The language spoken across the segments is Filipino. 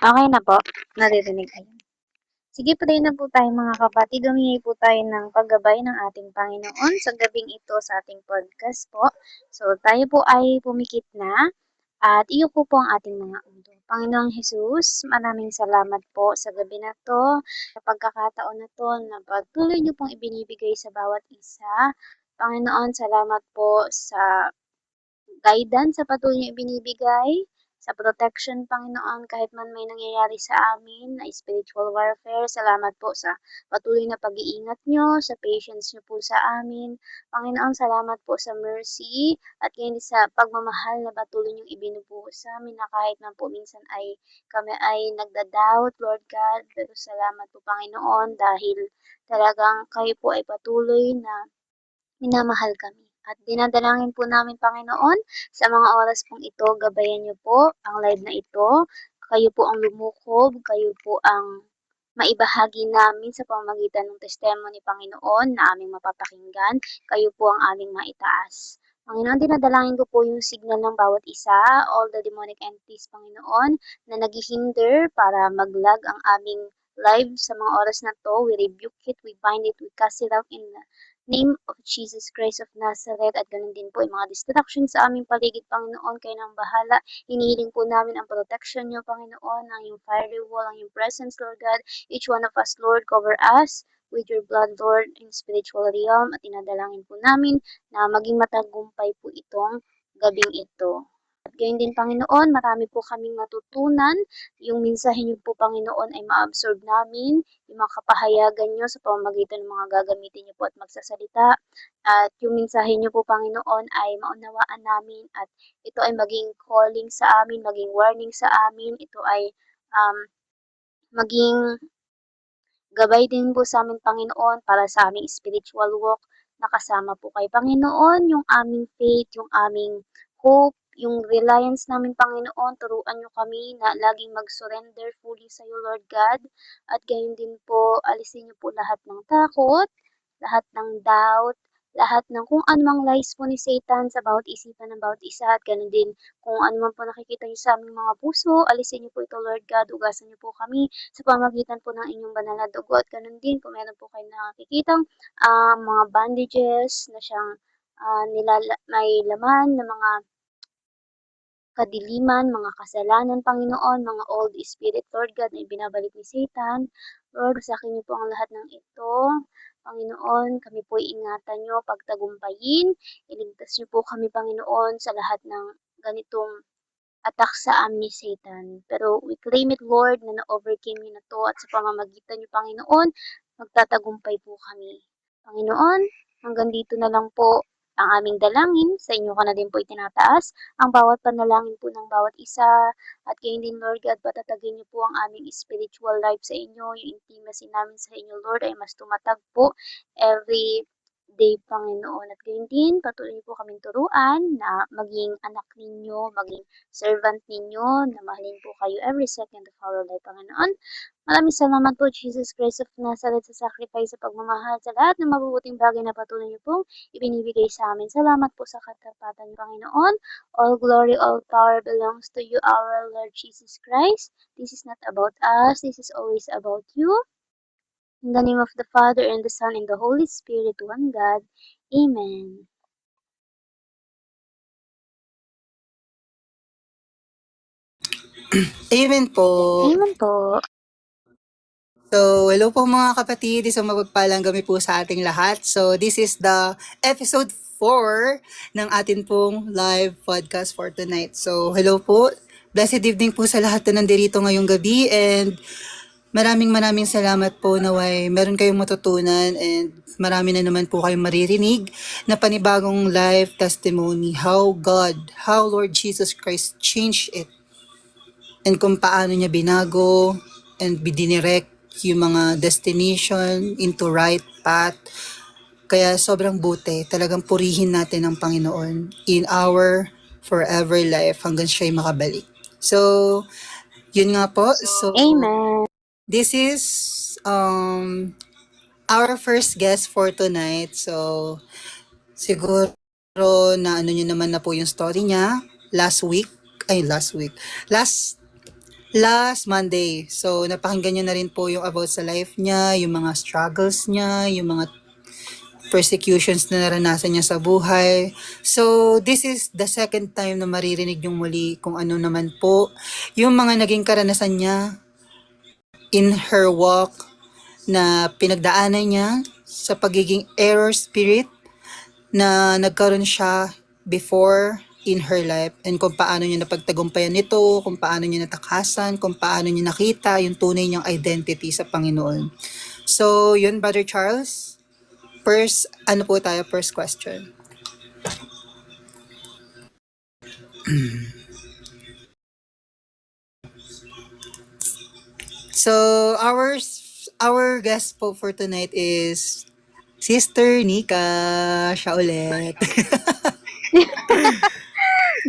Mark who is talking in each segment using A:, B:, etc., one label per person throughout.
A: Okay na po, naririnig kayo. Sige, pray na po tayo mga kapatid. Humingi po tayo ng paggabay ng ating Panginoon sa gabing ito sa ating podcast po. So, tayo po ay pumikit na at iyo po ang ating mga ulo. Panginoong Jesus, maraming salamat po sa gabi na to, sa pagkakataon na to na patuloy niyo pong ibinibigay sa bawat isa. Panginoon, salamat po sa guidance sa patuloy niyo ibinibigay, sa protection, Panginoon, kahit man may nangyayari sa amin na spiritual warfare. Salamat po sa patuloy na pag-iingat niyo, sa patience niyo po sa amin. Panginoon, salamat po sa mercy at ngayon sa pagmamahal na patuloy niyong ibinubuhos sa amin na kahit man po minsan ay kami ay nagda-doubt, Lord God. Pero salamat po, Panginoon, dahil talagang kayo po ay patuloy na minamahal kami. At dinadalangin po namin, Panginoon, sa mga oras pong ito, gabayan niyo po ang live na ito. Kayo po ang lumukob, kayo po ang maibahagi namin sa pamamagitan ng testimony, Panginoon, na aming mapapakinggan. Kayo po ang aming maitaas. Panginoon, dinadalangin ko po yung signal ng bawat isa, all the demonic entities, Panginoon, na naghihinder para mag-lag ang aming live sa mga oras na to. We rebuke it, we bind it, we cast it out in the name of Jesus Christ of Nazareth. At ganun din po yung mga distraction sa aming paligid, Panginoon, kayo nang bahala. Hinihiling po namin ang protection niyo, Panginoon, ang yung fiery wall, ang yung presence, Lord God. Each one of us, Lord, cover us with your blood, Lord, in spiritual realm. At inadalangin po namin na maging matagumpay po itong gabing ito. At gayon din, Panginoon, marami po kaming matutunan. Yung mensahe niyo po, Panginoon, ay ma-absorb namin. Yung mga kapahayagan niyo sa pamamagitan ng mga gagamitin niyo po at magsasalita. At yung mensahe niyo po, Panginoon, ay maunawaan namin at ito ay maging calling sa amin, maging warning sa amin. Ito ay um, maging gabay din po sa amin, Panginoon, para sa aming spiritual walk. Nakasama po kay Panginoon, yung aming faith, yung aming hope, yung reliance namin, Panginoon. Turuan niyo kami na laging mag-surrender fully sa iyo, Lord God. At gayon din po, alisin niyo po lahat ng takot, lahat ng doubt, lahat ng kung anumang lies po ni Satan sa bawat isipan ng bawat isa at ganun din kung ano man po nakikita niyo sa aming mga puso, alisin niyo po ito, Lord God, ugasan niyo po kami sa pamagitan po ng inyong banal na dugo at ganun din kung meron po kayo nakikitang mga bandages na siyang may laman na mga kadiliman, mga kasalanan, Panginoon, mga old spirit, Lord God, na ibinabalik ni Satan. Lord, sa akin niyo po ang lahat ng ito. Panginoon, kami po ingatan niyo, pagtagumpayin. Iligtas niyo po kami, Panginoon, sa lahat ng ganitong attack sa amin ni Satan. Pero we claim it, Lord, na na-overcame niyo na to at sa pamamagitan niyo, Panginoon, magtatagumpay po kami. Panginoon, hanggang dito na lang po ang aming dalangin. Sa inyo ka na din po itinataas ang bawat panalangin po ng bawat isa. At gayon din, Lord God, patatagin niyo po ang aming spiritual life sa inyo. Yung intimacy namin sa inyo, Lord, ay mas tumatag po every day, Panginoon. At gayon din, patuloy niyo po kaming turuan na maging anak ninyo, maging servant ninyo, na mahalin po kayo every second of our life, Panginoon. Maraming salamat po, Jesus Christ of Nazareth, sa sacrifice, sa pagmamahal, sa lahat ng mabubuting bagay na patuloy niyo pong ibinibigay sa amin. Salamat po sa katapatan niyo, Panginoon. All glory, all power belongs to you, our Lord Jesus Christ. This is not about us. This is always about you. In the name of the Father, and the Son, and the Holy Spirit, one God. Amen.
B: Amen po.
A: Amen po.
B: So, hello po mga kapatid. Isang mapagpalang gabi po sa ating lahat. So, this is the episode 4 ng atin pong live podcast for tonight. So, hello po. Blessed evening po sa lahat na nandirito ngayong gabi and maraming salamat po naway meron kayong matutunan and marami na naman po kayong maririnig na panibagong live testimony how Lord Jesus Christ changed it and kung paano niya binago and dinirect yung mga destination into right path. Kaya sobrang buti, talagang purihin natin ang Panginoon in our forever life hanggang siya'y makabalik. So, yun nga po. So,
A: Amen.
B: this is our first guest for tonight. So, siguro na ano nyo naman na po yung story niya last week. Last last Monday. So, napakinggan nyo na rin po yung about sa life niya, yung mga struggles niya, yung mga persecutions na naranasan niya sa buhay. So, this is the second time na maririnig yung muli kung ano naman po yung mga naging karanasan niya in her walk na pinagdaanan niya sa pagiging error spirit na nagkaroon siya before in her life and kung paano niya napagtagumpayan nito, kung paano niya natakasan, kung paano niya nakita yung tunay niyang identity sa Panginoon. So, yun, Brother Charles. First, ano po tayo? First question. So, our guest po for tonight is Sister Nika. Siya ulit.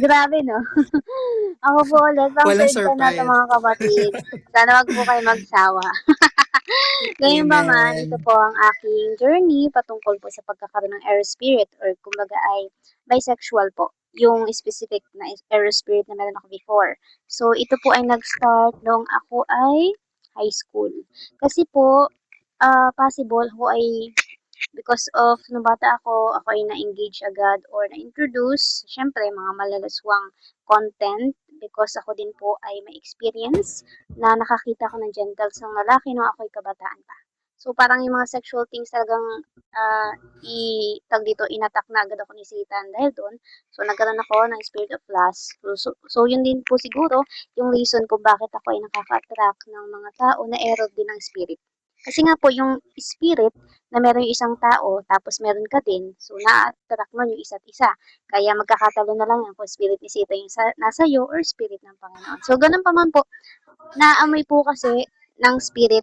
A: Grabe, no? Ako po ulit, pang
B: Walang
A: third time na ito
B: surprise.
A: mga kapatid. Sana wag po kayo magsawa. Ngayon ba man, ito
B: Amen.
A: po ang aking journey patungkol po sa pagkakaroon ng air spirit or kumbaga ay bisexual po. Yung specific na air spirit na meron ako before. So, ito po ay nag-start nung ako ay high school. Kasi po, possible ako ay because of nung bata ako ay na-engage agad or na-introduce, syempre mga malalaswang content because ako din po ay may experience na nakakita ko ng genitals ng lalaki nung ako'y kabataan pa. So parang yung mga sexual things talagang tag dito, inatak na agad ako ni Satan dahil doon. So nagkaroon ako ng spirit of lust. So yun din po siguro yung reason kung bakit ako ay nakaka-attract ng mga tao na error din ng spirit. Kasi nga po yung spirit na meron yung isang tao, tapos meron ka din, so na-attract mo yung isa't isa. Kaya magkakatalo na lang yan kung spirit ni Sita yung nasa iyo or spirit ng Panginoon. So, ganun pa man po, naamoy po kasi ng spirit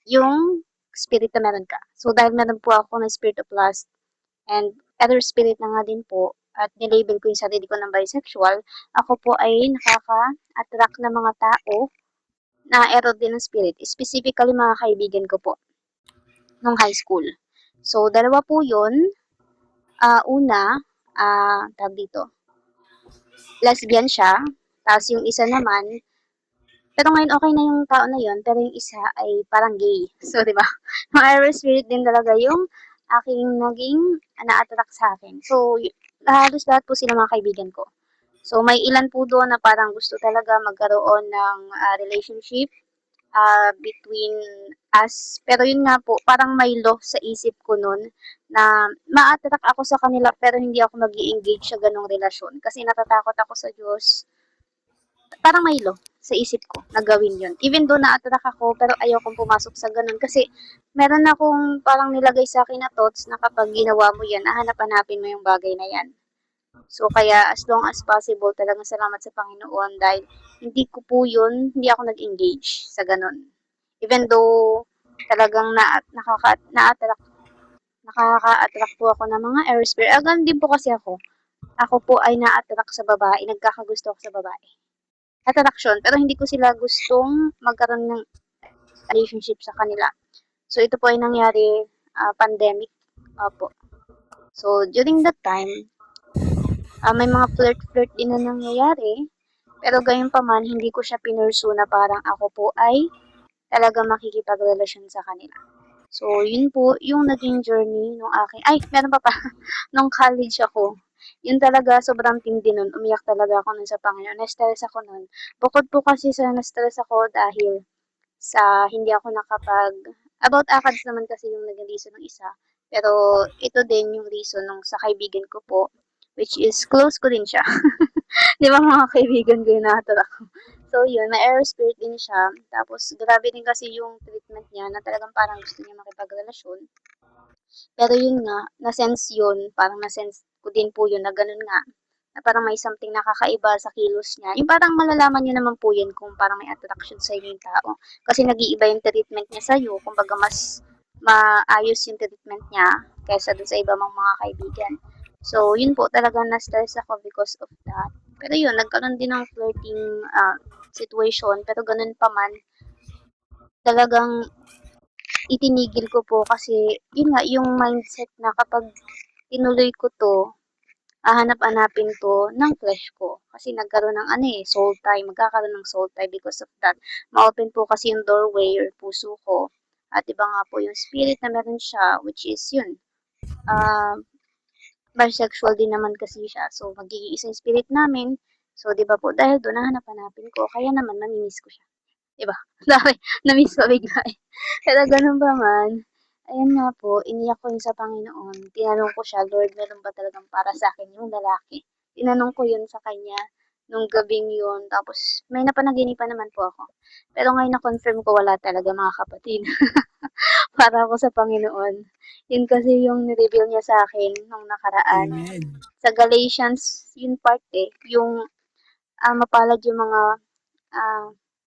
A: yung spirit na meron ka. So, dahil meron po ako ng spirit of lust and other spirit na nga din po, at nilabel ko yung sarili ko ng bisexual, ako po ay nakaka-attract ng mga tao na error din ng spirit. Specifically, mga kaibigan ko po nung high school. So, dalawa po yun. Una, tawag dito, lesbian siya. Tapos yung isa naman, pero ngayon okay na yung tao na yun, pero yung isa ay parang gay. So, di ba? Mga Irish spirit din talaga yung aking naging na-attract sa akin. So, halos lahat po sila mga kaibigan ko. So, may ilan po doon na parang gusto talaga magkaroon ng relationship between us. Pero yun nga po, parang may law sa isip ko nun na ma-attract ako sa kanila pero hindi ako mag engage sa ganong relasyon kasi natatakot ako sa Diyos. Parang may law sa isip ko na gawin yun. Even though na-attract ako pero ayaw kong pumasok sa ganon kasi meron akong parang nilagay sa akin na thoughts na kapag ginawa mo yan, hahanap-hanapin mo yung bagay na yan. So, kaya as long as possible, talagang salamat sa Panginoon dahil hindi ko po yun, hindi ako nag-engage sa ganun. Even though talagang nakaka-attract po ako ng mga airsphere. Ganun din po kasi ako. Ako po ay na-attract sa babae, nagkakagusto ako sa babae. Attraction, pero hindi ko sila gustong magkaroon ng relationship sa kanila. So, ito po ay nangyari pandemic. Opo. So, during that time, may mga flirt-flirt din na nangyayari. Pero gayon pa man, hindi ko siya pinursu na parang ako po ay talaga makikipagrelasyon sa kanila. So, yun po, yung naging journey nung aking, ay, meron pa pa, nung college ako. Yun talaga, sobrang tindi nun. Umiyak talaga ako nun sa Panginoon. Na-stress ako nun. Bukod po kasi sa na-stress ako dahil sa hindi ako about ACADS naman kasi yung naging reason ng isa. Pero ito din yung reason nung sa kaibigan ko po, which is close ko din siya. Di ba mga kaibigan ko yung nakatulak ko? So yun, may air spirit din siya. Tapos grabe din kasi yung treatment niya na talagang parang gusto niya makipagrelasyon. Pero yun nga, na-sense yun, parang na-sense ko din po yun na ganun nga. Na parang may something nakakaiba sa kilos niya. Yung parang malalaman niyo naman po yun kung parang may attraction sa inyo yung tao. Kasi nag-iiba yung treatment niya sa'yo. Kumbaga mas maayos yung treatment niya kaysa dun sa iba mong mga kaibigan. So, yun po, talagang na-stress ako because of that. Pero yun, nagkaroon din ng flirting situation. Pero ganun pa man, talagang itinigil ko po kasi, yun nga, yung mindset na kapag tinuloy ko 'to, hahanap-hanapin to ng flesh ko. Kasi nagkaroon ng soul tie, magkakaroon ng soul tie because of that. Ma-open po kasi yung doorway or puso ko. At iba nga po yung spirit na meron siya, which is yun. Uh, Bisexual din naman kasi siya. So, magiging isang spirit namin. So, di ba po, dahil doon nahanap-hanapin ko, kaya naman mamimiss ko siya. Di ba? Dahil, na-miss ko bigla eh. Pero ganun ba man, ayun nga po, iniyak ko yun sa Panginoon. Tinanong ko siya, Lord, meron ba talagang para sa akin yung lalaki? Tinanong ko yun sa kanya nung gabing yun. Tapos, may napanaginipan naman po ako. Pero ngayon na-confirm ko wala talaga mga kapatid. Para ako sa Panginoon. Yun kasi yung reveal niya sa akin nung nakaraan.
B: Amen.
A: Sa Galatians, yun part yung mapalad yung mga ah,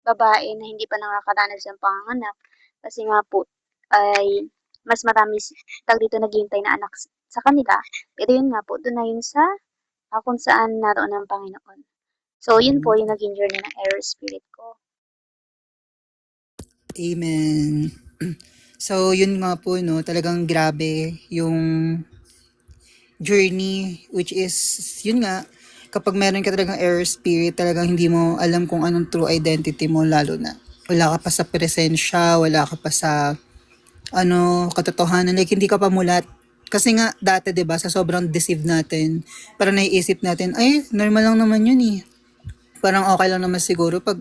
A: babae na hindi pa nakakaranas ng panganganak. Kasi nga po, ay mas marami tag dito naghihintay na anak sa kanila. Pero yun nga po, doon na yun sa kung saan naroon ang Panginoon. So, yun po yung naging journey ng error spirit ko.
B: Amen. So, yun nga po, no, talagang grabe yung journey, which is, yun nga, kapag meron ka talagang error spirit, talagang hindi mo alam kung anong true identity mo, lalo na wala ka pa sa presensya, wala ka pa sa, katotohanan, like, hindi ka pa mulat. Kasi nga, dati, 'di ba sa sobrang deceive natin, parang naiisip natin, ay, normal lang naman yun eh. Parang okay lang naman siguro pag,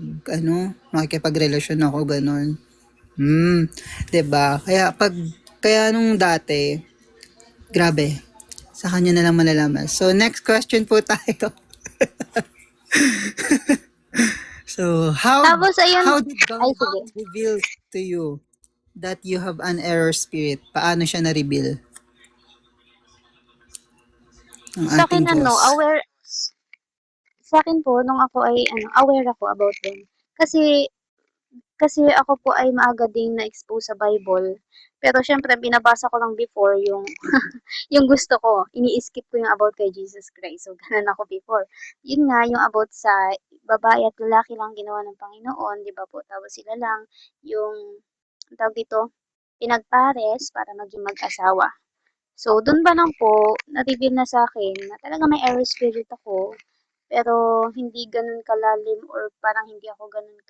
B: makikipagrelasyon ako, ganun. 'Di ba? Kaya nung dati, grabe. Sa kanya na lang malalaman. So, next question po tayo. So,
A: Tapos, ayun,
B: how did
A: ay
B: God
A: sige.
B: reveal to you that you have an error spirit? Paano siya na-reveal ng
A: Sa
B: ating
A: akin,
B: Diyos?
A: sa akin po, nung ako ay, aware ako about them. Kasi ako po ay maaga ding na-expose sa Bible. Pero syempre, binabasa ko lang before yung, yung gusto ko. Ini-skip ko yung about kay Jesus Christ. So, ganun ako before. Yun nga, yung about sa babae at lalaki lang ginawa ng Panginoon, di ba po? Tapos sila lang yung, ang tawag dito, pinagpares para maging mag-asawa. So, dun pa lang po, na-reveal na sa akin na talaga may error spirit ako. Pero, hindi ganun kalalim or parang hindi ako ganun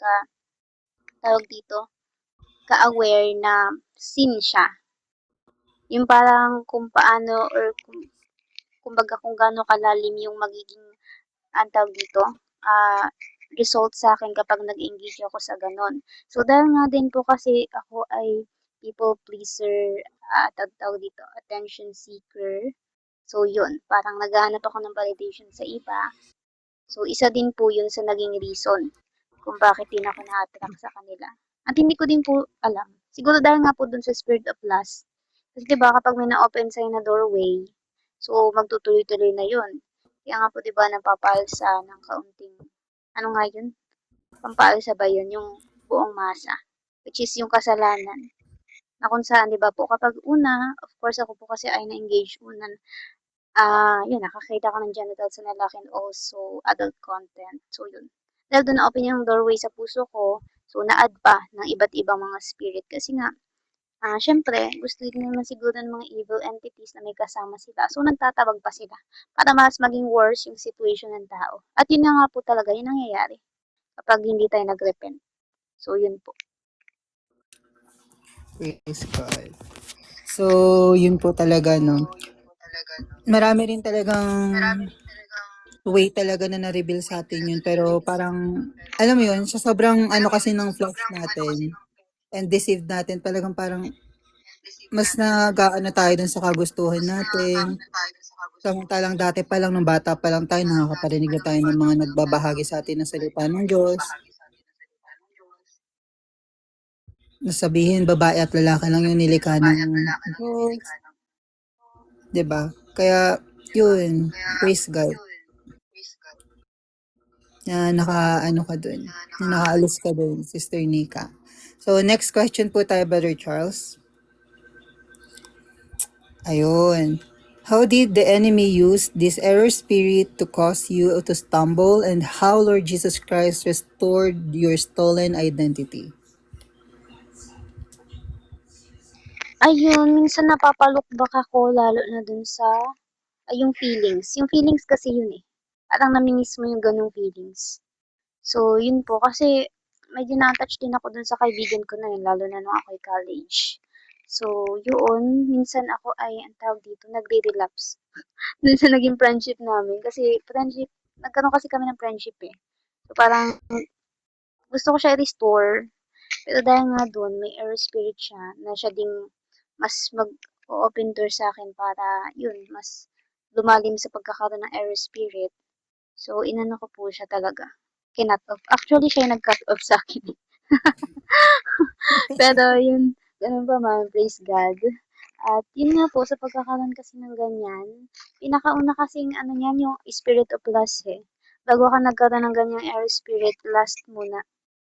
A: tawag dito, ka-aware na sin siya. Yung parang kung paano or kumbaga kung gaano kalalim yung magiging ang tawag dito, ah, result sa akin kapag nag-engage ako sa ganon. So, dahil nga din po kasi ako ay people pleaser, tawag dito, attention seeker. So, yun, parang naghahanap ako ng validation sa iba. So, isa din po yun sa naging reason kung bakit din ako na-attract sa kanila. At hindi ko din po alam. Siguro dahil nga po dun sa spirit of lust. Kasi diba kapag may na-open sa'yo na doorway, so magtutuloy-tuloy na yun. Kaya nga po diba napapalsa ng kaunting, ano nga yun? Pampaalsa ba yun? Yung buong masa. Which is yung kasalanan. Na kung saan, di ba po, kapag una, of course ako po kasi ay na-engage una, yun, nakakita ko ng genitals sa lalaki and also adult content. So, yun. Dahil doon na-open yung doorway sa puso ko, so na-add pa ng iba't ibang mga spirit. Kasi nga, syempre, gusto din naman siguro ng mga evil entities na may kasama sila. So, nagtatabag pa sila para mas maging worse yung situation ng tao. At yun na nga po talaga, yun nangyayari kapag hindi tayo nag-repent. So, yun po.
B: Praise God. So, yun po talaga, no. Marami rin talagang way talaga na na-reveal sa atin yun. Pero parang, alam mo yun, sa sobrang ano kasi ng flesh natin and deceived natin, talagang parang mas nag-aano tayo dun sa kagustuhan natin. Samantalang dati pa lang, nung bata pa lang tayo, nakakaparinig na tayo ng mga nagbabahagi sa atin ng salita ng Diyos. Nasabihin, babae at lalaki lang yung nilikha ng Diyos. 'Di ba? Kaya, yun, praise God. Na naka-ano ka dun, na nakaalis ka dun, Sister Nika. So, next question po tayo, Brother Charles. Ayun. How did the enemy use this error spirit to cause you to stumble, and how Lord Jesus Christ restored your stolen identity?
A: Ayun, minsan napapalukbak ako lalo na dun sa ay yung feelings. Yung feelings kasi yun eh. Parang namimiss mo yung ganung feelings. So, yun po. Kasi medyo na-touch din ako dun sa kaibigan ko na yun, lalo na nung ako'y college. So, yun, minsan ako ay, ang tawag dito, nagre-relapse. Dun sa naging friendship namin. Kasi friendship, nagkaroon kasi kami ng friendship eh. So, parang gusto ko siya i-restore. Pero dahil nga dun, may air spirit siya na siya ding mas mag-open door sa akin para, yun, mas lumalim sa pagkakaroon ng air spirit. So, inano ko po siya talaga. Kinut off. Actually, siya yung nag-cut off sa akin. Pero yun, ganun pa man, praise God. At yun nga po, sa pagkakaroon kasi ng ganyan, pinakauna kasing ano niyan, yung spirit of lust eh. Bago ka nagkaroon ng ganyang air spirit, lust muna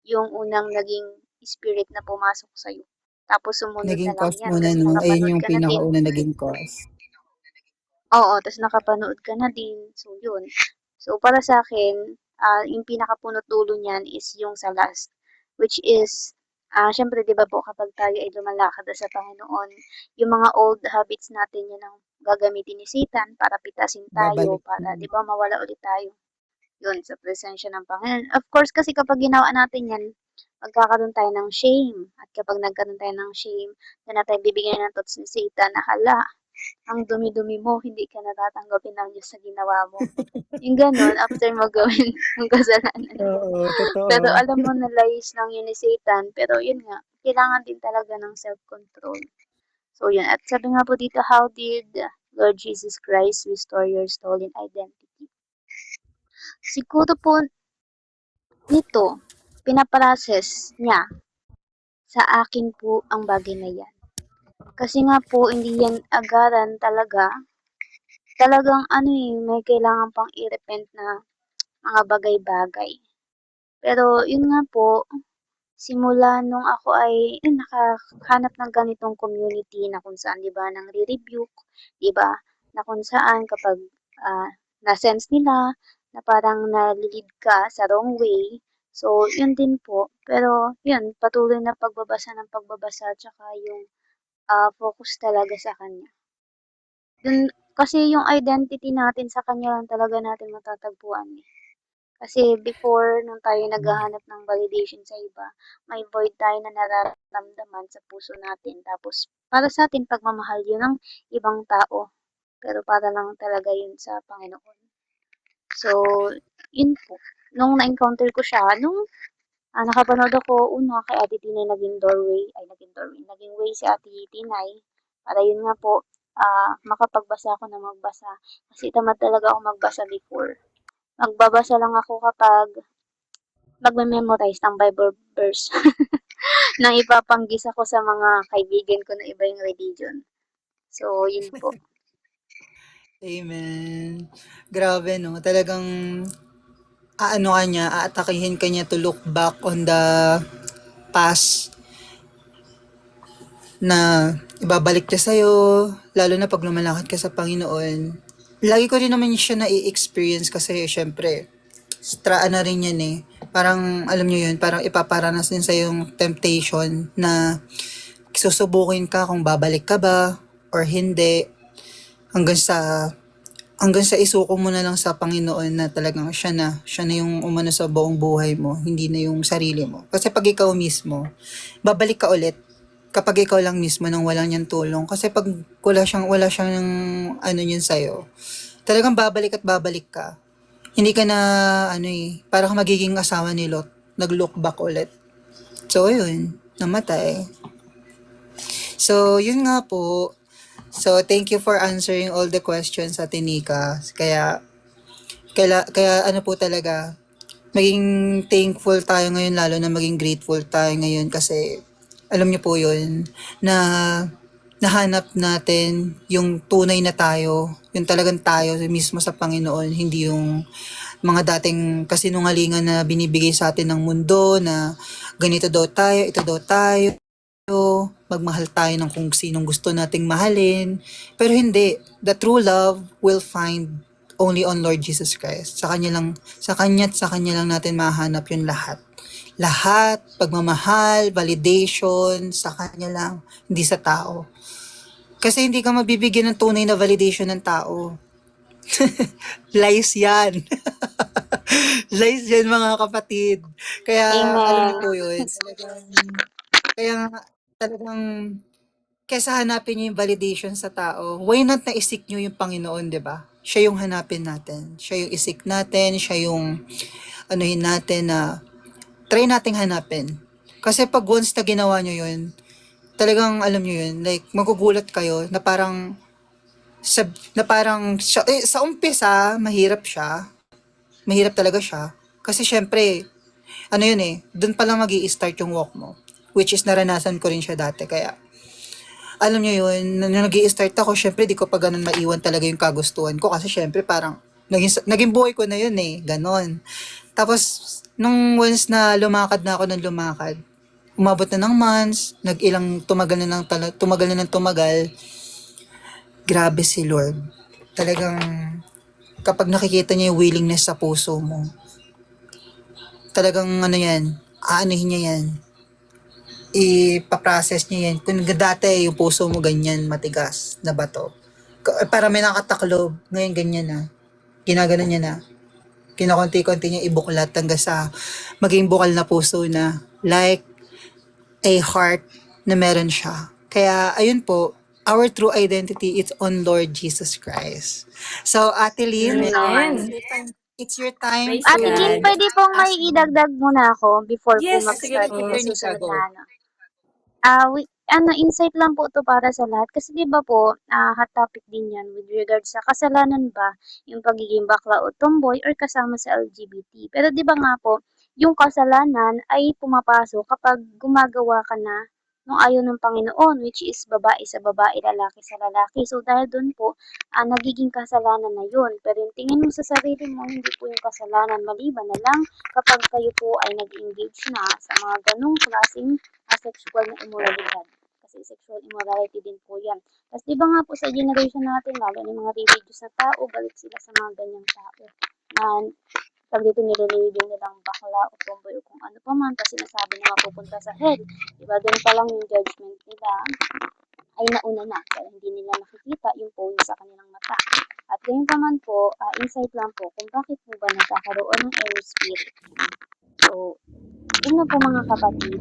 A: yung unang naging spirit na pumasok sa'yo. Tapos sumunod
B: Naging
A: na lang
B: cause
A: yan,
B: mo na,
A: kasi
B: no? Ayun
A: nakapanood
B: yung
A: ka na din.
B: pinakauna naging cause.
A: Oo, tapos nakapanood ka na din. So, yun. So, para sa akin, yung pinakapunot dulo niyan is yung sa last. Which is, syempre, di ba po, kapag tayo ay lumalakad na sa Panginoon, yung mga old habits natin, yun ang gagamitin ni Satan para pitasin tayo,
B: Babalik.
A: para, di ba, mawala ulit tayo. Yun, sa presensya ng Panginoon. Of course, kasi kapag ginawa natin yan, magkakaroon tayo ng shame. At kapag nagkaroon tayo ng shame, doon na tayo bibigyan ng thoughts ni Satan na, hala, ang dumi-dumi mo, hindi ka natatanggapin ng Diyos sa ginawa mo. Yung ganun, after mo gawin ang kasalanan.
B: Oo,
A: Pero
B: totoo.
A: alam mo na lies lang yun ni Satan. Pero yun nga, kailangan din talaga ng self-control. So yun, at sabi nga po dito, how did Lord Jesus Christ restore your stolen identity? Siguro po nito, pinaprocess niya sa akin po ang bagay na yan. Kasi nga po, hindi yan agaran talaga. Talagang ano eh, may kailangan pang i-repent na mga bagay-bagay. Pero yun nga po, simula nung ako ay nakahanap ng ganitong community na kung saan 'di ba nang re-rebuke, 'di ba? Na kung saan kapag na-sense nila na parang na-lead ka sa wrong way. So, yun din po. Pero, yun, patuloy na pagbabasa tsaka yung focus talaga sa kanya. Dun, kasi yung identity natin sa kanya lang talaga natin matatagpuan eh. Kasi before, nung tayo naghahanap ng validation sa iba, may void tayo na nararamdaman sa puso natin. Tapos, para sa atin, pagmamahal yun ng ibang tao. Pero para lang talaga yun sa Panginoon. So, yun po. Nung na-encounter ko siya, nung nakapanood ako, kay Ate Tinay naging way si Ate Tinay. Para yun nga po, makapagbasa ako na magbasa. Kasi tamad talaga ako magbasa before. Magbabasa lang ako kapag magme-memorize ng Bible verse nang ipapanggis ako sa mga kaibigan ko na iba yung religion. So, yun po.
B: Amen. Grabe, no? Talagang aano ka niya, aatakihin ka niya to look back on the past na ibabalik niya sa'yo, lalo na pag lumalakad ka sa Panginoon. Lagi ko rin naman siya na-experience kasi syempre, na rin yan eh. Parang, alam nyo yun, parang ipaparanas din sa yung temptation na susubukin ka kung babalik ka ba or hindi hanggang sa isuko mo na lang sa Panginoon na talagang siya na yung umano sa buong buhay mo, hindi na yung sarili mo. Kasi pag ikaw mismo, babalik ka ulit kapag ikaw lang mismo nang walang niyang tulong. Kasi pag wala siyang ano yun sa'yo, talagang babalik at babalik ka. Hindi ka na, ano eh, parang magiging asawa ni Lot. Nag-look back ulit. So, yun, namatay. So, yun nga po. So, thank you for answering all the questions, Ate Nika. Kaya ano po talaga, maging thankful tayo ngayon, lalo na maging grateful tayo ngayon kasi alam niyo po yun, na nahanap natin yung tunay na tayo, yung talagang tayo mismo sa Panginoon, hindi yung mga dating kasinungalingan na binibigay sa atin ng mundo na ganito daw tayo, ito daw tayo, magmahal tayo ng kung sinong gusto nating mahalin. Pero hindi, the true love will find only on Lord Jesus Christ. Sa Kanya at sa Kanya lang natin mahanap yung lahat. Lahat, pagmamahal, validation, sa Kanya lang, hindi sa tao. Kasi hindi ka mabibigyan ng tunay na validation ng tao. Lies yan. Lies yan mga kapatid. Kaya alam
A: Amen.
B: niyo po yun. Kaya nga, talagang kaysa hanapin niyo yung validation sa tao, why not na isik niyo yung Panginoon, di ba? Siya yung hanapin natin. Siya yung isik natin, siya yung anuhin natin na try nating hanapin. Kasi pag once na ginawa niyo yun, talagang alam niyo yun, like magugulat kayo na parang sa umpisa, mahirap siya. Mahirap talaga siya. Kasi syempre, ano yun eh, dun pa lang start yung walk mo. Which is naranasan ko rin siya dati. Kaya, alam niyo yun, nung start ako, syempre di ko pa ganun maiwan talaga yung kagustuhan ko. Kasi syempre parang, naging buhay ko na yun eh, ganon. Tapos, nung once na lumakad na ako ng lumakad, umabot na ng months, tumagal na ng tumagal, grabe si Lord. Talagang, kapag nakikita niya yung willingness sa puso mo, talagang ano yan, aanuhin niya yan, ipaprocess niya yan. Kung dati yung puso mo ganyan, matigas na bato, para may nakataklob, ngayon ganyan na, ginaganon niya na, kinakonti-konti niya ibuklat hanggang sa maging bukal na puso na, like a heart na meron siya. Kaya, ayun po, our true identity is on Lord Jesus Christ. So, Ate Lynn,
A: Yun naman.
B: it's your time
C: Praise
B: to
A: Ate Lynn,
C: God.
A: pwede pong may
B: ask me.
A: idagdag muna ako before po
C: Yes, sige
A: mag-start yung
C: po.
A: susunod na ano. Insight lang po 'to para sa lahat kasi 'di ba po, hot topic din 'yan with regards sa kasalanan ba yung pagiging bakla o tomboy or kasama sa LGBT. Pero 'di ba nga po, yung kasalanan ay pumapasok kapag gumagawa ka na nung ayaw ng Panginoon, which is babae sa babae, lalaki sa lalaki. So dahil dun po, nagiging kasalanan na yun. Pero yung tingin mo sa sarili mo, hindi po yung kasalanan. Maliban na lang kapag kayo po ay nag-engage na sa mga ganong klaseng sexual na immoralidad. Kasi sexual immorality din po yan. Tapos di ba nga po sa generation natin, lalo ng mga religious na tao, balik sila sa mga ganyang tao na pag dito nililibing nilang bakla o tomboy o kung ano pa man, kasi sinasabi na mapupunta sa hell. Diba, doon pa lang yung judgment nila ay nauna na. Kaya hindi nila nakikita yung pole sa kanilang mata. At ganyan pa man po, insight lang po kung bakit po ba nagkakaroon ng error spirit. So, yun na po mga kapatid.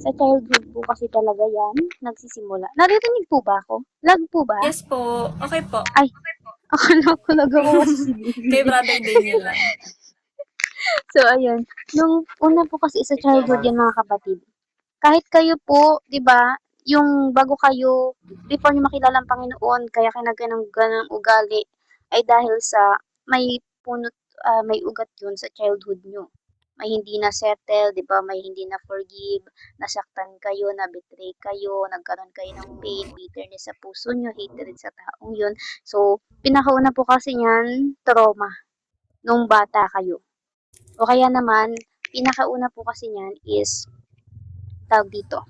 A: Sa childhood po kasi talaga yan nagsisimula. Naririnig po ba ako? Lag po ba?
C: Yes po. Okay po.
A: Ay, akala ko lag ako kasi si
C: Kay
A: David.
C: Brother Daniel lang.
A: So, ayun. Nung una po kasi sa childhood yan mga kapatid. Kahit kayo po, di ba, yung bago kayo, before nyo makilala ang Panginoon, kaya kayo ganang ugali, ay dahil sa may punot, may ugat yun sa childhood nyo. May hindi na settle, di ba, may hindi na forgive, nasaktan kayo, na-betray kayo, nagkaroon kayo ng pain, bitterness sa puso nyo, hatred sa taong yun. So, pinakauna po kasi yan, trauma, nung bata kayo. O kaya naman, pinakauna po kasi niyan is, tawag dito,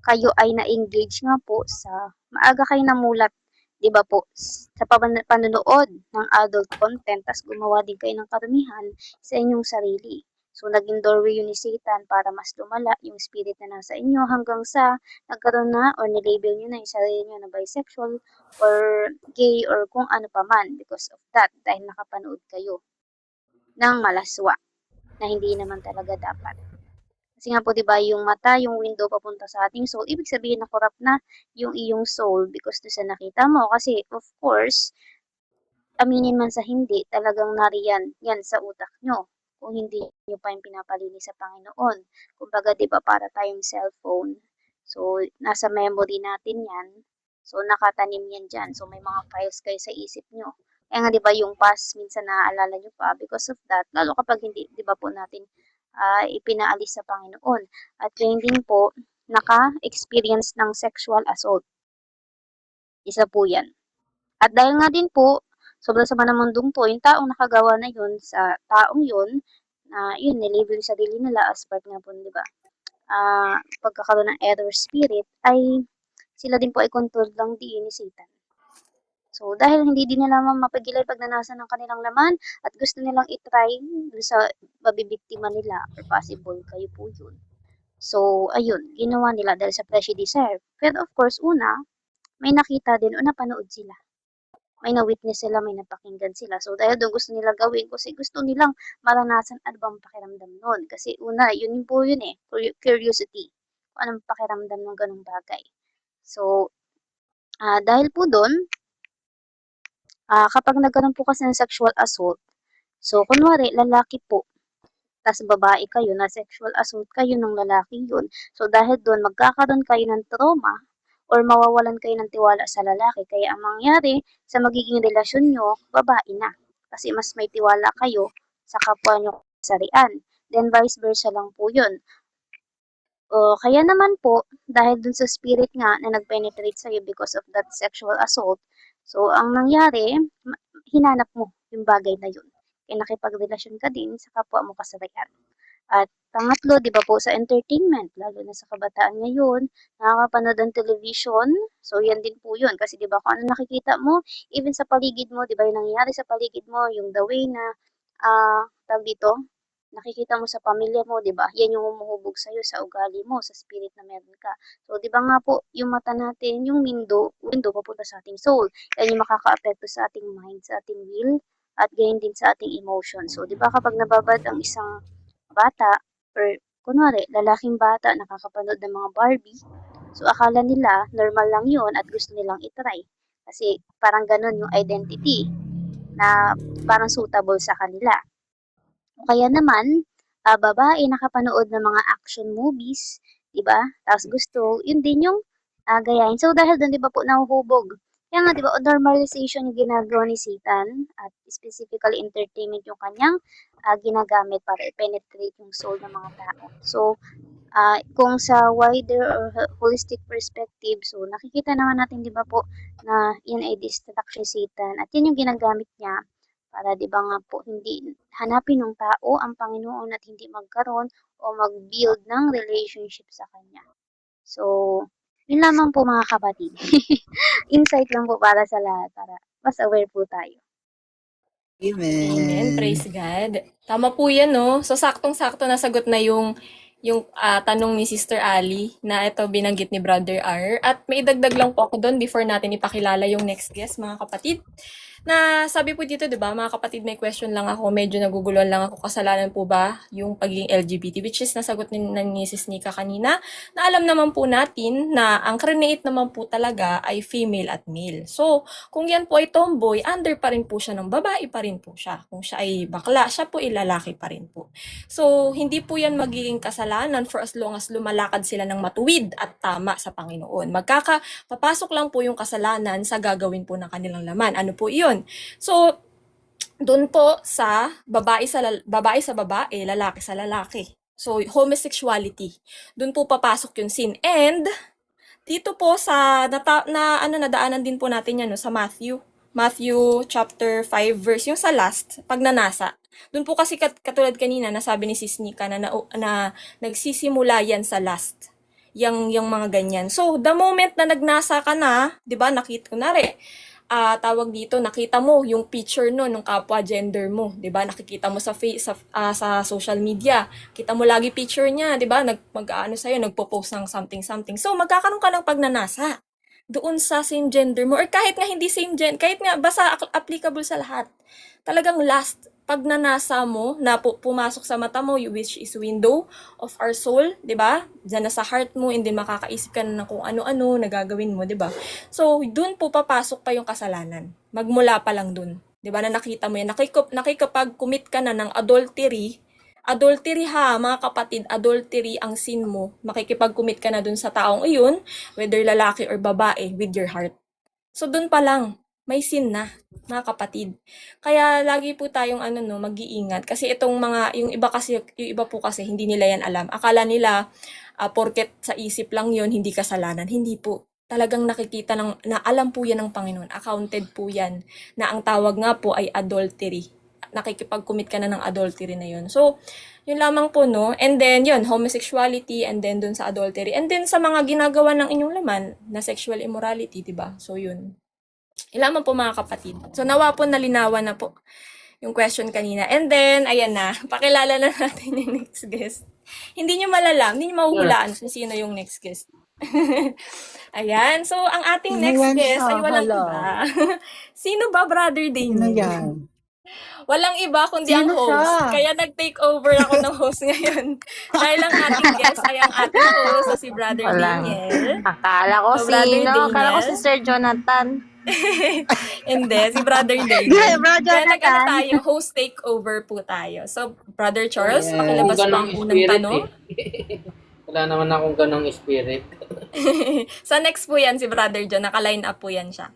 A: kayo ay na-engage nga po sa, maaga kayo namulat, di ba po, sa panonood ng adult content, tas gumawa din kayo ng karumihan sa inyong sarili. So, naging doorway yun ni Satan para mas lumala yung spirit na nasa inyo hanggang sa nagkaroon na or nilabel nyo na yung sarili nyo na bisexual or gay or kung ano pa man because of that dahil nakapanood kayo ng malaswa na hindi naman talaga dapat. Kasi nga po 'di ba yung mata, yung window papunta sa ating soul, ibig sabihin na corrupt na yung iyong soul because do sa nakita mo. Kasi of course, aminin man sa hindi, talagang nariyan yan sa utak nyo. Kung hindi nyo pa yung pinapalinis sa Panginoon. Kumbaga 'di ba para tayong cellphone. So, nasa memory natin yan. So, nakatanim yan dyan. So, may mga files kayo sa isip nyo. Kaya nga 'di ba yung past minsan naaalala nyo pa because of that. Lalo kapag hindi 'di ba po natin ipinaalis sa Panginoon. At yun din po, naka-experience ng sexual assault. Isa po yan. At dahil nga din po, sobrang sama ng mundong to, yung taong nakagawa na yun sa taong yun, na yun, nilabel yung sarili nila as part nga po, di ba? Pagkakaroon ng error spirit, ay sila din po ay controlled lang din ni Satan. So, dahil hindi din nila mapagilay pagnanasan ng kanilang laman at gusto nilang itry sa mabibiktima nila or possible kayo po yun. So, ayun, ginawa nila dahil sa flesh you deserve. Pero of course, una, may nakita din o napanood sila. may na-witness sila, may napakinggan sila. So, dahil doon gusto nila gawin kasi gusto nilang maranasan ano bang pakiramdam nun. Kasi una, yun po yun eh, curiosity. Kung anong pakiramdam ng ganung bagay. So, dahil po doon, kapag nagkaroon po kasi ng sexual assault, so kunwari lalaki po, tas babae kayo, na sexual assault kayo ng lalaki yun. So dahil doon magkakaroon kayo ng trauma or mawawalan kayo ng tiwala sa lalaki. Kaya ang mangyari sa magiging relasyon nyo, babae na. Kasi mas may tiwala kayo sa kapwa nyo sarian. Then vice versa lang po yun. O kaya naman po, dahil dun sa spirit nga na nag-penetrate sa'yo because of that sexual assault, so ang nangyari, hinanap mo yung bagay na yun. Kaya nakipagrelasyon ka din sa kapwa mo kasarian. At pangatlo, di ba po sa entertainment, lalo na sa kabataan ngayon, nakakapanood ng television, so yan din po yun. Kasi di ba kung ano nakikita mo, even sa paligid mo, di ba yung nangyayari sa paligid mo, yung the way na, tawag dito, nakikita mo sa pamilya mo, 'di ba? Yan yung humuhubog sa sa ugali mo, sa spirit na meron ka. So, 'di ba nga po, yung mata natin, yung window papunta sa ating soul. Yan yung makakaapekto sa ating mind, sa ating will, at gayon din sa ating emotion. So, 'di ba kapag nababad ang isang bata or kunwari, lalaking bata nakakapanood ng mga Barbie, so akala nila normal lang 'yun at gusto nilang i-try. Kasi parang ganun yung identity na parang suitable sa kanila. O kaya naman, babae nakapanood ng mga action movies, 'di ba? Tapos gusto, yun din yung gayahin. So dahil doon 'di ba po nahuhubog. Kaya nga 'di ba normalization yung ginagawa ni Satan at specifically entertainment yung kanyang ginagamit para i-penetrate yung soul ng mga tao. So kung sa wider or holistic perspective, so nakikita naman natin 'di ba po na yun ay distraction Satan at yun yung ginagamit niya para 'di ba nga po hindi hanapin ng tao ang Panginoon at hindi magkaroon o mag-build ng relationship sa kanya. So, yun lamang po mga kapatid. Insight lang po para sa lahat para mas aware po tayo.
C: Amen.
B: Amen.
C: Praise God. Tama po yan, no? So, saktong-sakto nasagot na yung tanong ni Sister Ali na ito binanggit ni Brother R. At may idagdag lang po ako doon before natin ipakilala yung next guest, mga kapatid. Na sabi po dito, di ba, mga kapatid, may question lang ako, medyo naguguluhan lang ako, kasalanan po ba yung pagiging LGBT, which is nasagot ni Sis Nika kanina, na alam naman po natin na ang create naman po talaga ay female at male. So, kung yan po ay tomboy, under pa rin po siya ng babae pa rin po siya. Kung siya ay bakla, siya po ay lalaki pa rin po. So, hindi po yan magiging kasalanan for as long as lumalakad sila ng matuwid at tama sa Panginoon. Papasok lang po yung kasalanan sa gagawin po ng kanilang laman. Ano po iyon? So, doon po sa babae sa babae, lalaki sa lalaki. So, homosexuality. Doon po papasok yung sin. And dito po sa nadaanan din po natin yan no, sa Matthew chapter 5 verse yung sa last, pagnanasa. Doon po kasi katulad kanina nasabi ni Sis Nika na nagsisimula yan sa last. Yung mga ganyan. So, the moment na nagnasa ka na, 'di ba? Tawag dito, nakita mo yung picture no nung kapwa gender mo, 'di ba? Nakikita mo sa social media. Kita mo lagi picture niya, 'di ba? Mag-aano sa'yo, nagpo-post ng something something. So magkakaroon ka ng pagnanasa doon sa same gender mo or kahit nga hindi same gender, kahit nga basta applicable sa lahat. Talagang last pagnanasa mo na pumasok sa mata mo, which is window of our soul, 'di ba? Diyan na sa heart mo, hindi makakaisip ka na ng kung ano-ano na gagawin mo, 'di ba? So, doon po papasok pa yung kasalanan. Magmula pa lang doon. 'Di ba? Na nakita mo yan. Nakikipag-commit ka na ng adultery. Adultery ha, mga kapatid, adultery ang sin mo. Makikipag-commit ka na doon sa taong iyon, whether lalaki or babae, with your heart. So, doon pa lang, may sin na, mga kapatid. Kaya lagi po tayong mag-iingat kasi yung iba po kasi hindi nila yan alam. Akala nila porket sa isip lang yon hindi kasalanan. Hindi po. Talagang nakikita na alam po yan ng Panginoon. Accounted po yan na ang tawag nga po ay adultery. Nakikipag-commit ka na ng adultery na yun. So, yun lamang po, no? And then, yun, homosexuality, and then dun sa adultery. And then, sa mga ginagawa ng inyong laman, na sexual immorality, diba? So, yun. Ilaman po mga kapatid. So, nawa po nalinawan na po yung question kanina. And then, ayan na, pakilala na natin yung next guest. Hindi nyo mahuhulaan kung sino yung next guest. Ayan, so ang ating
B: Sino
C: next
B: yan
C: guest
B: siya?
C: ay walang
B: Hala.
C: iba. Sino ba, Brother
B: Sino
C: Daniel?
B: yan?
C: Walang iba kundi ang
B: Sino siya?
C: host. Kaya nag-take over ako ng host ngayon. Dahil ang ating guest ay ang ating host, so si Brother
A: Wala.
C: Daniel.
A: Akala ko
C: So, Brother
A: sino? Akala ko
C: Daniel?
A: si Sir Jonathan.
C: Hindi, si Brother
A: Hindi,
C: Daniel.
A: Bro
C: Kaya nag-ano
A: Jonathan.
C: tayo, host takeover po tayo. So, Brother Charles,
B: Yes.
C: pakilabas po ang unang tanong.
D: Wala naman akong ganong spirit.
C: Sa next po yan si Brother John, naka-line up po yan siya.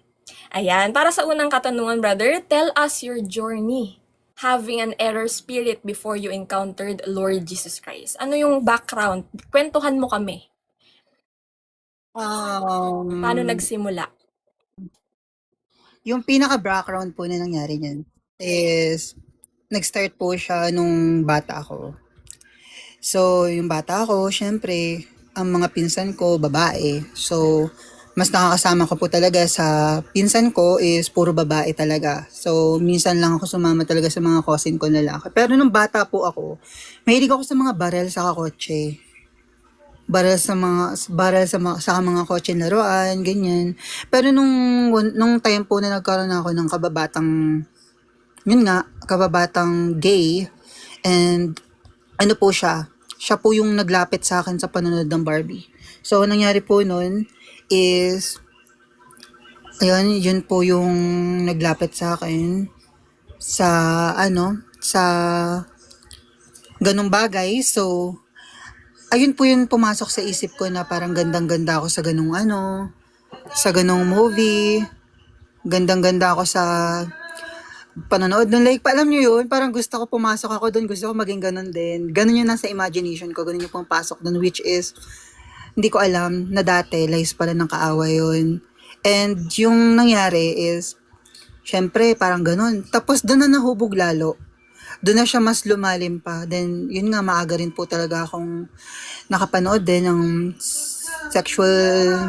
C: Ayan, para sa unang katanungan, brother, tell us your journey having an error spirit before you encountered Lord Jesus Christ. Ano yung background? Kwentuhan mo kami. Paano nagsimula?
B: Yung pinaka-background po na nangyari niyan is, nag-start po siya nung bata ako. So, yung bata ako, syempre, ang mga pinsan ko, babae. So, mas nakakasama ko po talaga sa pinsan ko is puro babae talaga. So, minsan lang ako sumama talaga sa mga cousin ko na lalaki. Pero nung bata po ako, mahilig ako sa mga barel sa kotse. Sa mga kotse laruan, ganyan. Pero nung time po na nagkaroon ako ng kababatang gay, and ano po siya po yung naglapit sa akin sa panonood ng Barbie. So, nangyari po nun is, ayun, yun po yung naglapit sa akin sa ganung bagay. So, ayun po yung pumasok sa isip ko na parang gandang-ganda ako sa ganung movie. Gandang-ganda ako sa panonood nun. Like, alam nyo yun, parang gusto ko pumasok ako dun, gusto ko maging ganun din. Ganun yung nasa imagination ko, ganun yung pumapasok dun, which is, hindi ko alam na dati, lies pala ng kaaway yun. And yung nangyari is, syempre, parang ganun. Tapos doon na nahubog lalo. Doon na siya mas lumalim pa. Then, yun nga, maaga rin po talaga akong nakapanood din ng sexual,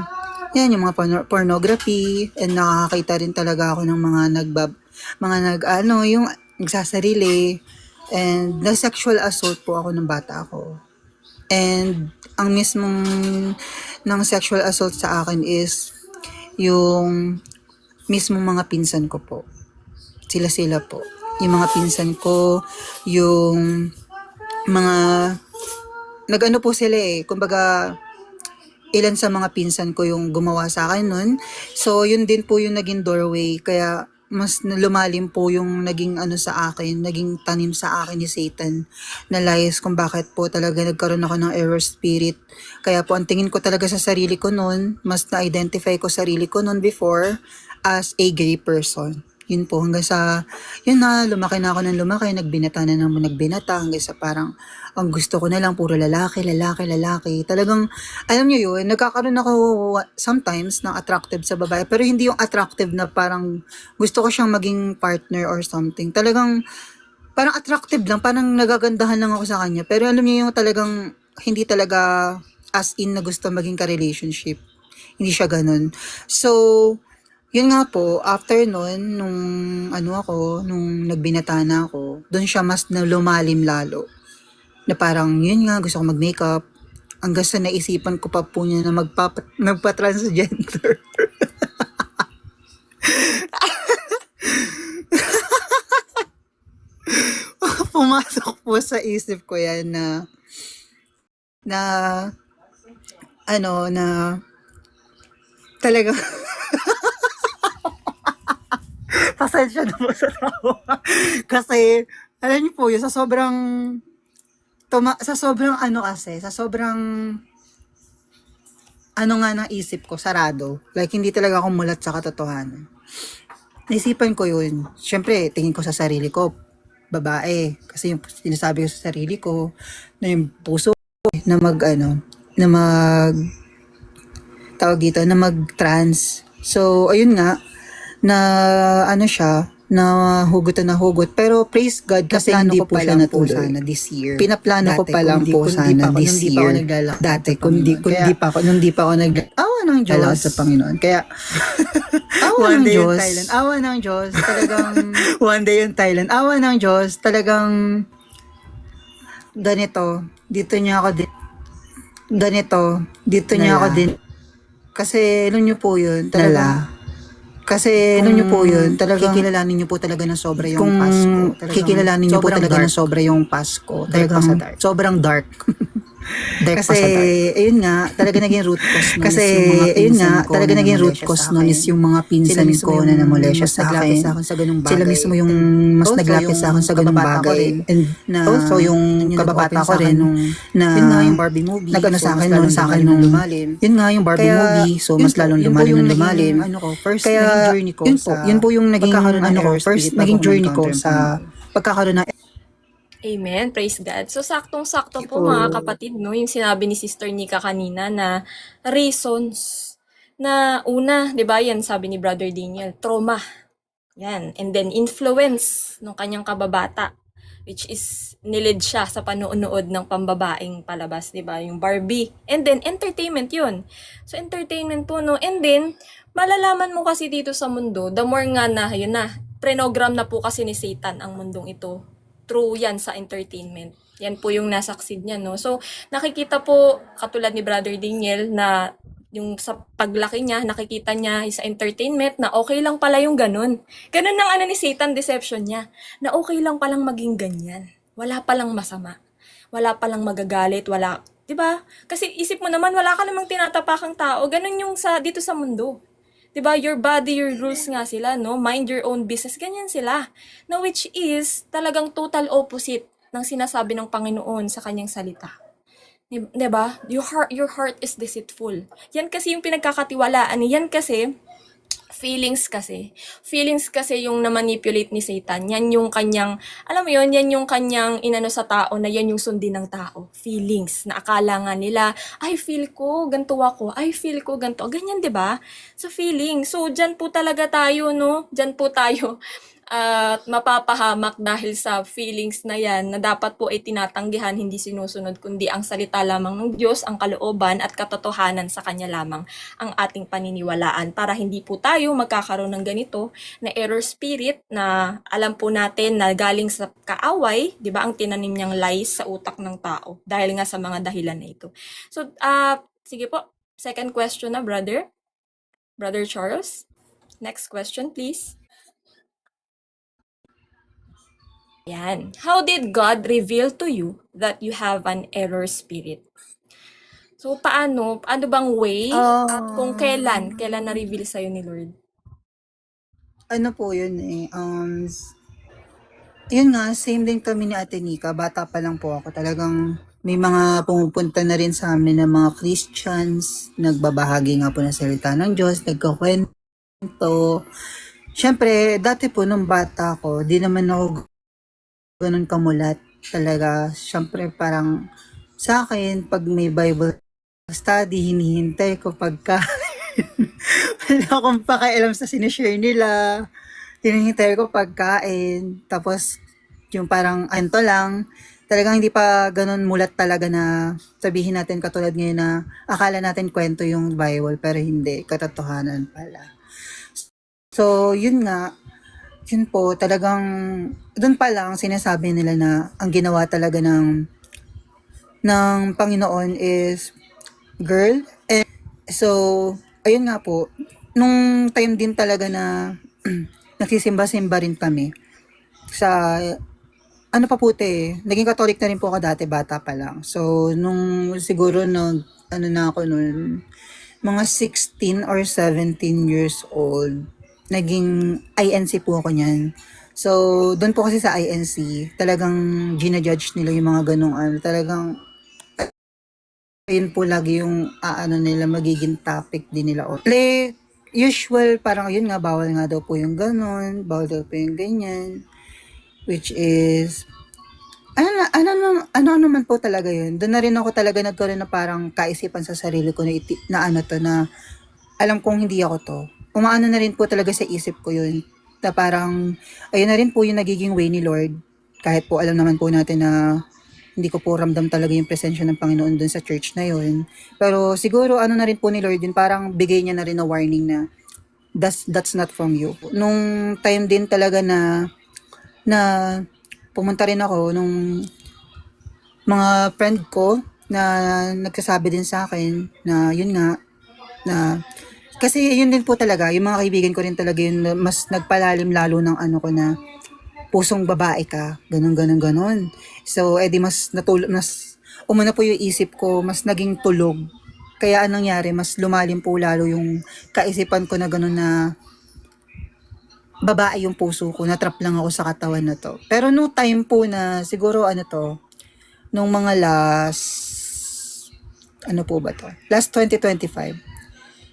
B: yan, yung mga pornography. And nakakakita rin talaga ako ng yung nagsasarili. And na-sexual assault po ako ng bata ako. And ang mismong ng sexual assault sa akin is yung mismong mga pinsan ko po. Sila po. Yung mga pinsan ko, yung mga nag-ano po sila kumbaga ilan sa mga pinsan ko yung gumawa sa akin nun. So yun din po yung naging doorway, kaya mas lumalim po yung naging sa akin, naging tanim sa akin ni Satan na lies kung bakit po talaga nagkaroon ako ng error spirit. Kaya po ang tingin ko talaga sa sarili ko noon, mas na-identify ko sarili ko noon before as a gay person. Yun po, hanggang sa, yun na, lumaki na ako ng lumaki, nagbinata hanggang sa parang, ang gusto ko na lang, puro lalaki. Talagang, alam nyo yun, nagkakaroon ako sometimes ng attractive sa babae, pero hindi yung attractive na parang, gusto ko siyang maging partner or something. Talagang, parang attractive lang, parang nagagandahan lang ako sa kanya. Pero alam nyo yung talagang, hindi talaga as in na gusto maging ka-relationship. Hindi siya ganun. So, yun nga po, after nun, nung nagbinata na ako, doon siya mas na lumalim lalo. Na parang, yun nga, gusto ko mag-makeup. Hanggang sa naisipan ko pa po niya na magpa-transgender. Pumasok po sa isip ko yan na talaga pasensya na po sa tawa. Kasi, alam niyo po yun, sa sobrang ng isip ko, sarado. Like, hindi talaga ako mulat sa katotohanan. Naisipan ko yun. Siyempre, tingin ko sa sarili ko, babae. Kasi yung sinasabi ko sa sarili ko, na yung puso ko, na mag-trans. So, ayun nga, na hugot. Pero praise God kasi hindi po siya natuloy this year. Pinaplano ko pa lang po sana this year. Dati, kung di pa ako awa ng Diyos sa Panginoon. Kaya, awa ng Diyos. Talagang, one day in Thailand, awa ng Diyos, talagang, ganito, dito niya ako ganito, dito niya ako din. Kasi alam niyo po yun, talaga. Kasi alam niyo po yun, talagang kikilalanin niyo po talaga ng sobra yung Pasko. Kikilalanin niyo po talaga ng sobra yung Pasko. Talagang sobrang dark. Kasi, ayun nga, talaga naging root cause nun is yung mga pinsan ko talaga naging root cause nun is yung mga pinsan ko na namolesya sa akin. Sa ganung bagay. Sila mismo yung mas naglapit sa akin sa ganung bagay. And also, yung kababata ko rin, na yun nga yung Barbie movie. Nag-ano sa akin nun, nung lumalim. Yun nga yung Barbie movie, so mas lalong lumalim. First naging journey ko sa yun po yung naging first naging journey ko sa pagkakaroon ng
C: Amen. Praise God. So, saktong-sakto po mga kapatid, no? Yung sinabi ni Sister Nika kanina na reasons na una, di ba, yan sabi ni Brother Daniel, trauma. Yan. And then, influence ng kanyang kababata, which is nilid siya sa panonood ng pambabaeng palabas, di ba? Yung Barbie. And then, entertainment yun. So, entertainment po, no? And then, malalaman mo kasi dito sa mundo, the more nga na, yun na, prenogram na po kasi ni Satan ang mundong ito. True yan sa entertainment. Yan po yung nasaksid niya, no? So, nakikita po, katulad ni Brother Daniel, na yung sa paglaki niya, nakikita niya sa entertainment na okay lang pala yung ganun. Ganun ang ni Satan, deception niya. Na okay lang palang maging ganyan. Wala palang masama. Wala palang magagalit, wala, 'di ba? Kasi isip mo naman, wala ka namang tinatapakang tao. Ganun yung dito sa mundo. 'Di ba? Your body, your rules nga sila, no? Mind your own business, ganyan sila. Na which is talagang total opposite ng sinasabi ng Panginoon sa kanyang salita. 'Di ba? Your heart is deceitful. Yan kasi yung pinagkakatiwalaan. Yan kasi feelings kasi yung na-manipulate ni Satan. Yan yung kanyang, alam mo yun, yan yung kanyang inano sa tao na yan yung sundin ng tao. Feelings na akala nga nila, ay feel ko, ganto ako, ay feel ko, ganto. Ganyan, di ba? So feeling. So dyan po talaga tayo, no? Dyan po tayo at mapapahamak dahil sa feelings na yan na dapat po ay tinatanggihan, hindi sinusunod, kundi ang salita lamang ng Diyos, ang kalooban at katotohanan sa Kanya lamang ang ating paniniwalaan para hindi po tayo magkakaroon ng ganito na error spirit na alam po natin na galing sa kaaway, di ba, ang tinanim niyang lies sa utak ng tao dahil nga sa mga dahilan na ito. So, sige po, second question na, Brother Charles. Next question, please. Yan. How did God reveal to you that you have an error spirit? So, paano bang way at kung kailan na-reveal sa'yo ni Lord?
B: Ano po yun eh, yun nga, same din kami ni Ate Nika, bata pa lang po ako, talagang may mga pumupunta na rin sa amin ng mga Christians, nagbabahagi nga po ng salita ng Diyos, nagkakwento. Siyempre, dati po nung bata ko, di naman ako ganun kamulat talaga. Siyempre, parang sa akin, pag may Bible study, hinihintay ko pagka wala akong pakialam sa sinishare nila. Hinihintay ko pagkain. Tapos, yung parang anto lang, talagang hindi pa ganun mulat talaga na sabihin natin katulad ngayon na akala natin kwento yung Bible, pero hindi, katotohanan pala. So, yun nga, yun po, talagang doon pa lang sinasabi nila na ang ginawa talaga ng Panginoon is girl. And so, ayun nga po, nung time din talaga na nagsisimba-simba rin kami sa ano pa po naging Catholic na rin po ako dati, bata pa lang. So, nung siguro ano na ako noon, mga 16 or 17 years old, naging INC po ako niyan. So, doon po kasi sa INC, talagang ginajudge nila yung mga ganong talagang ayun po lagi yung nila, magiging topic din nila. Usual, parang yun nga, bawal nga daw po yung ganon, bawal daw po yung ganyan, which is, ano naman po talaga yun. Doon na rin ako talaga nagkaroon na parang kaisipan sa sarili ko na alam kong hindi ako to. Umaano na rin po talaga sa isip ko yun. Na parang, ayun na rin po yung nagiging way ni Lord. Kahit po alam naman po natin na hindi ko po ramdam talaga yung presensya ng Panginoon dun sa church na yun. Pero siguro ano na rin po ni Lord yun, parang bigay niya na rin na warning na that's not from you. Nung time din talaga na pumunta rin ako nung mga friend ko na nagsasabi din sa akin na yun nga, na kasi yun din po talaga, yung mga kaibigan ko rin talaga yun, na mas nagpalalim lalo ng ano ko na pusong babae ka, ganun, ganun, ganun. So, edi mas umuna po yung isip ko, mas naging tulog. Kaya anong nangyari, mas lumalim po lalo yung kaisipan ko na ganun na babae yung puso ko, natrap lang ako sa katawan na to. Pero no time po na, siguro ano to, nung mga ano po ba to? Last 2025,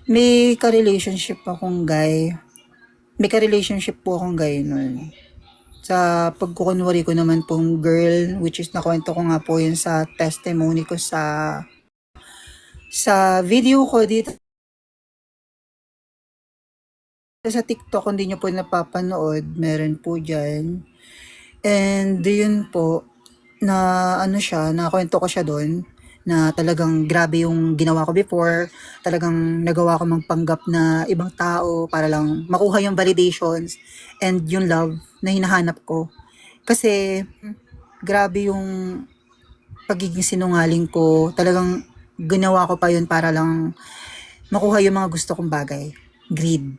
B: may ka-relationship akong guy. May ka-relationship po akong guy nun. Sa pagkukunwari ko naman pong girl, which is nakwento ko nga po yun sa testimony ko sa video ko dito sa TikTok. Kung di nyo po napapanood, meron po dyan. And yun po, na ano siya, nakwento ko siya doon, na talagang grabe yung ginawa ko before, talagang nagawa ko magpanggap na ibang tao para lang makuha yung validations and yung love na hinahanap ko. Kasi grabe yung pagiging sinungaling ko, talagang ginawa ko pa yun para lang makuha yung mga gusto kong bagay. Greed.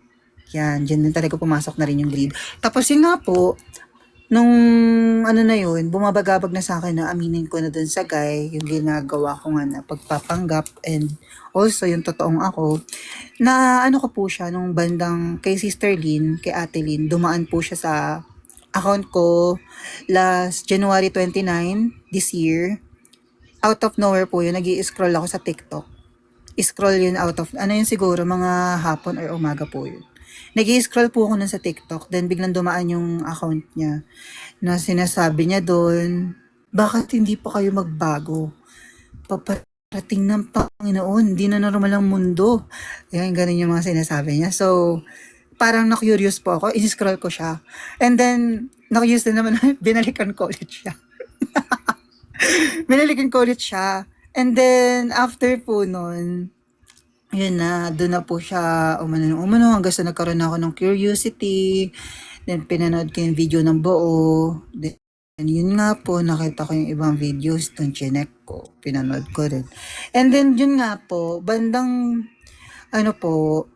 B: Yan, dyan din talaga pumasok na rin yung greed. Tapos yun nga po, nung ano na yun, bumabagabag na sa akin na aminin ko na dun sa guy, yung ginagawa ko nga na pagpapanggap and also yung totoong ako, na ano ko po siya nung bandang kay Sister Lynn, kay Ate Lynn, dumaan po siya sa account ko last January 29 this year. Out of nowhere po yun, nag-i-scroll ako sa TikTok. Scroll yun out of, ano yun siguro, mga hapon or umaga po yun. Nag-i-scroll po ako nun sa TikTok, then biglang dumaan yung account niya na sinasabi niya doon, bakit hindi pa kayo magbago? Paparating ng Panginoon, hindi na normal ang mundo. Yan, ganun yung mga sinasabi niya. So, parang na-curious po ako, in-scroll ko siya. And then, na-curious din naman, binalikan ko ulit siya. Binalikan ko ulit siya. And then, after po nun, yun na, doon na po siya umano hanggang sa nagkaroon ako ng curiosity. Then, pinanood ko yung video ng buo. Then, yun nga po, nakita ko yung ibang videos, doon chinek ko, pinanood ko rin. And then, yun nga po, bandang, ano po,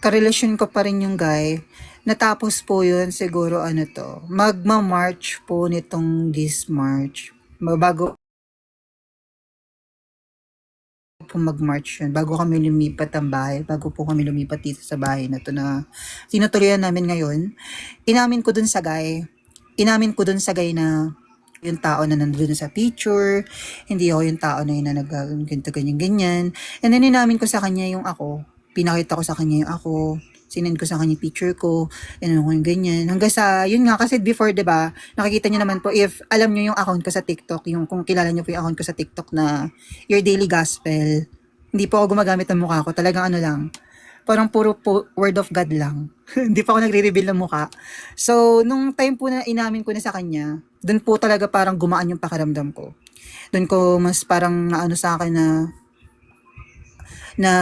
B: karelasyon ko pa rin yung guy. Natapos po yun, siguro ano to, magma-March po nitong this March. Bago po mag-March yun, bago kami lumipat ang bahay, bago po kami lumipat dito sa bahay na to na tinutuloyan namin ngayon, inamin ko dun sa guy na yung tao na nandun sa picture, hindi ako yung tao na yun na nag-ganto ganyan. And then inamin ko sa kanya yung ako, pinakita ko sa kanya yung ako, sinend ko sa kanya picture ko, and ano yung ganyan. Hanggang sa, yun nga, kasi before, diba, nakikita niyo naman po, if alam niyo yung account ko sa TikTok, yung kung kilala niyo po yung account ko sa TikTok na Your Daily Gospel, hindi po ako gumagamit ng mukha ko, talagang ano lang, parang puro po word of God lang. Hindi pa ako nagre-reveal ng mukha. So, nung time po na inamin ko na sa kanya, dun po talaga parang gumaan yung pakiramdam ko. Dun ko mas parang naano sa akin na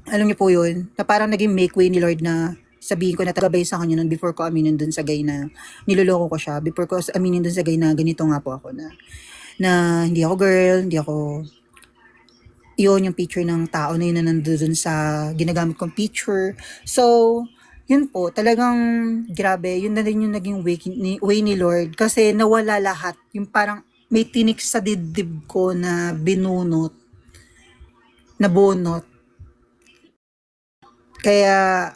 B: alam niyo po yun, na parang naging make way ni Lord na sabihin ko na tagabay sa kanya nun before ko aminin dun sa guy na niloloko ko siya, before ko aminin dun sa guy na ganito nga po ako na hindi ako girl, hindi ako yun yung picture ng tao na yun na nandun sa ginagamit kong picture. So, yun po, talagang grabe, yun na rin yung naging way ni Lord kasi nawala lahat, yung parang may tinik sa dibdib ko na binunot, na bunot. Kaya,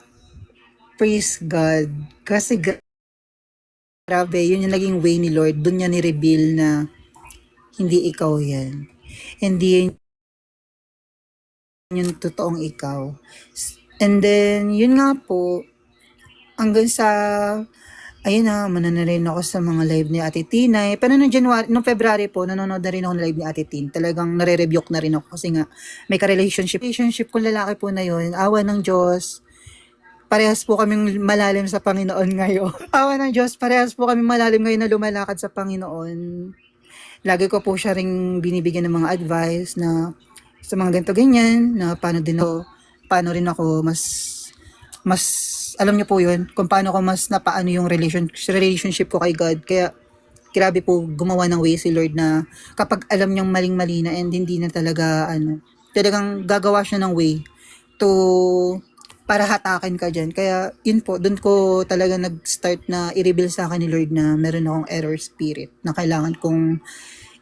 B: praise God. Kasi grabe, yun yung naging way ni Lord. Doon niya ni-reveal na hindi ikaw yan. Hindi yung totoong ikaw. And then, yun nga po, hanggang sa, ayun na, mananarin ako sa mga live ni Ate Tinay. Pero nung February po, nanonood na rin ako ng live ni Ate Tin. Talagang nare-rebuke na rin ako kasi nga, may ka-relationship. Relationship kong lalaki po na yun, awa ng Diyos, parehas po kaming malalim sa Panginoon ngayon. Awa ng Diyos, parehas po kaming malalim ngayon na lumalakad sa Panginoon. Lagi ko po siya ring binibigyan ng mga advice na sa mga ganito ganyan, na paano rin ako mas alam niyo po yun, kung paano ko mas napaano yung relationship ko kay God. Kaya grabe po gumawa ng way si Lord na kapag alam niyang maling-mali na and hindi na talaga talagang gagawa siya ng way to para hatakin ka dyan. Kaya yun po, dun ko talaga nag-start na i-reveal sa akin ni Lord na meron akong error spirit na kailangan kong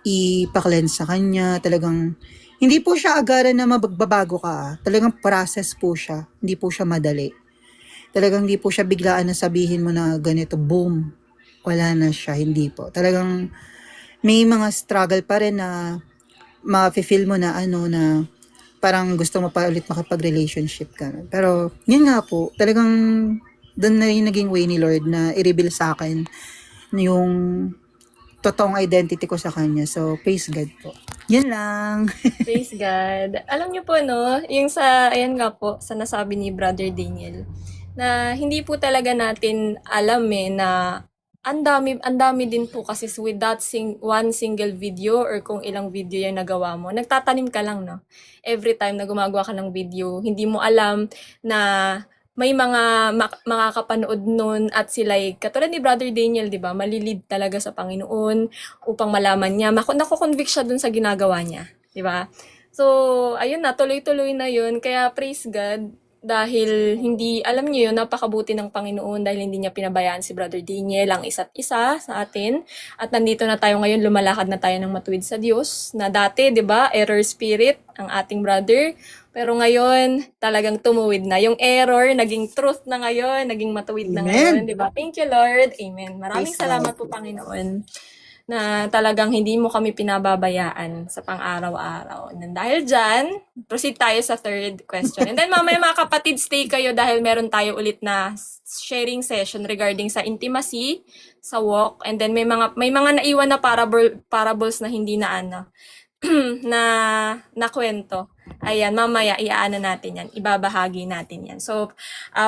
B: ipa-cleanse sa kanya. Talagang hindi po siya agaran na magbabago ka. Talagang process po siya. Hindi po siya madali. Talagang hindi po siya biglaan na sabihin mo na ganito, boom, wala na siya. Hindi po. Talagang may mga struggle pa rin na ma-feel mo na na parang gusto mo pa ulit makipag-relationship ka. Pero yun nga po, talagang doon na yung naging way ni Lord na i-reveal sa akin yung totoong identity ko sa kanya. So, praise God po. Yun lang.
C: Praise God. Alam niyo po, no, yung sa, ayan nga po, sa nasabi ni Brother Daniel, na hindi po talaga natin alam na ang dami din po kasi with that one single video or kung ilang video yung nagawa mo, nagtatanim ka lang, no? Every time na gumagawa ka ng video, hindi mo alam na may mga makakapanood nun at sila'y, katulad ni Brother Daniel, di ba, malilid talaga sa Panginoon upang malaman niya, nakukonvict siya dun sa ginagawa niya, di ba? So, ayun na, tuloy-tuloy na yun. Kaya praise God, dahil hindi, alam niyo yun, napakabuti ng Panginoon dahil hindi niya pinabayaan si Brother Daniel, ang isa't isa sa atin. At nandito na tayo ngayon, lumalakad na tayo ng matuwid sa Diyos. Na dati, di ba, error spirit ang ating brother. Pero ngayon, talagang tumuwid na. Yung error, naging truth na ngayon, naging matuwid na ngayon,
B: Amen.
C: di ba? Thank you, Lord. Amen. Maraming
B: Praise
C: salamat
B: God.
C: po, Panginoon, na talagang hindi mo kami pinababayaan sa pang-araw-araw. And then dahil dyan, proceed tayo sa third question. And then mamaya mga kapatid, stay kayo dahil meron tayo ulit na sharing session regarding sa intimacy, sa walk, and then may mga naiwan na parables na hindi na na kwento. Ayan, mamaya iaano natin yan, ibabahagi natin yan. So,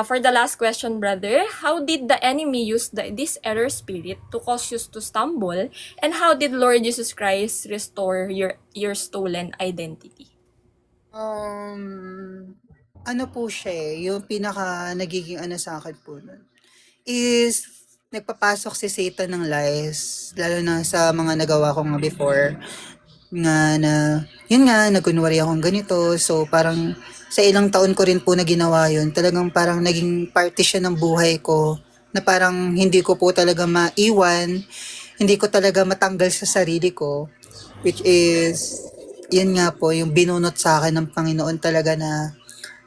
C: for the last question, brother, how did the enemy use this error spirit to cause you to stumble, and how did Lord Jesus Christ restore your stolen identity?
B: Ano po siya yung pinaka nagiging sa akin po nun, is nagpapasok si Satan ng lies, lalo na sa mga nagawa ko nga before, nga na, yun nga, nagkunwari akong ganito. So, parang sa ilang taon ko rin po na ginawa yun, talagang parang naging parte siya ng buhay ko, na parang hindi ko po talaga maiwan, hindi ko talaga matanggal sa sarili ko, which is, yun nga po, yung binunot sa akin ng Panginoon talaga na,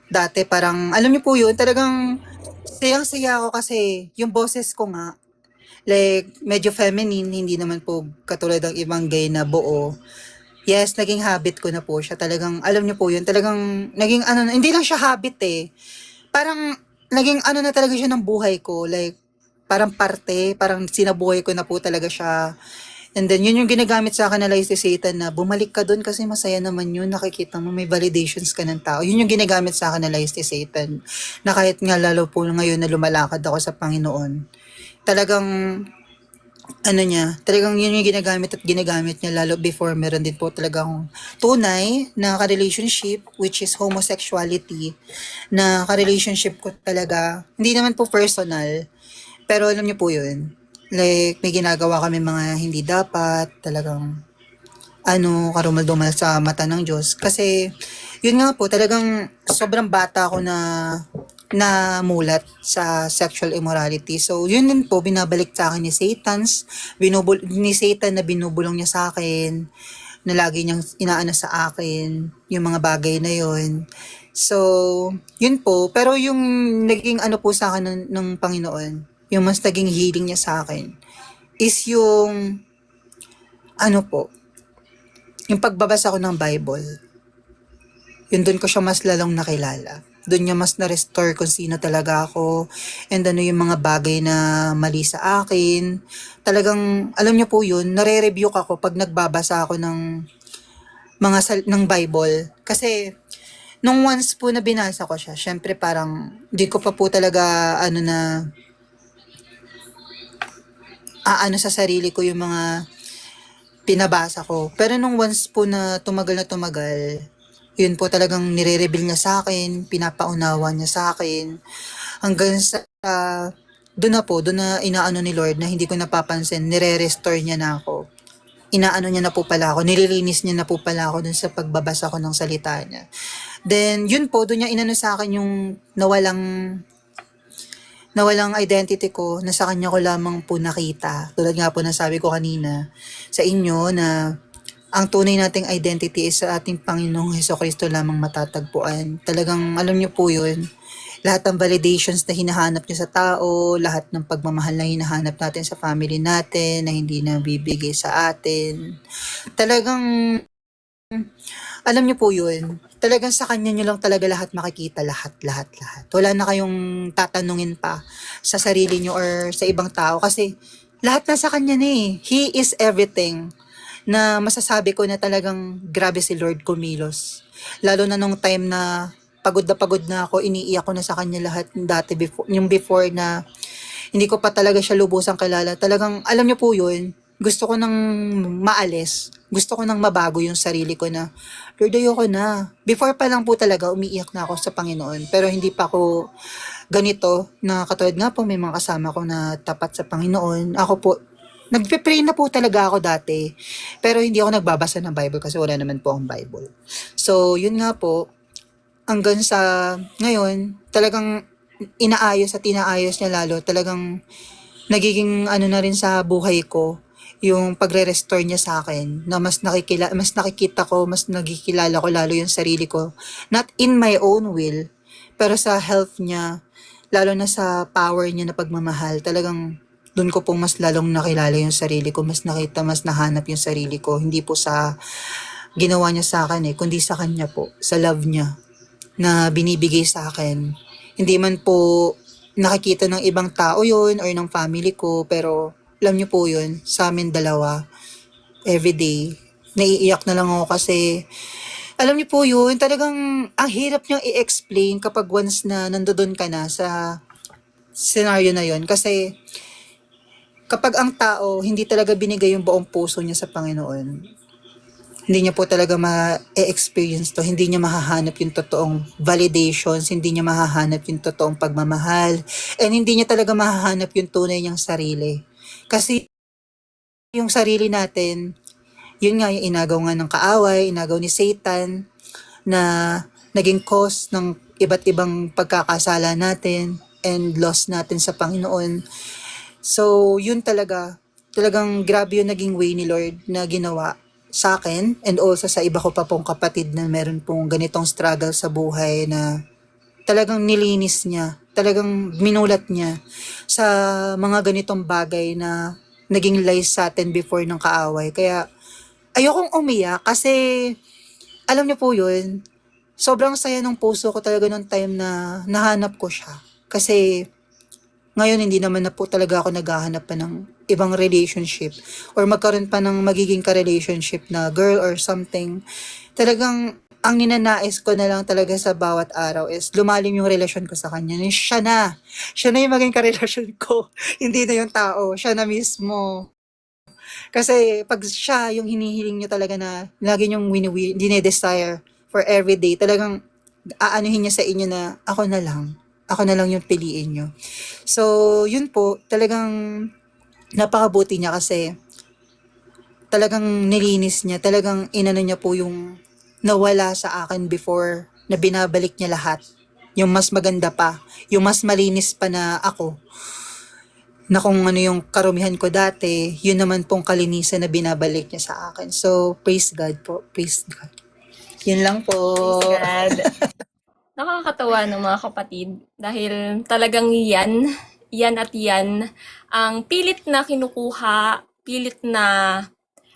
B: dati parang, alam niyo po yun, talagang, sayang-saya ako kasi, yung boses ko nga, like, medyo feminine, hindi naman po katulad ng ibang gay na buo. Yes, naging habit ko na po siya. Talagang, alam niyo po yun, talagang, naging hindi lang siya habit Parang, naging na talaga siya ng buhay ko. Like, parang parte, parang sinabuhay ko na po talaga siya. And then, yun yung ginagamit sa akin na lies ni Satan na bumalik ka dun kasi masaya naman yun. Nakikita mo, may validations ka ng tao. Yun yung ginagamit sa akin na lies ni Satan. Na kahit nga lalo po ngayon na lumalakad ako sa Panginoon, talagang talagang yun yung ginagamit niya lalo before meron din po talaga akong tunay na ka-relationship, which is homosexuality, na ka-relationship ko talaga, hindi naman po personal, pero alam niyo po yun, like may ginagawa kami mga hindi dapat, talagang karumal-dumal sa mata ng Diyos, kasi yun nga po, talagang sobrang bata ako na mulat sa sexual immorality. So, yun din po, binabalik sa akin ni Satan na binubulong niya sa akin, na lagi niyang inaano sa akin, yung mga bagay na yun. So, yun po. Pero yung naging po sa akin ng Panginoon, yung mas naging healing niya sa akin, is yung, yung pagbabasa ko ng Bible. Yun, doon ko siya mas lalong nakilala. Doon niya mas na-restore kung sino talaga ako, and yung mga bagay na mali sa akin. Talagang, alam niyo po yun, nare-review ako pag nagbabasa ako ng ng Bible. Kasi, nung once po na binasa ko siya, syempre parang, di ko pa po talaga, sa sarili ko yung mga pinabasa ko. Pero nung once po na tumagal, yun po talagang nire-reveal niya sa akin, pinapaunawa niya sa akin, hanggang sa doon na inaano ni Lord na hindi ko napapansin, nire-restore niya na ako. Inaano niya na po pala ako, nililinis niya na po pala ako dun sa pagbabasa ko ng salita niya. Then, yun po, doon niya inano sa akin yung nawalang identity ko na sa kanya ko lamang po nakita. Tulad nga po na sabi ko kanina sa inyo na ang tunay nating identity is sa ating Panginoong Hesukristo lamang matatagpuan. Talagang alam niyo po yun. Lahat ng validations na hinahanap niyo sa tao, lahat ng pagmamahal na hinahanap natin sa family natin na hindi na bibigay sa atin. Talagang alam niyo po yun. Talagang sa kanya niyo lang talaga lahat makikita, lahat. Wala na kayong tatanungin pa sa sarili niyo or sa ibang tao kasi lahat nasa kanya na eh. He is everything na masasabi ko na talagang grabe si Lord kumilos. Lalo na nung time na pagod na ako, iniiyak ko na sa kanya lahat dati yung before na hindi ko pa talaga siya lubusang kilala. Talagang alam niyo po yun, gusto ko nang maalis. Gusto ko nang mabago yung sarili ko na, Lord, ayoko na. Before pa lang po talaga, umiiyak na ako sa Panginoon. Pero hindi pa ako ganito na katulad nga po may mga kasama ko na tapat sa Panginoon. Ako po, nagpe-pray na po talaga ako dati. Pero hindi ako nagbabasa ng Bible kasi wala naman po ang Bible. So, yun nga po, hanggang sa ngayon, talagang inaayos at inaayos niya lalo. Talagang nagiging ano na rin sa buhay ko yung pagre-restore niya sa akin na mas nakikita ko, mas nagkikilala ko lalo yung sarili ko. Not in my own will, pero sa health niya, lalo na sa power niya na pagmamahal. Talagang doon ko pong mas lalong nakilala yung sarili ko, mas nakita, mas nahanap yung sarili ko. Hindi po sa ginawa niya sa akin kundi sa kanya po, sa love niya na binibigay sa akin. Hindi man po nakikita ng ibang tao yun or ng family ko, pero alam niyo po yun, sa amin dalawa, everyday, naiiyak na lang ako kasi, alam niyo po yun, talagang ang hirap niyang i-explain kapag once na nandoon ka na sa scenario na yun. Kasi, kapag ang tao hindi talaga binigay yung buong puso niya sa Panginoon, hindi niya po talaga ma-experience to, hindi niya mahahanap yung totoong validations, hindi niya mahahanap yung totoong pagmamahal, and hindi niya talaga mahahanap yung tunay niyang sarili. Kasi yung sarili natin, yun nga yung inagaw nga ng kaaway, inagaw ni Satan, na naging cause ng iba't ibang pagkakasala natin and loss natin sa Panginoon. So, yun talagang grabe yung naging way ni Lord na ginawa sa akin and also sa iba ko pa pong kapatid na meron pong ganitong struggle sa buhay na talagang nilinis niya, talagang minulat niya sa mga ganitong bagay na naging lies sa atin before ng kaaway. Kaya ayokong umiyak kasi alam niyo po yun, sobrang saya ng puso ko talaga nung time na nahanap ko siya. Kasi ngayon hindi naman na po talaga ako naghahanap pa ng ibang relationship or magkaroon pa ng magiging ka-relationship na girl or something. Talagang ang ninanais ko na lang talaga sa bawat araw is lumalim yung relasyon ko sa kanya. Siya na. Siya na yung maging karelasyon ko. Hindi na yung tao. Siya na mismo. Kasi pag siya yung hinihiling nyo talaga na lagi nyong dinedesire for everyday, talagang aanuhin niya sa inyo na ako na lang. Ako na lang yung piliin nyo. So, yun po, talagang napakabuti niya kasi talagang nilinis niya, talagang inano niya po yung nawala sa akin before na binabalik niya lahat. Yung mas maganda pa, yung mas malinis pa na ako. Na kung ano yung karumihan ko dati, yun naman pong kalinisan na binabalik niya sa akin. So, praise God po. Praise God. Yun lang po.
C: Praise God. Nakakatawa no mga kapatid dahil talagang yan at yan ang pilit na kinukuha, pilit na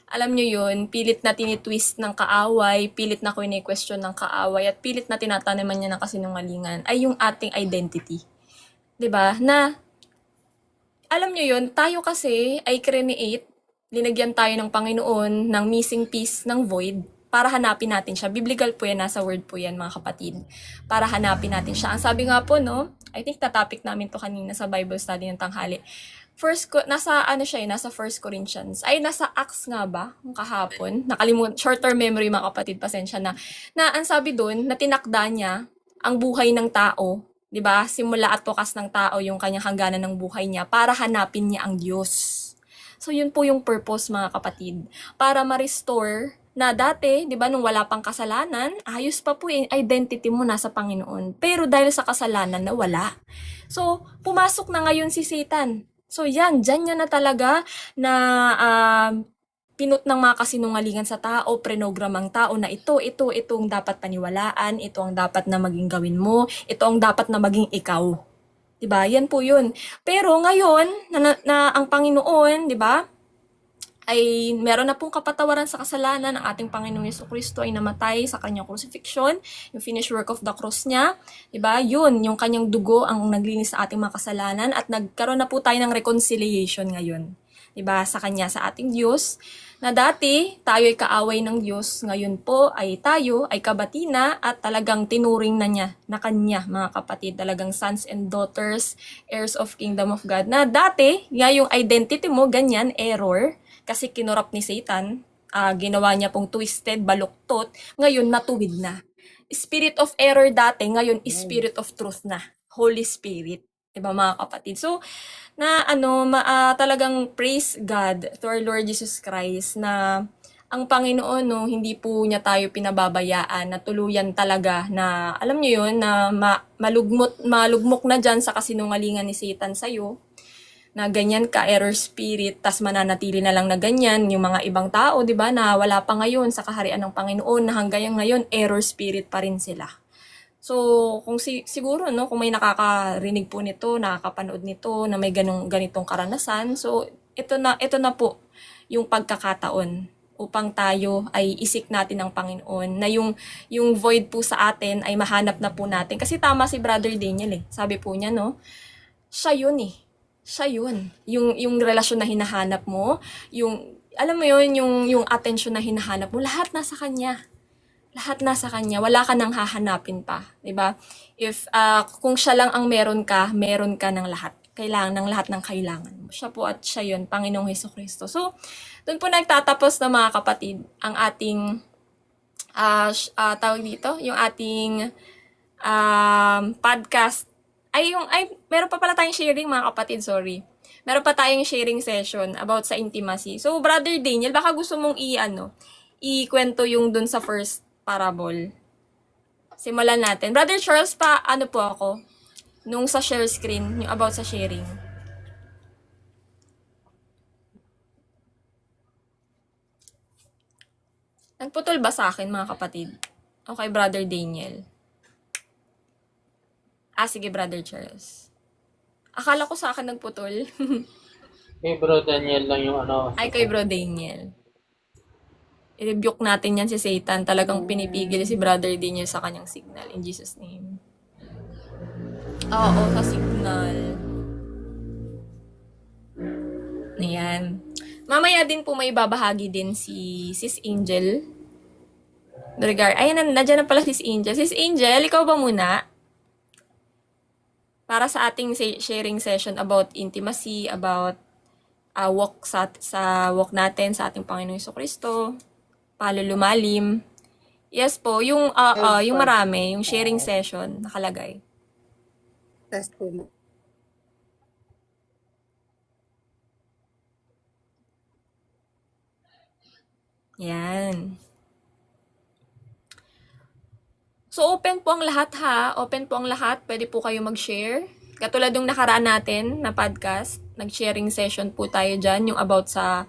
C: alam nyo yun, pilit na tinitwist ng kaaway, pilit na kine-question ng kaaway, at pilit na tinatanaman niya ng kasinungalingan ay yung ating identity. 'Di ba? Na alam nyo yun, tayo kasi ay create, linagyan tayo ng Panginoon ng missing piece ng void para hanapin natin siya. Biblical po yan, nasa word po yan mga kapatid. Para hanapin natin siya. Ang sabi nga po, no, I think na-topic namin to kanina sa Bible study ng tanghali. Nasa 1 Corinthians. Ay, nasa Acts nga ba? Kahapon. Short-term memory mga kapatid, pasensya na. Na ang sabi doon, na tinakda niya ang buhay ng tao, 'Di ba? Simula at wakas ng tao yung kanyang hangganan ng buhay niya para hanapin niya ang Diyos. So yun po yung purpose mga kapatid, para ma-restore na dati, 'di ba, nung wala pang kasalanan, ayos pa po yung identity mo nasa Panginoon. Pero dahil sa kasalanan nawala. So pumasok na ngayon si Satan. So yan, diyan niya na talaga na pinut ng mga kasinungalingan sa tao, prenogram ang tao na ito ang dapat paniwalaan, ito ang dapat na maging gawin mo, ito ang dapat na maging ikaw. 'Di ba? Yan po 'yun. Pero ngayon na ang Panginoon, 'di ba? Ay meron na pong kapatawaran sa kasalanan. Ang ating Panginoong Jesucristo ay namatay sa kanyang crucifixion, yung finished work of the cross niya, 'di ba? Yun, yung kanyang dugo ang naglinis sa ating mga kasalanan at nagkaroon na po tayo ng reconciliation ngayon. 'Di ba? Sa kanya, sa ating Diyos, na dati tayo ay kaaway ng Diyos, ngayon po ay tayo ay kabati na at talagang tinuring na niya na kanya, mga kapatid, talagang sons and daughters, heirs of kingdom of God. Na dati, nga yung identity mo ganyan, error, kasi kinurap ni Satan, ginawa niya pong twisted, baluktot, ngayon natuwid na. Spirit of error dati, ngayon spirit of truth na. Holy Spirit. Diba mga kapatid? So, talagang praise God to our Lord Jesus Christ na ang Panginoon, no, hindi po niya tayo pinababayaan na tuluyan talaga na, alam niyo yun, na malugmok na dyan sa kasinungalingan ni Satan sa'yo, na ganyan ka, error spirit, tas mananatili na lang na ganyan, yung mga ibang tao, di ba, na wala pa ngayon sa kaharian ng Panginoon, na hanggang ngayon, error spirit pa rin sila. So, kung siguro, no, kung may nakakarinig po nito, nakakapanood nito, na may ganitong karanasan, so, ito na po, yung pagkakataon, upang tayo ay isik natin ng Panginoon, na yung void po sa atin ay mahanap na po natin. Kasi tama si Brother Daniel sabi po niya, no, siya yun siya yun. Yung relasyon na hinahanap mo, alam mo yun, yung attention na hinahanap mo, lahat nasa kanya. Lahat nasa kanya. Wala ka nang hahanapin pa. 'Di ba? If, kung siya lang ang meron ka ng lahat. Kailangan ng lahat ng kailangan mo. Siya po at siya yun, Panginoong Jesucristo. So, doon po nagtatapos na mga kapatid, ang ating, tawag dito, yung ating podcast. Meron pa pala tayong sharing mga kapatid, sorry. Meron pa tayong sharing session about sa intimacy. So, Brother Daniel, baka gusto mong ikwento yung dun sa first parable. Simulan natin. Brother Charles, ano po ako? Nung sa share screen, yung about sa sharing. Nagputol ba sa akin mga kapatid? Okay, Brother Daniel. Sige, Brother Charles. Akala ko sa akin nagputol.
D: Kay Bro Daniel lang yung
C: Ay, kay Bro Daniel. I-rebuke natin yan si Satan. Talagang pinipigil si Brother Daniel sa kanyang signal. In Jesus' name. Oo, sa signal. Ayan. Mamaya din po may babahagi din si Sis Angel. Ayan, nandiyan na pala Sis Angel. Sis Angel, ikaw ba muna? Para sa ating sharing session about intimacy, about walk sa walk natin sa ating Panginoong Jesucristo, palulumalim. Yes po, yung marami, yung sharing session nakalagay.
B: Test po.
C: Yan. So, open po ang lahat ha. Open po ang lahat. Pwede po kayo mag-share. Katulad yung nakaraan natin na podcast, nag-sharing session po tayo dyan, yung about sa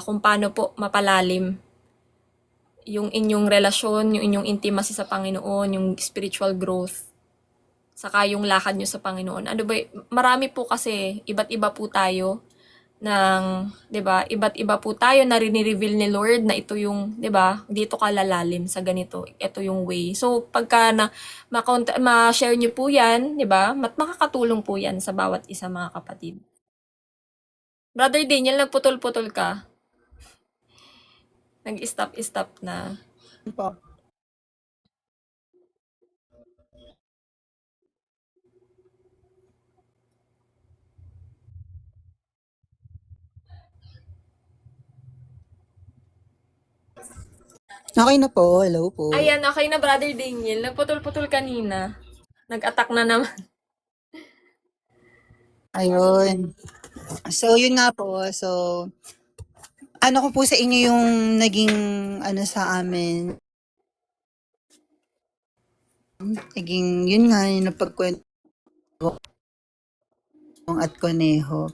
C: kung paano po mapalalim yung inyong relasyon, yung inyong intimacy sa Panginoon, yung spiritual growth, saka yung lakad nyo sa Panginoon. Marami po kasi, iba't iba po tayo ng, 'di ba? Iba't iba po tayo na rini-reveal ni Lord na ito yung, 'di ba? Dito ka lalalim sa ganito. Ito yung way. So pagka ma-share niyo po 'yan, 'di ba? Makakatulong po 'yan sa bawat isa mga kapatid. Brother Daniel, nagputol-putol ka. Nag-stop na.
B: Po. Okay na po. Hello po.
C: Ayan, okay na Brother Daniel. Nagputol-putol kanina. Nag-attack na naman.
B: Ayun. So, yun nga po. So, ano ko po sa inyo yung naging ano sa amin. Naging, yun nga, yung napagkwento at Conejo.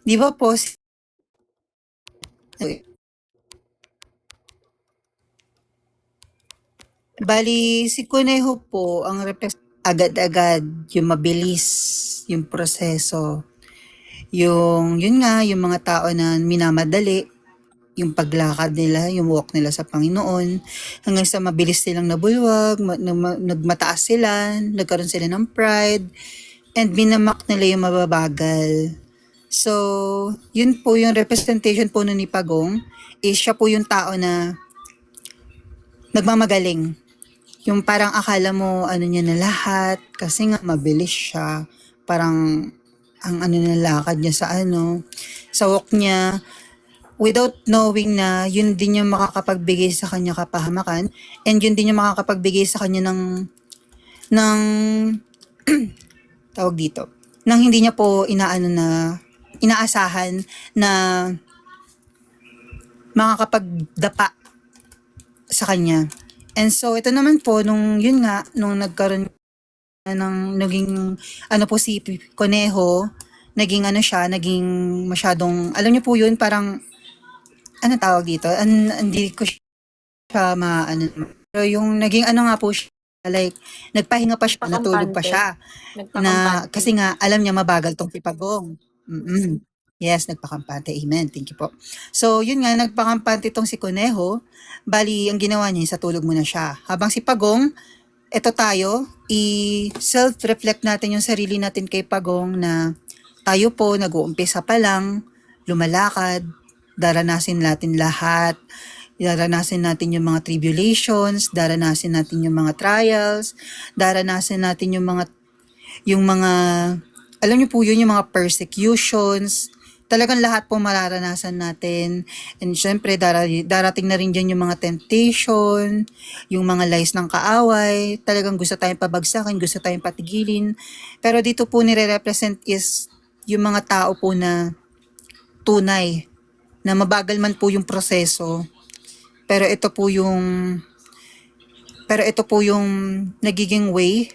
B: Di ba po, bali, si Conejo po, ang agad-agad, yung mabilis, yung proseso. Yun nga, yung mga tao na minamadali, yung paglakad nila, yung walk nila sa Panginoon, hanggang sa mabilis silang nabulwag, nagmataas sila, nagkaroon sila ng pride, and binamak nila yung mababagal. So, yun po yung representation po nun ni Pagong, is siya po yung tao na nagmamagaling. Yung parang akala mo ano niya na lahat, kasi nga mabilis siya, parang ang ano na lakad niya sa walk niya, without knowing na yun din yung makakapagbigay sa kanya kapahamakan, and yun din yung makakapagbigay sa kanya ng tawag dito, nang hindi niya po inaasahan na makakapagdapa sa kanya. And so, ito naman po, nung nagkaroon naging, ano po si Conejo, naging masyadong, alam niyo po yun, parang, ano tawag dito, hindi ko siya pero yung naging ano nga po siya, like, nagpahinga pa siya, natulog pa siya, na, kasi nga, alam niya mabagal tong si Pagong. Yes, nagpakampante. Amen. Thank you po. So, yun nga, nagpakampante tong si Conejo. Bali, ang ginawa niya, sa tulog muna siya. Habang si Pagong, eto tayo, i-self-reflect natin yung sarili natin kay Pagong na tayo po, nag-uumpisa pa lang, lumalakad, daranasin natin lahat, daranasin natin yung mga tribulations, daranasin natin yung mga trials, daranasin natin yung mga, alam niyo po yun, yung mga persecutions, talagang lahat po mararanasan natin. And syempre, darating na rin dyan yung mga temptation, yung mga lies ng kaaway, talagang gusto tayong pabagsakin, gusto tayong patigilin. Pero dito po nire-represent is yung mga tao po na tunay, na mabagal man po yung proseso, pero ito po yung nagiging way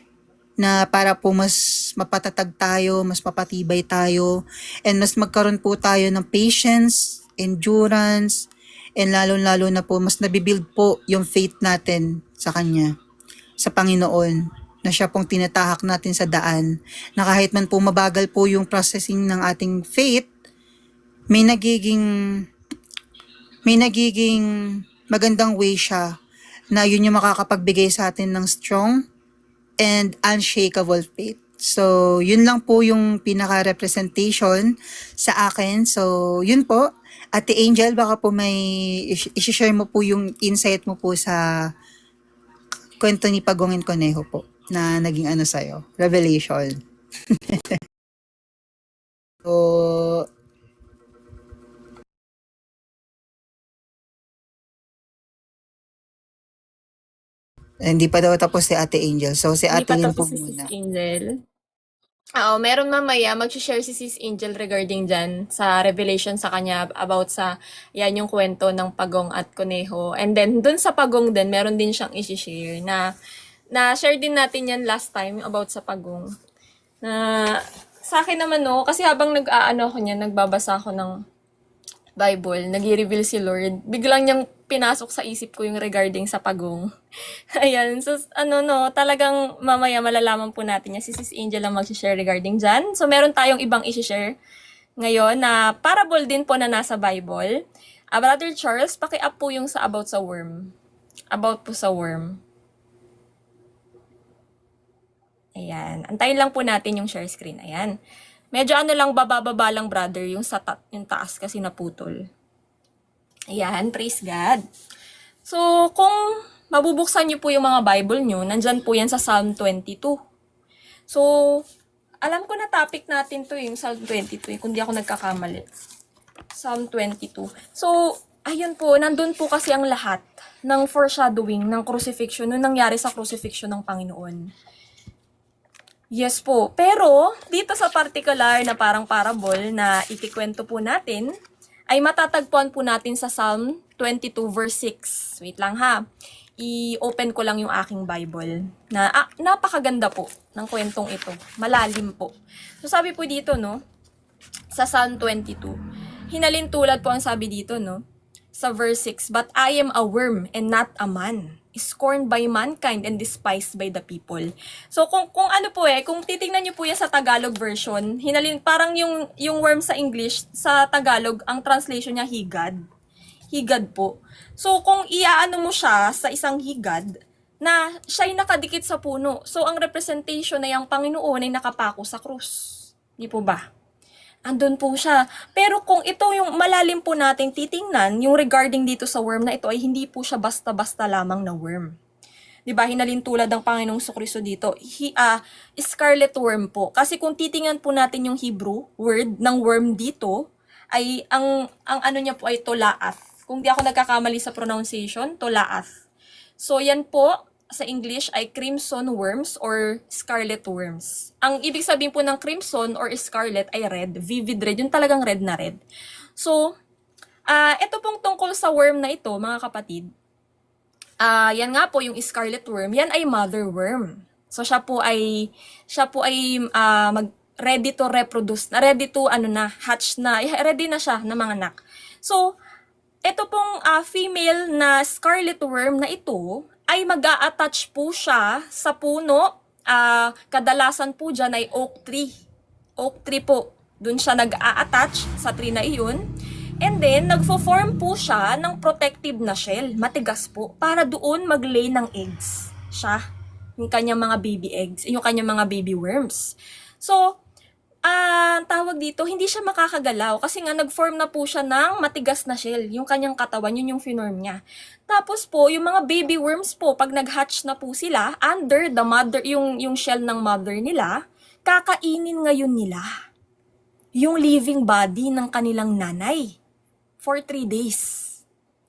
B: na para po mas mapatatag tayo, mas mapatibay tayo, and mas magkaroon po tayo ng patience, endurance, and lalo-lalo na po mas nabibuild po yung faith natin sa Kanya, sa Panginoon, na siya pong tinatahak natin sa daan, na kahit man po mabagal po yung processing ng ating faith, may nagiging magandang way siya na yun yung makakapagbigay sa atin ng strong and unshakable faith. So, yun lang po yung pinaka-representation sa akin. So, yun po. Ate Angel, baka po may isi-share mo po yung insight mo po sa kwento ni Pagong and Conejo po na naging ano sa'yo, revelation. So, hindi pa daw tapos si Ate Angel. So, si
C: Hindi
B: Ate
C: pa
B: Lynn po
C: tapos si Sis
B: muna.
C: Angel. Oo, meron mamaya, mag-share si Sis Angel regarding dyan sa revelation sa kanya about sa, yan yung kwento ng Pagong at Conejo. And then, dun sa Pagong din, meron din siyang isi-share na share din natin yan last time about sa Pagong. Na, sa akin naman no, kasi habang nagbabasa ako ng Bible, nag-reveal si Lord, biglang niyang pinasok sa isip ko yung regarding sa Pagong. Ayan, so talagang mamaya malalaman po natin yan. Si Sis Angel ang mag-share regarding dyan. So meron tayong ibang i-share ngayon na parable din po na nasa Bible. Brother Charles, paki-up po yung sa about sa worm. About po sa worm. Ayan, antayin lang po natin yung share screen. Ayan. Medyo lang, bababa lang brother, yung yung taas kasi naputol. Ayan, praise God. So, kung mabubuksan niyo po yung mga Bible niyo, nandyan po yan sa Psalm 22. So, alam ko na topic natin to yung Psalm 22, kung di ako nagkakamali. Psalm 22. So, ayun po, nandun po kasi ang lahat ng foreshadowing ng crucifixion, nung nangyari sa crucifixion ng Panginoon. Yes po. Pero, dito sa particular na parang parable na ikikwento po natin, ay matatagpuan po natin sa Psalm 22 verse 6. Wait lang ha. I-open ko lang yung aking Bible. Napakaganda po ng kwentong ito. Malalim po. So sabi po dito, no, sa Psalm 22, hinalin tulad po ang sabi dito, no, sa verse 6, "But I am a worm and not a man, scorned by mankind and despised by the people." So kung ano po kung titingnan niyo po yan sa Tagalog version, hinalin parang yung worm sa English, sa Tagalog ang translation niya higad. Higad po. So kung iaano mo siya sa isang higad na siya'y nakadikit sa puno. So ang representation na yung Panginoon ay nakapako sa krus. Di po ba? Andun po siya. Pero kung ito yung malalim po nating titingnan, yung regarding dito sa worm na ito ay hindi po siya basta-basta lamang na worm. 'Di ba? Hinalin tulad ng Panginoong Jesucristo dito. Scarlet worm po. Kasi kung titingnan po natin yung Hebrew word ng worm dito, ay ang ano niya po ay tolaath. Kung di ako nagkakamali sa pronunciation, tolaath. So yan po sa English ay crimson worms or scarlet worms. Ang ibig sabihin po ng crimson or scarlet ay red, vivid red, yung talagang red na red. So, ito pong tungkol sa worm na ito, mga kapatid. Yan nga po yung scarlet worm, yan ay mother worm. So siya po ay ready to reproduce, ready to hatch na, ready na siya na mga anak. So, ito pong female na scarlet worm na ito ay mag-a-attach po siya sa puno. Kadalasan po dyan ay oak tree. Oak tree po. Doon siya nag-a-attach sa tree na iyon. And then, nagfo-form po siya ng protective na shell. Matigas po. Para doon mag-lay ng eggs. Siya. Yung kanyang mga baby eggs. Yung kanyang mga baby worms. So, tawag dito, hindi siya makakagalaw kasi nga nag-form na po siya ng matigas na shell. Yung kanyang katawan, yun yung finorm niya. Tapos po, yung mga baby worms po, pag nag-hatch na po sila, under the mother, yung shell ng mother nila, kakainin ngayon nila yung living body ng kanilang nanay for 3 days.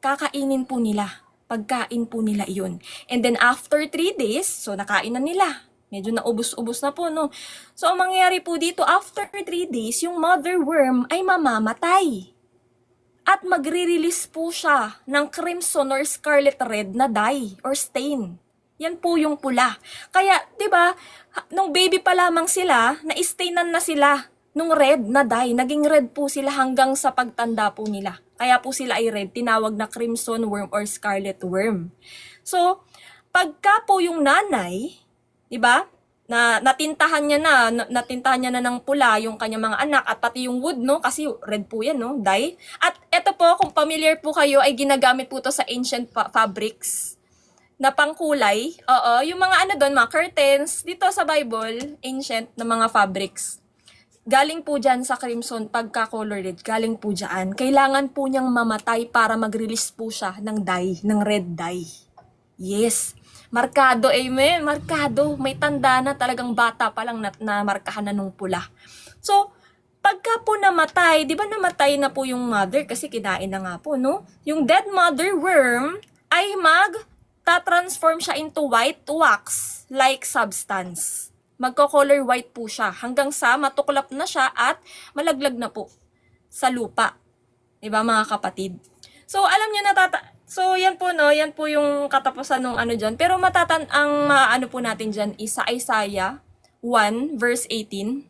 C: Kakainin po nila. Pagkain po nila iyon. And then after 3 days, so nakain na nila. Medyo naubos-ubos na po, no? So, ang mangyayari po dito, after 3 days, yung mother worm ay mamamatay. At magre-release po siya ng crimson or scarlet red na dye or stain. Yan po yung pula. Kaya, di ba, nung baby pa lamang sila, na-stainan na sila nung red na dye. Naging red po sila hanggang sa pagtanda po nila. Kaya po sila ay red, tinawag na crimson worm or scarlet worm. So, pagka po yung nanay, 'di ba? Natintahan niya na ng pula yung kanyang mga anak at pati yung wood, no? Kasi red po 'yan, no? Dye. At ito po, kung familiar po kayo, ay ginagamit po to sa ancient fabrics na pangkulay. Oo, yung mga mga curtains dito sa Bible, ancient na mga fabrics. Galing po dyan sa crimson, pagka-colored, galing po dyan. Kailangan po niyang mamatay para mag-release po siya ng dye, ng red dye. Yes. Markado, amen. Markado. May tanda na, talagang bata pa lang na markahan na nung pula. So, pagka po namatay, di ba namatay na po yung mother kasi kinain na nga po, no? Yung dead mother worm ay ta-transform siya into white wax-like substance. Magko-color white po siya hanggang sa matuklap na siya at malaglag na po sa lupa. Di ba, mga kapatid? So, alam niyo na So, yan po, no? Yan po yung katapusan ng dyan. Pero ang maano po natin dyan is sa Isaiah 1 verse 18.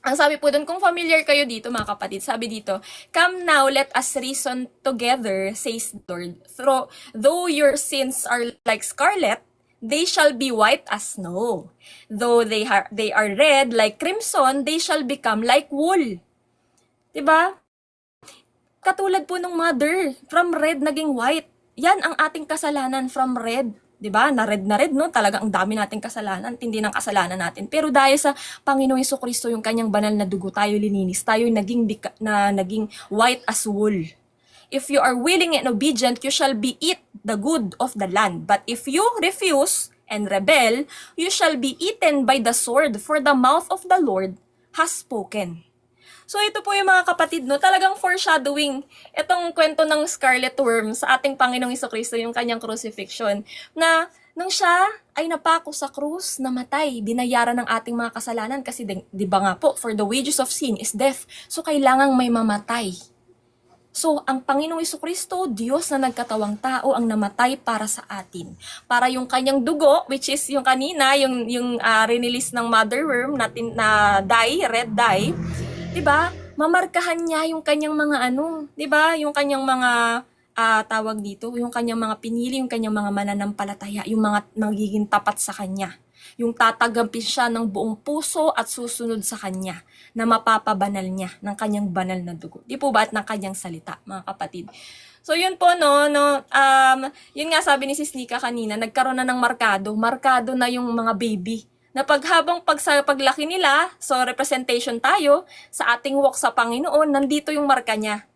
C: Ang sabi po doon, kung familiar kayo dito, mga kapatid, sabi dito, "Come now, let us reason together, says the Lord. Though your sins are like scarlet, they shall be white as snow. Though they are red like crimson, they shall become like wool." Diba? Katulad po ng mother, from red naging white. Yan ang ating kasalanan, from red. 'Di ba? Na red, no? Talagang ang dami nating kasalanan, tindi ng kasalanan natin. Pero dahil sa Panginoong Jesucristo, yung kanyang banal na dugo, tayo lininis, tayo naging white as wool. "If you are willing and obedient, you shall be eat the good of the land. But if you refuse and rebel, you shall be eaten by the sword, for the mouth of the Lord has spoken." So ito po yung mga kapatid, no, talagang foreshadowing itong kwento ng scarlet worm sa ating Panginoong Jesucristo, yung kanyang crucifixion, na Nung siya ay napako sa krus, namatay, binayaran ng ating mga kasalanan kasi di ba nga po, for the wages of sin is death. So kailangang may mamatay. So, ang Panginoong Jesucristo, Diyos na nagkatawang tao, ang namatay para sa atin. Para yung kanyang dugo, which is yung kanina, yung release ng mother worm na dye, red dye, 'di ba? Mamarkahan niya yung kanyang mga 'di ba? Yung kanyang mga tawag dito, yung kanyang mga pinili, yung kanyang mga mananampalataya, yung mga magiging tapat sa kanya. Yung tatagampin siya ng buong puso at susunod sa kanya na mapapabanal niya ng kanyang banal na dugo. Di po ba? At ng kanyang salita, mga kapatid. So yun po yun nga sabi ni Sis Nika kanina, nagkaroon na ng markado na yung mga baby. Na paglaki nila, so representation tayo sa ating walk sa Panginoon, nandito yung marka niya.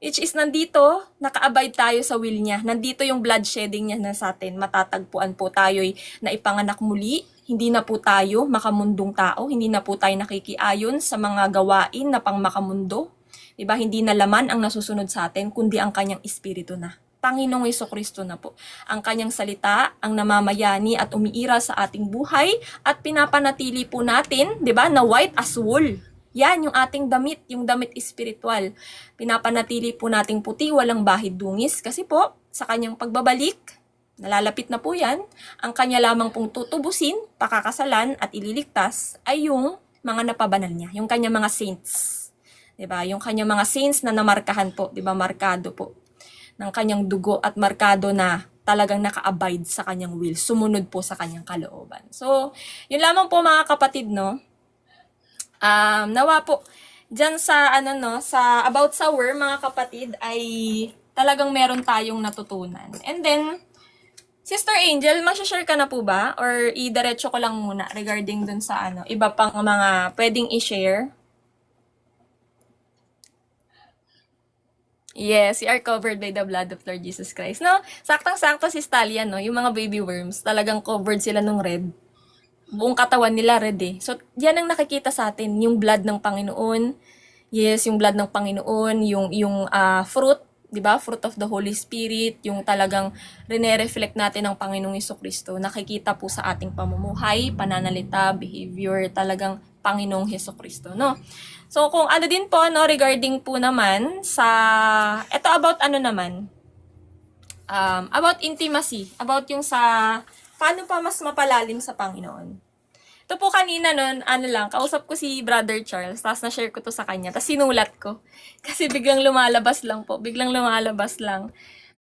C: Which is nandito, naka-abide tayo sa will niya. Nandito yung blood shedding niya na sa atin. Matatagpuan po tayo'y naipanganak muli. Hindi na po tayo makamundong tao. Hindi na po tayo nakikiayon sa mga gawain na pang makamundo. Diba? Hindi na laman ang nasusunod sa atin, kundi ang kanyang espiritu na. Panginoong Jesucristo na po. Ang kanyang salita, ang namamayani at umiira sa ating buhay at pinapanatili po natin, diba, na white as wool. Yan, yung ating damit, yung damit espiritual. Pinapanatili po nating puti, walang bahid dungis. Kasi po, sa kanyang pagbabalik, nalalapit na po yan, ang kanya lamang pong tutubusin, pakakasalan at ililigtas ay yung mga napabanal niya, yung kanya mga saints. Diba? Yung kanya mga saints na namarkahan po, diba? Markado po ng kanyang dugo at markado na talagang naka-abide sa kanyang will, sumunod po sa kanyang kalooban. So, yun lamang po mga kapatid, no? Nawa po diyan sa sa about sa worm mga kapatid ay talagang meron tayong natutunan. And then Sister Angel, ma-share ka na po ba or idiretso ko lang muna regarding dun sa iba pang mga pwedeng i-share? Yes, we are covered by the blood of Lord Jesus Christ. No, saktang-sakto si Talia, no, yung mga baby worms, talagang covered sila nung red. Buong katawan nila red eh. So, yan ang nakikita sa atin, yung blood ng Panginoon. Yes, yung blood ng Panginoon, yung fruit, 'di ba? Fruit of the Holy Spirit, yung talagang rene-reflect natin ng Panginoong Jesucristo. Nakikita po sa ating pamumuhay, pananalita, behavior, talagang Panginoong Jesucristo, no? So, kung din po regarding po naman sa ito about about intimacy, about yung sa paano pa mas mapalalim sa Panginoon. Ito po kanina kausap ko si Brother Charles, tapos na-share ko to sa kanya, tapos sinulat ko. Kasi biglang lumalabas lang.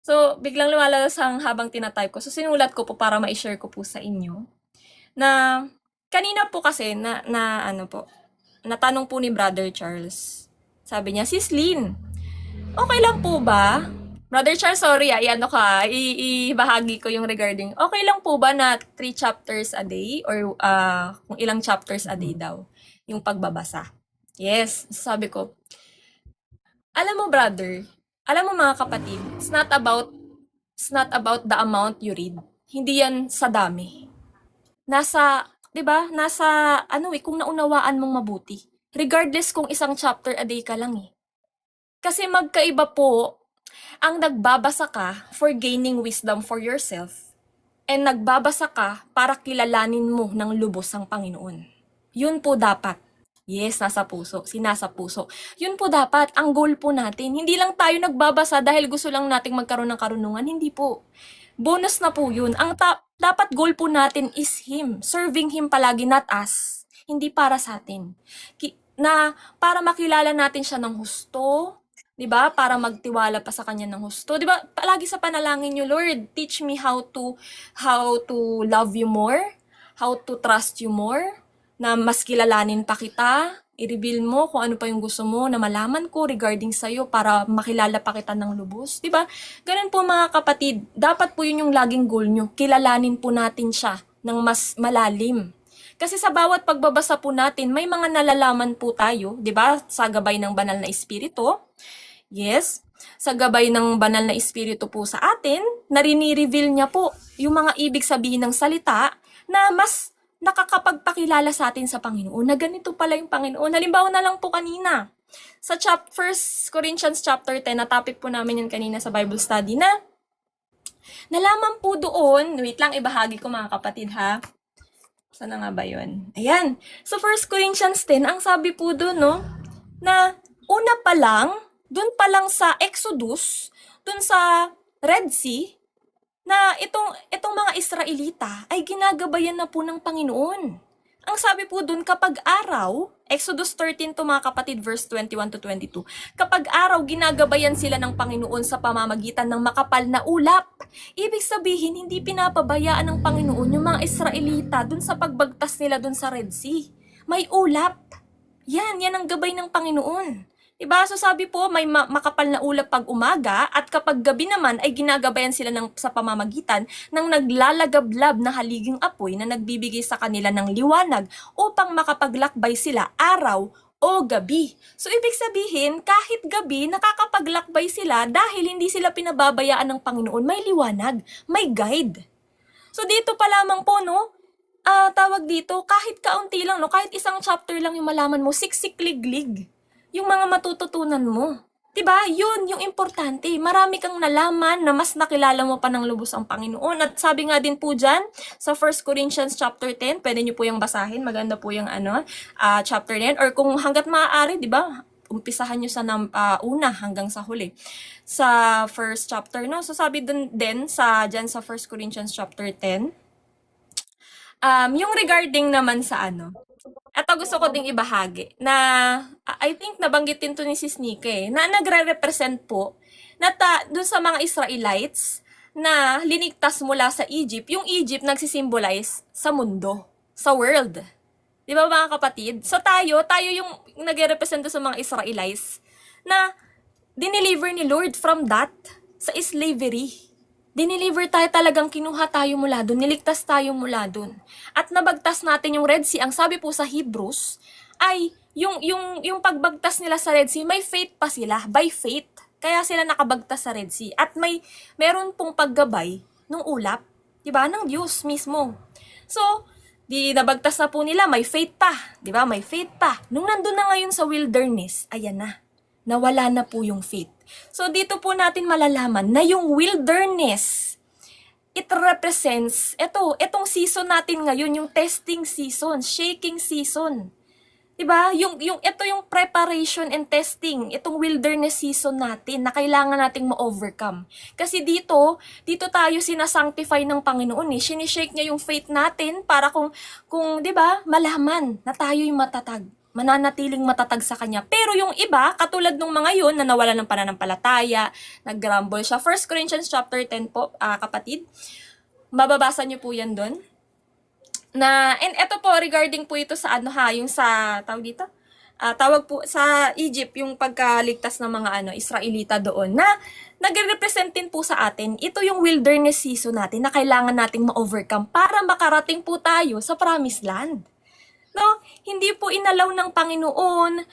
C: So, biglang lumalabas habang tinatype ko. So, sinulat ko po para ma-share ko po sa inyo. Na, kanina po kasi, natanong po ni Brother Charles. Sabi niya, Sis Lynn, okay lang po ba? Brother Charles, sorry ibahagi ko yung regarding, okay lang po ba na 3 chapters a day or kung ilang chapters a day daw yung pagbabasa? Yes, sabi ko, alam mo brother, alam mo mga kapatid, it's not about the amount you read. Hindi yan sa dami. Nasa, 'di ba? Nasa kung naunawaan mong mabuti. Regardless kung isang chapter a day ka lang eh. Kasi magkaiba po ang nagbabasa ka for gaining wisdom for yourself and nagbabasa ka para kilalanin mo ng lubos ang Panginoon. Yun po dapat. Yes, sinasa puso. Yun po dapat, ang goal po natin. Hindi lang tayo nagbabasa dahil gusto lang nating magkaroon ng karunungan. Hindi po. Bonus na po yun. Ang dapat goal po natin is Him. Serving Him palagi, not us. Hindi para sa atin. Na para makilala natin siya ng husto, 'di ba? Para magtiwala pa sa kanya ng husto. 'Di ba? Palagi sa panalangin niyo, Lord, teach me how to love you more, how to trust you more, na mas kilalanin pa kita, i-reveal mo kung ano pa yung gusto mo na malaman ko regarding sa iyo para makilala pa kita ng lubos, 'di ba? Ganun po mga kapatid, dapat po yun yung laging goal nyo. Kilalanin po natin siya ng mas malalim. Kasi sa bawat pagbabasa po natin, may mga nalalaman po tayo, 'di ba? Sa gabay ng banal na espiritu. Yes, sa gabay ng banal na espiritu po sa atin, narini-reveal niya po yung mga ibig sabihin ng salita na mas nakakapagpakilala sa atin sa Panginoon, na ganito pala yung Panginoon. Halimbawa na lang po kanina, sa 1 Corinthians chapter 10, na topic po namin yan kanina sa Bible study, na Nalaman po doon, wait lang, ibahagi ko mga kapatid ha. Saan na nga ba yun? Ayan. So, 1 Corinthians 10, ang sabi po doon, no, na una pa lang, doon pa lang sa Exodus, doon sa Red Sea, na itong mga Israelita ay ginagabayan na po ng Panginoon. Ang sabi po dun, kapag araw, Exodus 13 to mga kapatid, verse 21 to 22, kapag araw, ginagabayan sila ng Panginoon sa pamamagitan ng makapal na ulap. Ibig sabihin, hindi pinapabayaan ng Panginoon yung mga Israelita dun sa pagbagtas nila dun sa Red Sea. May ulap. Yan ang gabay ng Panginoon. Diba? So sabi po, may makapal na ulap pag umaga at kapag gabi naman ay ginagabayan sila sa pamamagitan ng naglalagablab na haliging apoy na nagbibigay sa kanila ng liwanag upang makapaglakbay sila araw o gabi. So ibig sabihin, kahit gabi, nakakapaglakbay sila dahil hindi sila pinababayaan ng Panginoon. May liwanag, may guide. So dito pa lamang po, no? Tawag dito, kahit kaunti lang, no? Kahit isang chapter lang yung malaman mo, siksikliglig yung mga matututunan mo. Diba? Yun yung importante. Marami kang nalaman na mas nakilala mo pa ng lubos ang Panginoon. At sabi nga din po dyan, sa 1 Corinthians chapter 10, pwede nyo po yung basahin. Maganda po yung chapter 10. Or kung hanggat maaari, diba? Umpisahan nyo sa una hanggang sa huli. Sa first chapter, no? So sabi dun din, dyan sa 1 Corinthians chapter 10, yung regarding naman sa ito gusto ko ding ibahagi na I think nabanggit din to ni Sis Nike na nagre-represent po na dun sa mga Israelites na linigtas mula sa Egypt. Yung Egypt nagsisimbolize sa mundo, sa world. Di ba mga kapatid? So tayo yung nagre-represent sa mga Israelites na dineliver ni Lord from that sa slavery. Dineliver tayo, talagang kinuha tayo mula doon, niligtas tayo mula doon. At nabagtas natin yung Red Sea. Ang sabi po sa Hebrews ay yung pagbagtas nila sa Red Sea, may faith pa sila, by faith. Kaya sila nakabagtas sa Red Sea. At meron pong paggabay ng ulap, 'di ba? Ng Diyos mismo. So, nabagtas na po nila, may faith pa, 'di ba? May faith pa. Nung nandun na ngayon sa wilderness, ayan na. Nawala na po yung faith. So dito po natin malalaman na yung wilderness, it represents, itong season natin ngayon, yung testing season, shaking season. Diba? Ito yung preparation and testing, itong wilderness season natin na kailangan nating ma-overcome. Kasi dito tayo sinasanctify ng Panginoon eh. Sinishake niya yung faith natin para kung diba, malaman na tayo yung matatag. Mananatiling matatag sa Kanya. Pero yung iba, katulad ng mga yun, na nawala ng pananampalataya, nag-grumble siya. 1 Corinthians chapter 10 po, kapatid. Mababasa niyo po yan doon. And eto po, regarding po ito sa yung sa, tawag po sa Egypt, yung pagkaligtas ng mga Israelita doon, na nagre-represent din po sa atin, ito yung wilderness season natin na kailangan nating ma-overcome para makarating po tayo sa promised land. No, hindi po inalaw ng Panginoon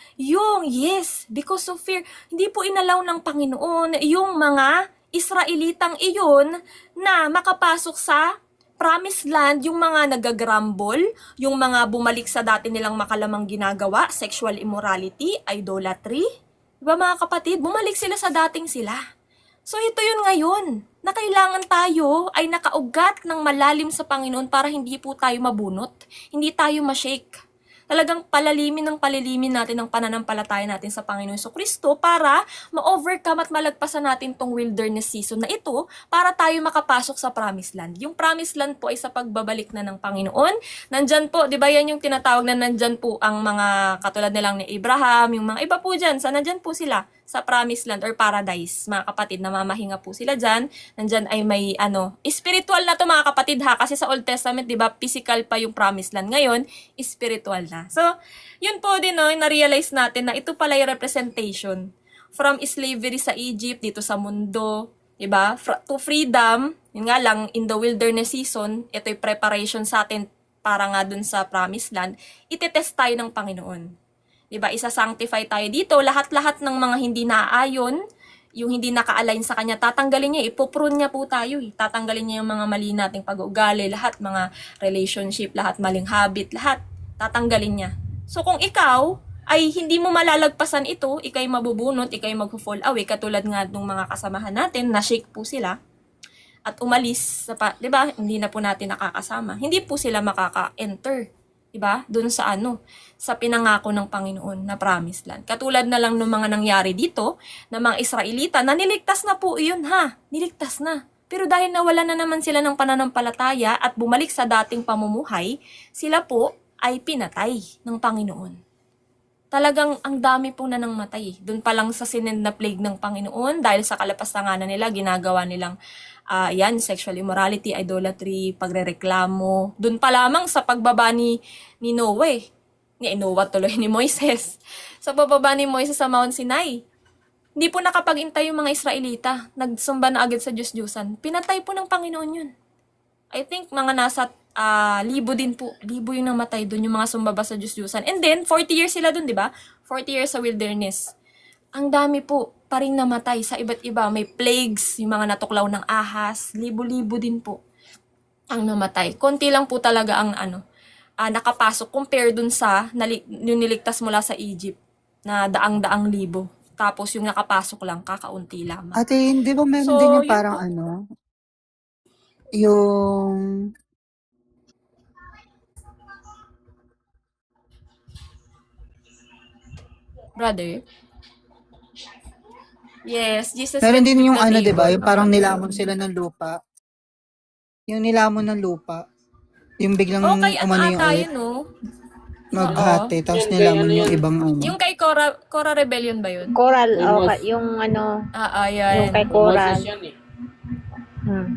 C: because of fear, hindi po inalaw ng Panginoon yung mga Israelitang iyon na makapasok sa promised land, yung mga nagagrumble, yung mga bumalik sa dati nilang makalamang ginagawa, sexual immorality, idolatry. Diba mga kapatid, bumalik sila sa dating sila. So ito yun ngayon, na kailangan tayo ay nakaugat ng malalim sa Panginoon para hindi po tayo mabunot, hindi tayo ma-shake. Talagang palalimin natin ang pananampalataya natin sa Panginoon Jesucristo para ma-overcome at malagpasan natin tong wilderness season na ito para tayo makapasok sa promised land. Yung promised land po ay sa pagbabalik na ng Panginoon. Nandyan po, di ba yan yung tinatawag na nandyan po ang mga katulad nilang ni Abraham, yung mga iba po dyan, nandyan po sila sa promised land or paradise, mga kapatid, namamahinga po sila dyan. Nandyan ay may spiritual na to mga kapatid ha, kasi sa Old Testament, di ba, physical pa yung promised land. Ngayon, spiritual na. So, yun po din, na-realize natin na ito pala yung representation from slavery sa Egypt, dito sa mundo, di ba, to freedom. Yun nga lang, in the wilderness season, ito yung preparation sa atin para nga dun sa promised land, itetest tayo ng Panginoon. Diba, isa-sanctify tayo dito, lahat-lahat ng mga hindi naaayon, yung hindi naka-align sa Kanya, tatanggalin niya, ipoprune niya po tayo, tatanggalin niya yung mga mali nating pag-uugali, lahat, mga relationship, lahat maling habit, lahat, tatanggalin niya. So kung ikaw ay hindi mo malalagpasan ito, ikay mabubunot, ikay mag-fall away, katulad nga ng mga kasamahan natin, na-shake po sila, at umalis, 'di ba? Hindi na po natin nakakasama. Hindi po sila makaka-enter, 'di ba? Doon sa sa pinangako ng Panginoon na promised land. Katulad na lang ng mga nangyari dito na mga Israelita na niligtas na po 'yun ha. Niligtas na. Pero dahil nawala na naman sila ng pananampalataya at bumalik sa dating pamumuhay, sila po ay pinatay ng Panginoon. Talagang ang dami po na nang matay. Doon pa lang sa sinend na plague ng Panginoon dahil sa kalapastanganan nila, ginagawa nilang sexual immorality, idolatry, pagrereklamo. Doon pa lamang sa pagbaba ni Noe, ni Noah tuloy, ni Moises. Sa pagbaba ni Moises sa Mount Sinai, hindi po nakapag-intay yung mga Israelita. Nagsumba na agad sa Diyos-Diyusan. Pinatay po ng Panginoon yun. I think mga nasa libo din po. Libo yung namatay doon, yung mga sumbaba sa Diyos-Diyusan. And then, 40 years sila doon, di ba? 40 years sa wilderness. Ang dami po pa rin namatay sa iba't iba. May plagues, yung mga natuklaw ng ahas. Libo-libo din po ang namatay. Konti lang po talaga ang nakapasok compare dun sa yung niligtas mula sa Egypt na daang-daang libo. Tapos yung nakapasok lang, kakaunti lamang.
B: Ate, hindi ba meron
C: So,
B: din yung
C: yun
B: parang
C: po.
B: yung
C: Brother? Yes, Jesus
B: meron
C: went
B: din
C: with
B: yung
C: the
B: di ba,
C: table.
B: yung parang nilamon sila ng lupa. Yung nilamon ng lupa. Yung biglang
C: Okay,
B: umano yung
C: ata
B: earth,
C: yun, no?
B: maghati, tapos
D: Yun, kay
B: nilamon
D: ano
B: yung
D: yun?
B: ibang
C: Yung kay Cora Rebellion ba yun?
E: Coral,
D: Almost.
E: yung
C: Yan.
E: yung kay Coral.
D: Moses yan eh.
E: Hmm.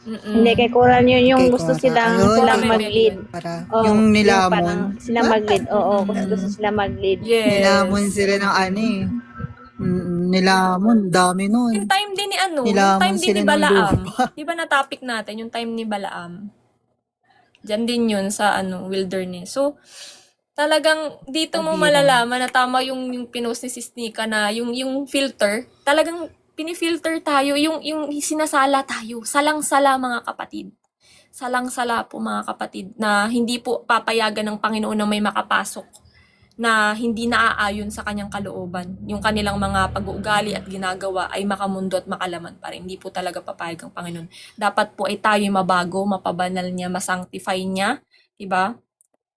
C: Mm-mm.
E: Hindi, kay Coral yun, yung
B: Kay
E: gusto
B: Cora.
E: silang
B: Ayun,
E: silang
C: yung-
E: mag-lead.
B: para
E: Oh,
B: yung
E: parang
B: nilamon.
E: sila mag-lead. Oo, gusto sila mag-lead.
C: Yes.
B: Nilamon sila ng nilamon, dami nun.
C: Yung time din yung
B: Nilamon
C: time din
B: sila
C: ni
B: ng
C: Balaam.
B: lupa.
C: Di ba na-topic natin, yung time ni Balaam? Diyan din yun sa wilderness. So, talagang dito mo
B: Pabira.
C: malalaman na tama yung pinost ni Sis Nika na yung filter, talagang pinifilter tayo, yung sinasala tayo. Salang-sala mga kapatid. Salang-sala po mga kapatid na hindi po papayagan ng Panginoon na may makapasok na hindi naaayon sa kanyang kalooban. Yung kanilang mga pag-uugali at ginagawa ay makamundo at makalaman pa rin. Hindi po talaga papayag ang Panginoon. Dapat po ay tayo mabago, mapabanal niya, masanctify niya, diba?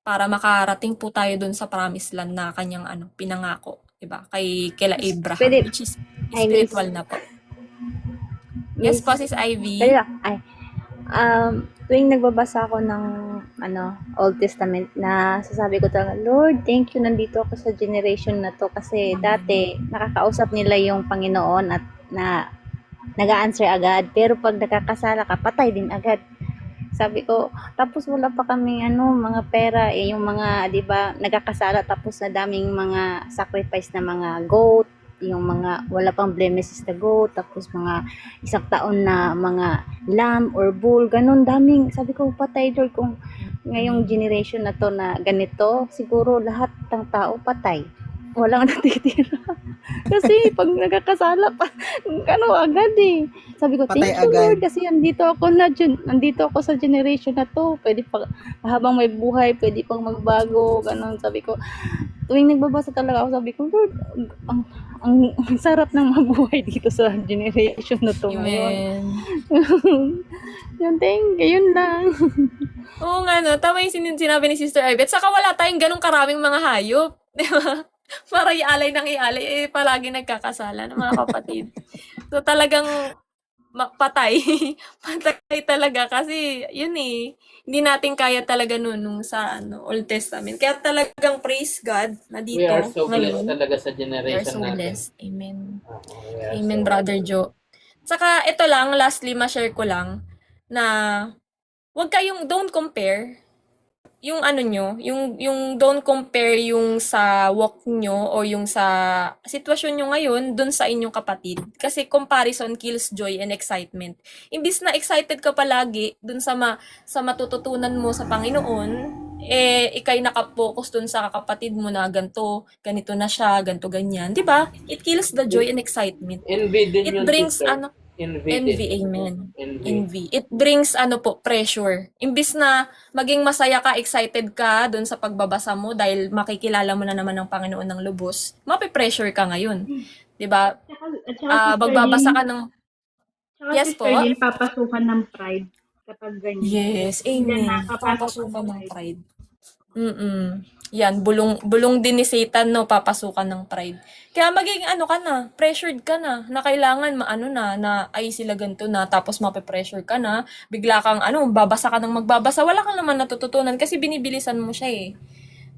C: Para makarating po tayo dun sa promised land na kanyang pinangako, 'di ba? Kila Abraham,
E: Pwede-
C: which is
E: Ay,
C: spiritual na po. Yes po, Sis Ivy.
E: Kaya, tuwing nagbabasa ako ng Old Testament na sasabi ko talaga, Lord, thank you, nandito ako sa generation na to kasi dati nakakausap nila yung Panginoon at nag-a-answer agad, pero pag nakakasala ka, patay din agad. Sabi ko, tapos wala pa kaming mga pera, yung mga, 'di ba, nagkakasala tapos na daming mga sacrifice na mga goat, yung mga wala pang blemishes na goat, tapos mga isang taon na mga lamb or bull, ganun daming. Sabi ko, patay Lord, kung ngayong generation na to na ganito, siguro lahat ng tao patay. Walang natitira. Kasi pag nagkakasala pa, agad eh. Sabi ko,
B: Patay
E: thank you
B: agad.
E: Lord, kasi nandito ako sa generation na to. Pwede pa, habang may buhay, pwede pang magbago, ganun. Sabi ko, tuwing nagbabasa talaga ako, sabi ko, Lord, ang sarap ng mabuhay dito sa generation na to ngayon.
C: Amen.
E: Yun lang.
C: Oo nga no, tama yung sinabi ni Sister Ivy. At saka wala tayong ganong karaming mga hayop. Di ba? Para ialay ng ialay, palagi nagkakasala ng mga kapatid. So talagang patay. Patay talaga kasi yun hindi natin kaya talaga nung sa Old Testament. Kaya talagang praise God na dito
D: We are so
C: ngayon.
D: blessed talaga sa
C: We are
D: generation
C: so
D: natin.
C: blessed. Amen.
D: We are
C: Amen,
D: so
C: Brother Joe. Saka ito lang, lastly, ma-share ko lang na don't compare yung yung don't compare yung sa walk nyo o yung sa sitwasyon nyo ngayon dun sa inyong kapatid. Kasi comparison kills joy and excitement. Imbis na excited ka palagi dun sa matututunan mo sa Panginoon, ikay nakapokus dun sa kapatid mo na ganito na siya, ganito ganyan. 'Di ba? It kills the joy and excitement.
D: Envy din
C: It
D: yun,
C: brings
D: sister.
C: envy, amen.
D: Envy.
C: Envy. It brings pressure. Imbis na maging masaya ka, excited ka doon sa pagbabasa mo dahil makikilala mo na naman ng Panginoon ng lubos, mape-pressure ka ngayon. 'Di ba? Magbabasa ka ng
F: Saka
C: Yes
F: si
C: po?
F: Sterling, papasukan ng pride kapag ganyan.
C: Yes,
F: Diyan
C: amen.
F: nakapasok ang
C: Papasukan ng
F: pride.
C: pride. Yan, bulong din ni Satan, no, papasukan ng pride. Kaya magiging ano ka na, pressured ka na kailangan maano na ay sila ganito na, tapos mape-pressure ka na, bigla kang babasa ka ng magbabasa, wala kang naman natututunan kasi binibilisan mo siya eh.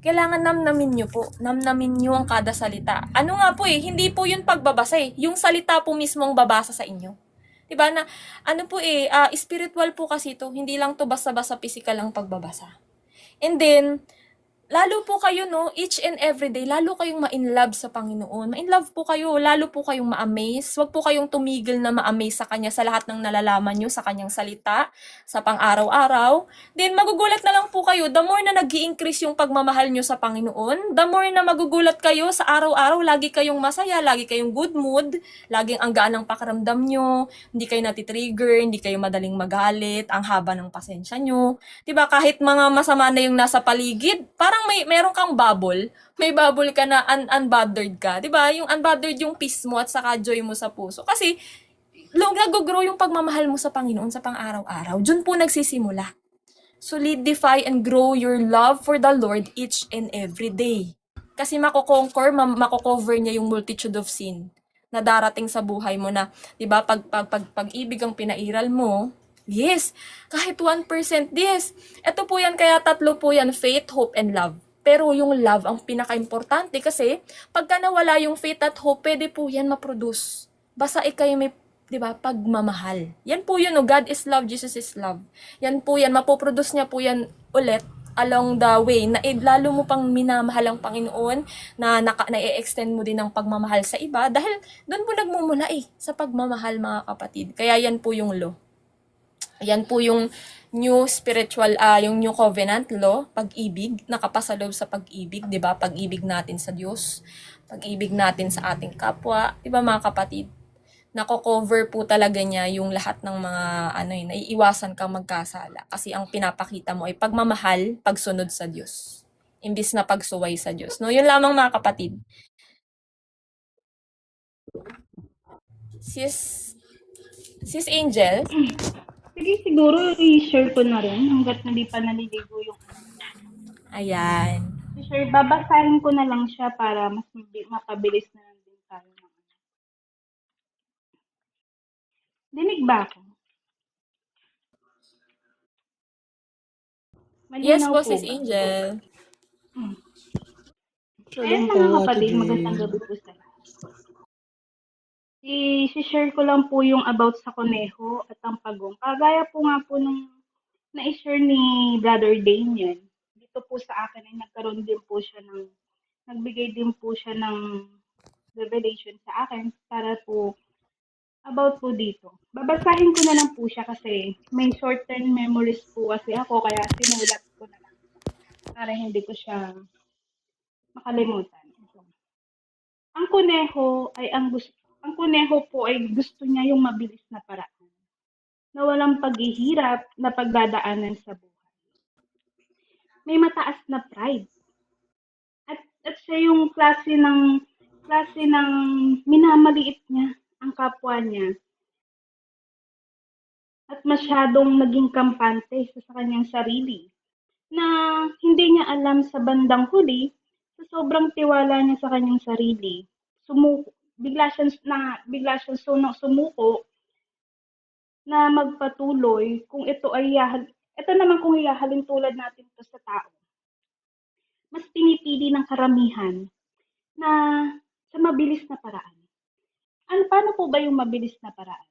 C: Kailangan namnamin nyo po, namnamin nyo ang kada salita. Ano nga po eh, hindi po yun pagbabasa eh, yung salita po mismo ang babasa sa inyo. Diba na, spiritual po kasi ito, hindi lang to basta-basta physical ang pagbabasa. And then, lalo po kayo, no, each and every day, lalo kayong ma-inlove sa Panginoon. Ma-inlove po kayo, lalo po kayong ma-amaze. Huwag po kayong tumigil na ma-amaze sa Kanya sa lahat ng nalalaman nyo, sa Kanyang salita, sa pang-araw-araw. Then, magugulat na lang po kayo, the more na nag-i-increase yung pagmamahal nyo sa Panginoon, the more na magugulat kayo sa araw-araw, lagi kayong masaya, lagi kayong good mood, laging ang gaan ng pakiramdam nyo, hindi kayo natitrigger, hindi kayo madaling magalit, ang haba ng pasensya nyo. Diba, kahit mga masama na yung nasa paligid, parang meron kang bubble, may bubble ka na unbothered ka. Diba, yung unbothered yung peace mo at saka joy mo sa puso. Kasi, nag-grow yung pagmamahal mo sa Panginoon sa pang-araw-araw. Diyan po nagsisimula. Solidify and grow your love for the Lord each and every day. Kasi makocover niya yung multitude of sin na darating sa buhay mo na, 'di ba, pag-ibig ang pinairal mo, yes, kahit 1%, yes. Ito po yan, kaya tatlo po yan, faith, hope, and love. Pero yung love ang pinaka-importante kasi pagka nawala yung faith at hope, pwede po yan ma-produce. Basta ikay may, 'di ba, pagmamahal. Yan po yun, no? God is love, Jesus is love. Yan po yan, mapoproduce niya po yan ulit along the way na lalo mo pang minamahal ang Panginoon, na na-extend mo din ang pagmamahal sa iba dahil doon po nagmumula sa pagmamahal, mga kapatid. Kaya yan po yung law. Yan po yung new spiritual, yung new covenant law, pag-ibig, nakapasaloob sa pag-ibig, 'di ba? Pag-ibig natin sa Diyos, pag-ibig natin sa ating kapwa, 'di ba, mga kapatid? Nako-cover po talaga niya yung lahat ng mga naiiwasan kang magkasala kasi ang pinapakita mo ay pagmamahal, pagsunod sa Diyos, imbis na pagsuway sa Diyos. No, yun lamang, mga kapatid. Sis Angel,
F: Sige, siguro i-share ko na rin hanggat hindi pa naliligo yung
C: ayan.
F: i-share. Babasahin ko na lang siya para mas mapabilis na lang din tayo. Dinig ba ako?
C: Yes
F: Malinaw
C: po,
F: po
C: Sis
F: ba?
C: Angel.
F: Ayan,
B: po,
F: mga
B: Ate
F: kapatid,
B: Jane.
F: magandang gabi po sa lahat. I-share ko lang po yung about sa kuneho at ang pagong. Kagaya po nga po nung na-share ni Brother Damien, dito po sa akin ay nagkaroon din po siya nagbigay din po siya ng revelation sa akin para po about po dito. Babasahin ko na lang po siya kasi may short-term memories po kasi ako, kaya sinulat ko na lang para hindi ko siya makalimutan. Ang kuneho po ay gusto niya yung mabilis na paraan na walang paghihirap na pagdadaanan sa buhay. May mataas na pride. At siya yung klase ng minamaliit niya ang kapwa niya. At masyadong naging kampante sa kanyang sarili na hindi niya alam sa bandang huli, sa sobrang tiwala niya sa kanyang sarili, bigla siyang sumuko na magpatuloy kung ito naman kung ihahalin tulad natin to sa tao. Mas pinipili ng karamihan na sa mabilis na paraan. Paano po ba yung mabilis na paraan?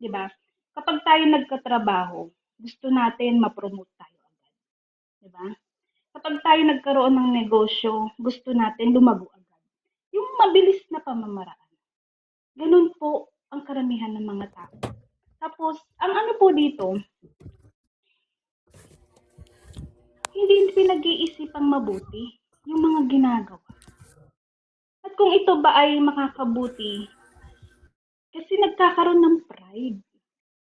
F: 'Di ba? Kapag tayo nagkatrabaho, gusto natin ma-promote tayo agad. 'Di ba? Kapag tayo nagkaroon ng negosyo, gusto natin lumago agad. Yung mabilis na pamamaraan. Ganun po ang karamihan ng mga tao. Tapos, ang ano po dito, hindi pinag-iisipang mabuti yung mga ginagawa. At kung ito ba ay makakabuti, kasi nagkakaroon ng pride.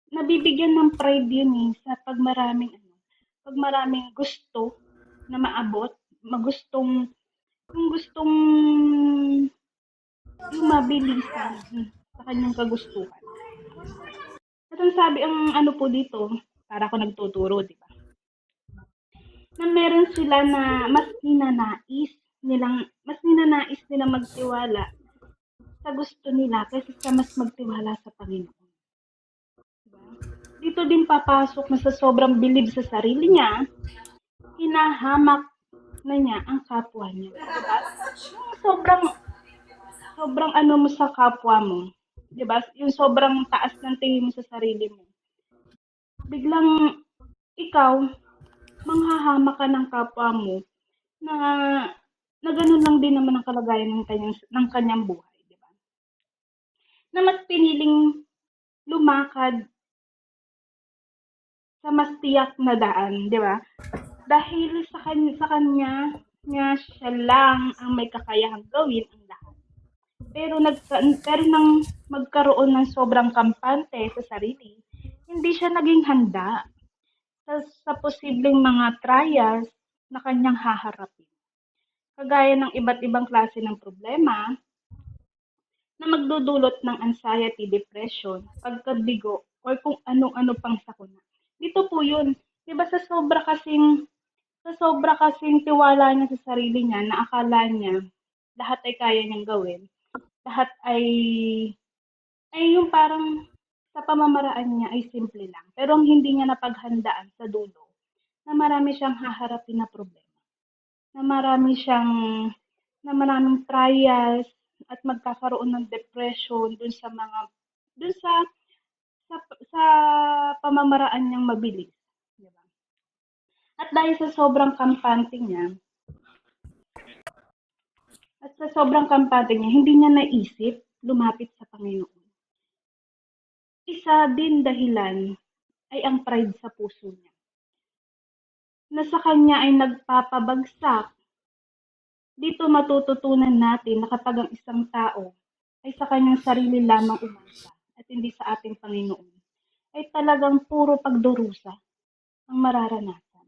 F: Nabibigyan ng pride yun sa pag maraming gusto na maabot, gustong yung mabilisan sa kanyang kagustuhan. At ang sabi ang ano po dito, para ako nagtuturo, di ba? Na meron sila na mas ninanais nilang magtiwala sa gusto nila kaysa sa mas magtiwala sa Panginoon. Diba? Dito din papasok na sa sobrang bilib sa sarili niya, hinahamak na niya ang kapwa niya. Diba? Yung sobrang ano mo sa kapwa mo. Diba? Yung sobrang taas ng tingin mo sa sarili mo. Biglang ikaw, manghahamak ka ng kapwa mo na ganun lang din naman ang kalagayan ng kanyang buhay, di ba? Na mas piniling lumakad sa mas tiyak na daan, di ba? Dahil sa kanya siya lang ang may kakayahang gawin ang lahat. Pero nang magkaroon ng sobrang kampante sa sarili, hindi siya naging handa sa posibleng mga trials na kanyang haharapin. Kagaya ng iba't ibang klase ng problema na magdudulot ng anxiety, depression, pagkabigo, or kung anong-ano pang sakuna. Dito po yun. Diba sa sobra kasing tiwala niya sa sarili niya na akala niya lahat ay kaya niyang gawin. Lahat ay yung parang sa pamamaraan niya ay simple lang. Pero ang hindi niya napaghandaan sa dulo na marami siyang haharapin na problema. Na maraming trials at magkakaroon ng depression dun sa pamamaraan niyang mabilis, di ba? At dahil sa sobrang kampante niya, hindi niya naisip lumapit sa Panginoon. Isa din dahilan ay ang pride sa puso niya. Na sa kanya ay nagpapabagsak. Dito matututunan natin na kapag ang isang tao ay sa kanyang sarili lamang umasa at hindi sa ating Panginoon, ay talagang puro pagdurusa ang mararanasan.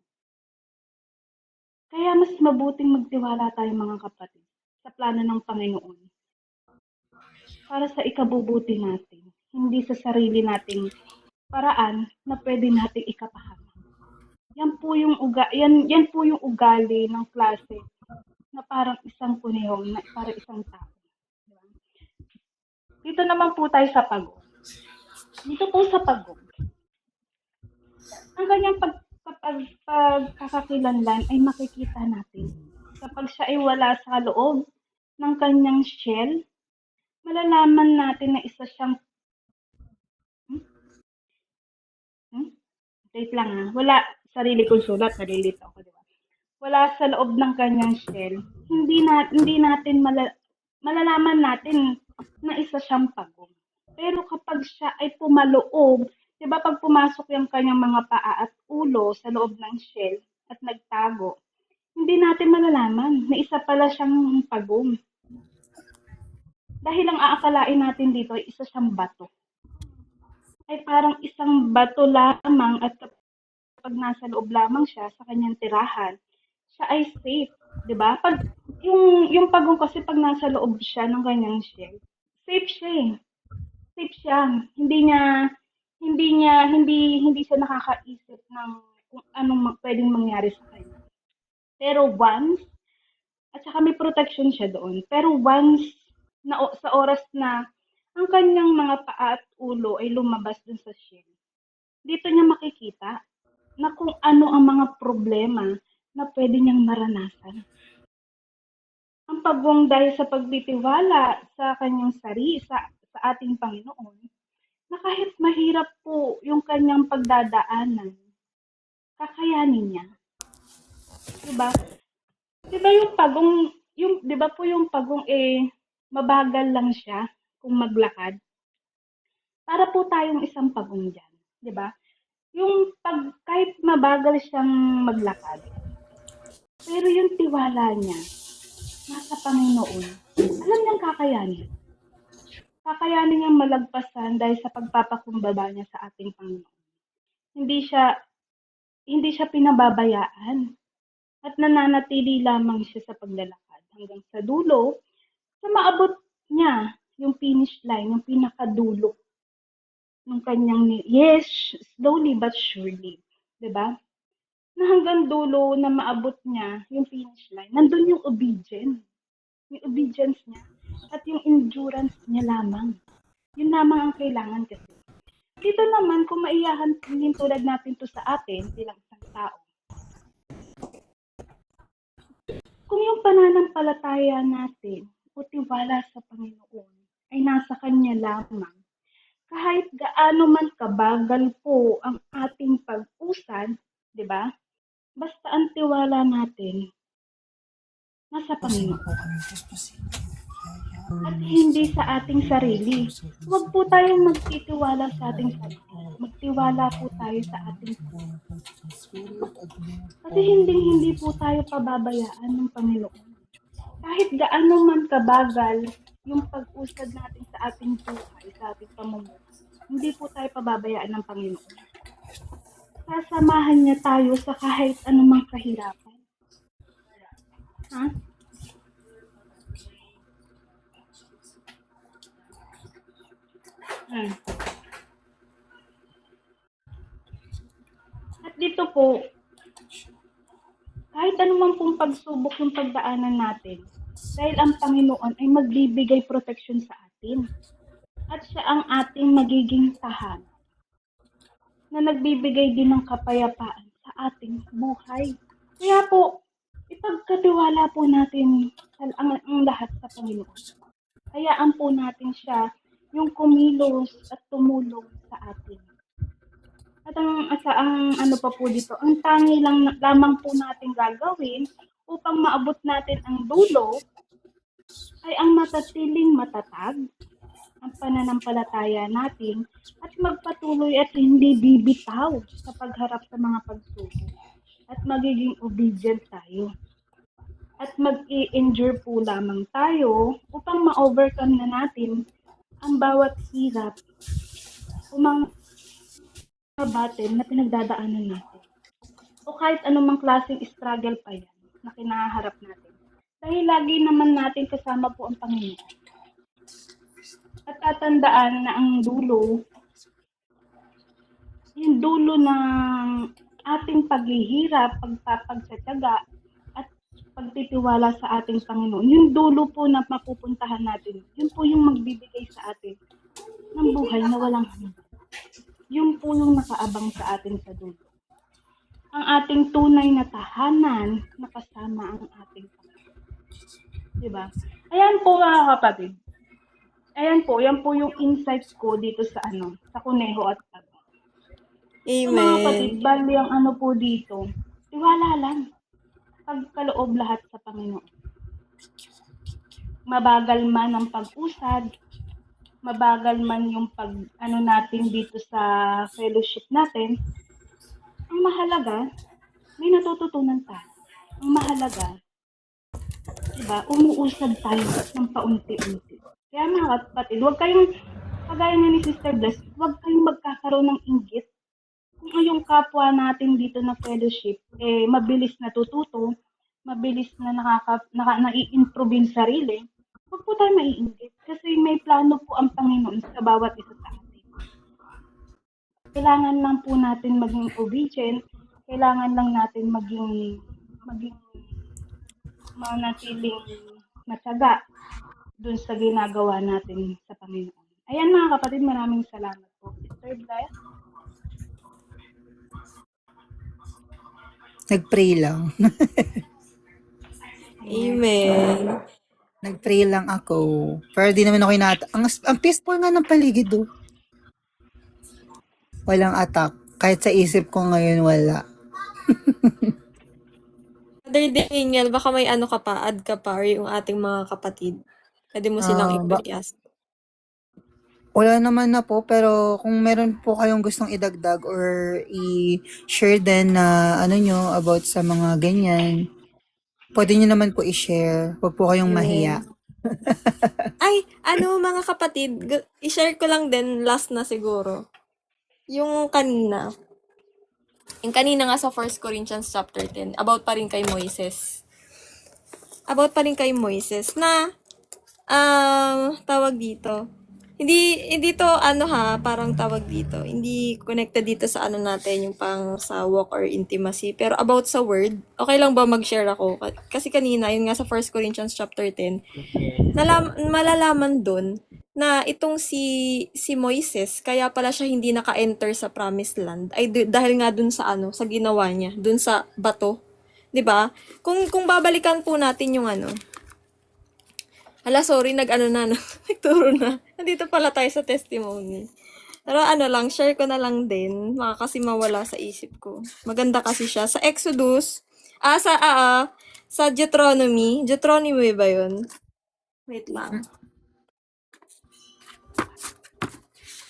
F: Kaya mas mabuting magtiwala tayo mga kapatid sa plano ng Panginoon para sa ikabubuti natin, hindi sa sarili nating paraan na pwede nating ikapahamak. Yan po yung ugali ng klase na parang isang kunihong, na parang isang tao. Diba? Dito naman po tayo sa pagod. Dito po sa pagod, ang kanyang pagkakakilanlan ay makikita natin. Kapag siya ay wala sa loob ng kanyang shell, malalaman natin na isa siyang wait lang wala, sarili kong sulat, nalilito ako, di ba? Wala sa loob ng kanyang shell, hindi natin malalaman natin na isa siyang pagong. Pero kapag siya ay pumaloob, di ba pag pumasok yung kanyang mga paa at ulo sa loob ng shell at nagtago, hindi natin malalaman na isa pala siyang pagong. Dahil ang aakalain natin dito ay isa siyang bato. Ay parang isang bato lamang at kapag nasa loob lamang siya sa kanyang tirahan, siya ay safe, 'di ba? Pag yung pagong kasi pag nasa loob siya ng kanyang shell, safe siya. Safe siya. Hindi siya nakakaisip ng kung anong pwedeng mangyari sa kanya. Pero once at saka may protection siya doon. Pero once na sa oras na ang kanyang mga paa at ulo ay lumabas dun sa shell, dito niya makikita na kung ano ang mga problema na pwede niyang maranasan. Ang pagong dahil sa pagtitiwala sa kanyang sa ating Panginoon, na kahit mahirap po yung kanyang pagdadaanan, kakayanin niya. Diba? Diba yung pagong, diba po yung pagong mabagal lang siya kung maglakad? Para po tayong isang pagong dyan. Diba? Yung kahit mabagal siyang maglakad, pero yung tiwala niya nasa Panginoon, alam niyang kakayanin. Kakayanin niyang malagpasan dahil sa pagpapakumbaba niya sa ating Panginoon. Hindi siya pinababayaan at nananatili lamang siya sa paglalakad hanggang sa dulo, sa maabot niya yung finish line, yung pinakadulo nung slowly but surely, 'di ba? Na hanggang dulo na maabot niya yung finish line, nandun yung obedience niya at yung endurance niya lamang. Yun lamang ang kailangan kasi. Dito naman, kung maihahalin tulad natin to sa atin bilang isang tao, kung yung pananampalataya natin o tiwala sa Panginoon ay nasa Kanya lamang, kahit gaano man kabagal po ang ating pag-usad, di ba? Basta ang tiwala natin nasa Panginoon at hindi sa ating sarili. Huwag po tayong magtitiwala sa ating sarili. Magtiwala po tayo sa ating Panginoon. Kasi hindi po tayo pababayaan ng Panginoon. Kahit gaano man kabagal yung pag-usad natin sa ating buhay, sa ating pamumuhay, hindi po tayo pababayaan ng Panginoon. Sasamahan niya tayo sa kahit anumang kahirapan. Ha? At dito po, kahit anumang pong pagsubok yung pagdaanan natin, dahil ang Panginoon ay magbibigay protection sa atin. At siya ang ating magiging tahanan na nagbibigay din ng kapayapaan sa ating buhay. Kaya po, ipagkatiwala po natin ang lahat sa Panginoon. Hayaan po natin siya yung kumilos at tumulong sa atin. At ang ano pa po dito, ang tangi lamang po natin gagawin upang maabot natin ang dulo ay ang matatiling matatag, ang pananampalataya natin at magpatuloy at hindi bibitaw sa pagharap sa mga pagsubok at magiging obedient tayo. At mag-i-endure po lamang tayo upang ma-overcome na natin ang bawat hirap o mga battle na pinagdadaanan natin. O kahit anumang klaseng struggle pa yan na kinaharap natin. Dahil lagi naman natin kasama po ang Panginoon. At tatandaan na ang dulo, yung dulo ng ating paghihirap, pagpapagsatyaga, at pagtitiwala sa ating Panginoon. Yung dulo po na mapupuntahan natin, yun po yung magbibigay sa atin ng buhay na walang hanggan. Yung po yung nakaabang sa atin sa dulo. Ang ating tunay na tahanan na kasama ang ating Panginoon. Diba? Ayan po mga kapatid. Ayan po, yan po yung insights ko dito sa sa kuneho at tago.
C: Amen.
F: Mga kapatid, bali ang po dito, tiwala lang. Pagkaloob lahat sa Panginoon. Mabagal man ang pag-usad, mabagal man yung natin dito sa fellowship natin, ang mahalaga, may natututunan tayo. Ang mahalaga, diba, umuusad tayo ng paunti-unti. Kaya mga kapatid, huwag kayong, kagaya nga ni Sister Bless, huwag kayong magkakaroon ng inggit. Kung yung kapwa natin dito na fellowship, mabilis natututo, mabilis na nai-improve yung sarili, huwag po tayo maiinggit. Kasi may plano po ang Panginoon sa bawat isa sa atin. Kailangan lang po natin maging obedient, kailangan lang natin maging manatiling matyaga dun sa ginagawa natin sa Panginoon. Ayan mga kapatid, maraming salamat po. Sister Bless?
B: Nag-pray lang.
C: Amen.
B: Nag-pray lang ako. Pero di naman ako ang peaceful nga ng paligid do. Walang attack. Kahit sa isip ko ngayon wala.
C: Other Daniel, baka may ka pa, add ka pa, or yung ating mga kapatid. Pwede mo silang i-request.
B: Wala naman na po, pero kung meron po kayong gustong idagdag or i-share din na about sa mga ganyan, pwede nyo naman po i-share. Huwag po kayong mahiya.
C: Ay, mga kapatid, i-share ko lang din, last na siguro. Yung kanina. Yung kanina nga sa 1 Corinthians chapter 10, about pa rin kay Moises. About pa rin kay Moises na, tawag dito, Hindi to parang tawag dito. Hindi connected dito sa ano natin, yung pang sa walk or intimacy. Pero about sa word, okay lang ba mag-share ako? Kasi kanina, yun nga sa 1 Corinthians chapter 10, malalaman doon na itong si Moises, kaya pala siya hindi naka-enter sa promised land, ay dahil nga dun sa sa ginawa niya, dun sa bato. 'Di ba? Kung babalikan po natin yung sorry, nagturo na. Nandito pala tayo sa testimony. Pero lang, share ko na lang din, baka kasi mawala sa isip ko. Maganda kasi siya. Sa Exodus, sa Deuteronomy ba yun? Wait lang.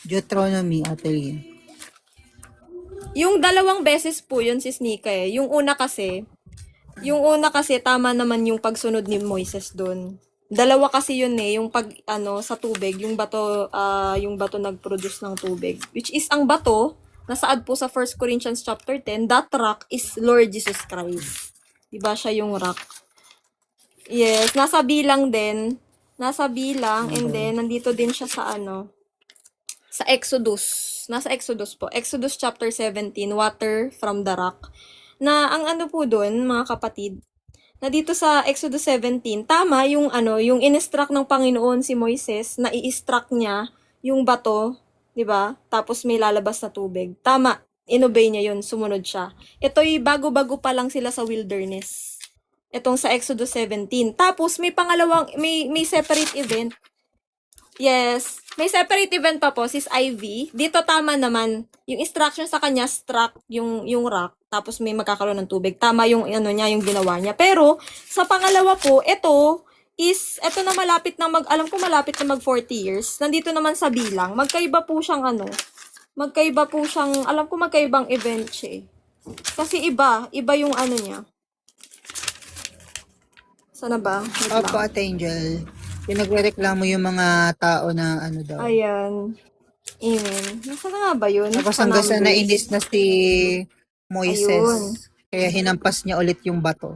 B: Deuteronomy, Ate.
C: Yung dalawang beses po yun si Nika eh. Yung una kasi, tama naman yung pagsunod ni Moises doon. Dalawa kasi yun eh, yung pag sa tubig, yung bato nag-produce ng tubig, which is ang bato nasaad po sa 1 Corinthians chapter 10, that rock is Lord Jesus Christ. Diba siya yung rock? Yes, nasa bilang, and then nandito din siya sa sa Exodus. Nasa Exodus po. Exodus chapter 17, water from the rock. Na ang po doon, mga kapatid, na dito sa Exodus 17, tama yung yung in-instruct ng Panginoon si Moises na i-extract niya yung bato, 'di ba? Tapos may lalabas na tubig. Tama, inobey niya yun, sumunod siya. Ito'y bago-bago pa lang sila sa wilderness. Itong sa Exodus 17. Tapos may may separate event. Yes, may separate event pa po, sis Ivy. Dito tama naman, yung instruction sa kanya, struck yung rock, tapos may magkakaroon ng tubig. Tama yung yung ginawa niya. Pero, sa pangalawa po, ito na malapit na alam ko malapit na mag 40 years. Nandito naman sa bilang, magkaiba po siyang alam ko magkaibang event siya eh. Kasi iba yung niya. Sana ba? Wait lang.
B: Opo, Ate Angel. Yung nagrereklamo yung mga tao na daw.
C: Ayan. Amen. Nasaan na nga ba yun?
B: Tapos
C: Sa
B: hanggang sa
C: numbers.
B: nainis na si Moises.
C: Ayun.
B: Kaya hinampas niya ulit yung bato.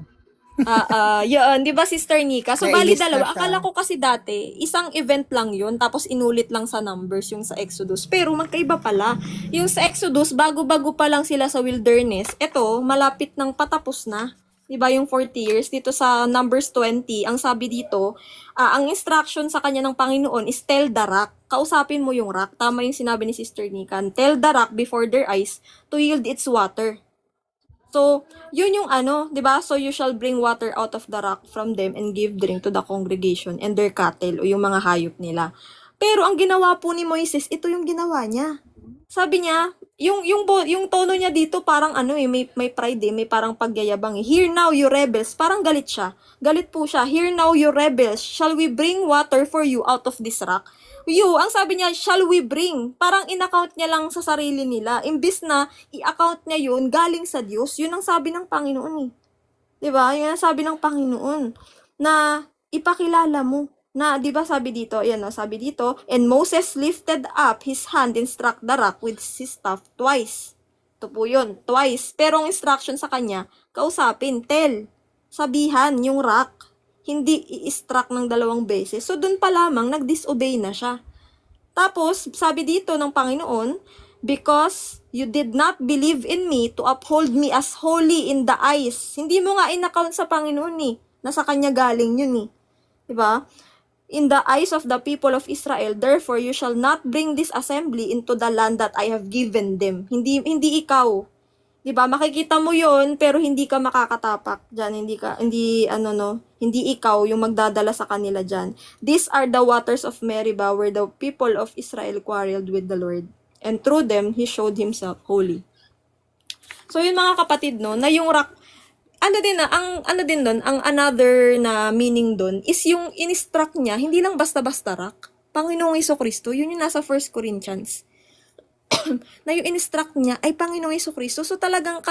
C: Yun, di ba Sister Nika? So, bali
B: Nainis na
C: dalawa.
B: siya.
C: Akala ko kasi dati, isang event lang yun, tapos inulit lang sa numbers yung sa Exodus. Pero magkaiba pala. Yung sa Exodus, bago-bago pa lang sila sa wilderness. Ito, malapit ng patapos na. Di ba yung 40 years? Dito sa Numbers 20, ang sabi dito, ang instruction sa kanya ng Panginoon is tell the rock. Kausapin mo yung rock. Tama yung sinabi ni Sister Nika. Tell the rock before their eyes to yield its water. So, yun yung 'di ba? So you shall bring water out of the rock from them and give drink to the congregation and their cattle o yung mga hayop nila. Pero ang ginawa po ni Moises, ito yung ginawa niya. Sabi niya, yung tono niya dito parang may pride may parang pagyayabang. Hear now you rebels, parang galit siya. Galit po siya. Hear now you rebels, shall we bring water for you out of this rock? Ang sabi niya, shall we bring? Parang in-account niya lang sa sarili nila. Imbis na i-account niya yun galing sa Diyos, yun ang sabi ng Panginoon eh. 'Di ba? Yun ang sabi ng Panginoon na ipakilala mo. Na 'di ba sabi dito, sabi dito, and Moses lifted up his hand and struck the rock with his staff twice. Ito po yun, twice. Pero ang instruction sa kanya, kausapin, tell, sabihan yung rock. Hindi i-struck ng 2 beses. So, dun pa lamang, nag-disobey na siya. Tapos, sabi dito ng Panginoon, because you did not believe in me to uphold me as holy in the eyes. Hindi mo nga in-account sa Panginoon eh. Nasa kanya galing yun eh. Diba? In the eyes of the people of Israel, therefore you shall not bring this assembly into the land that I have given them. Hindi ikaw. 'Di ba? Makikita mo 'yon pero hindi ka makakatapak diyan, hindi ikaw yung magdadala sa kanila diyan. These are the waters of Meribah where the people of Israel quarreled with the Lord, and through them he showed himself holy. So yun mga kapatid na yung rock ang another na meaning doon is yung in-instruct niya, hindi lang basta-basta rock. Panginoong Jesucristo, yun yung nasa 1 Corinthians. Na yung instruct niya ay Panginoong Jesucristo. So talagang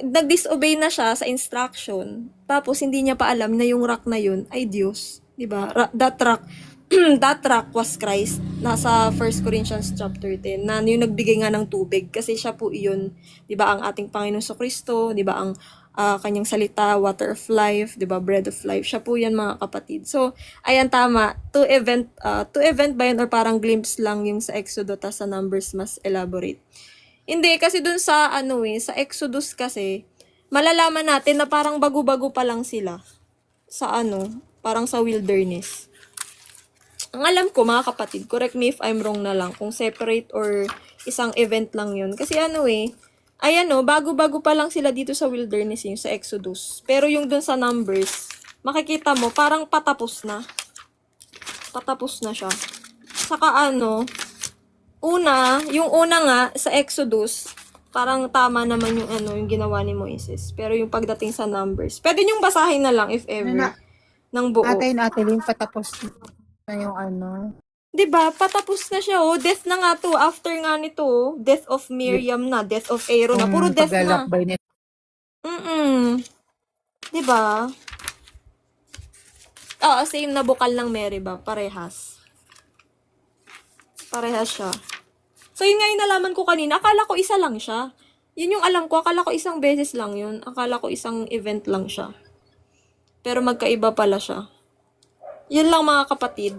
C: nag-disobey na siya sa instruction. Tapos hindi niya pa alam na yung rock na yun ay Diyos, 'di ba? That rock was Christ. Nasa 1 Corinthians chapter 10 na yung nagbigay nga ng tubig kasi siya po iyon, 'di ba, ang ating Panginoong Jesucristo, 'di ba, ang kanyang salita, water of life, 'di ba? Bread of life. Siya po 'yan, mga kapatid. So, ayan, tama. Two event ba yun or parang glimpse lang yung sa Exodus, tas sa Numbers mas elaborate. Hindi, kasi dun sa sa Exodus kasi, malalaman natin na parang bago-bago pa lang sila sa parang sa wilderness. Ang alam ko, mga kapatid, correct me if I'm wrong na lang, kung separate or isang event lang yun. Kasi bago-bago pa lang sila dito sa wilderness, yung sa Exodus. Pero yung dun sa Numbers, makikita mo, parang patapos na. Patapos na siya. Saka yung una nga, sa Exodus, parang tama naman yung ginawa ni Moises. Pero yung pagdating sa Numbers, pwede niyong basahin na lang if ever, ng buo.
B: Ate Lynn, patapos na yung
C: 'Diba? Patapos na siya, Death na nga to. After nga nito, death of Miriam na, death of Aaron na. Puro death na.
B: paglalakbay nito.
C: Diba? Same na bukal ng Meribah. Parehas. Parehas siya. So, yun nga yung nalaman ko kanina. Akala ko isa lang siya. Yun yung alam ko. Akala ko isang beses lang yun. Akala ko isang event lang siya. Pero magkaiba pala siya. Yun lang, mga kapatid.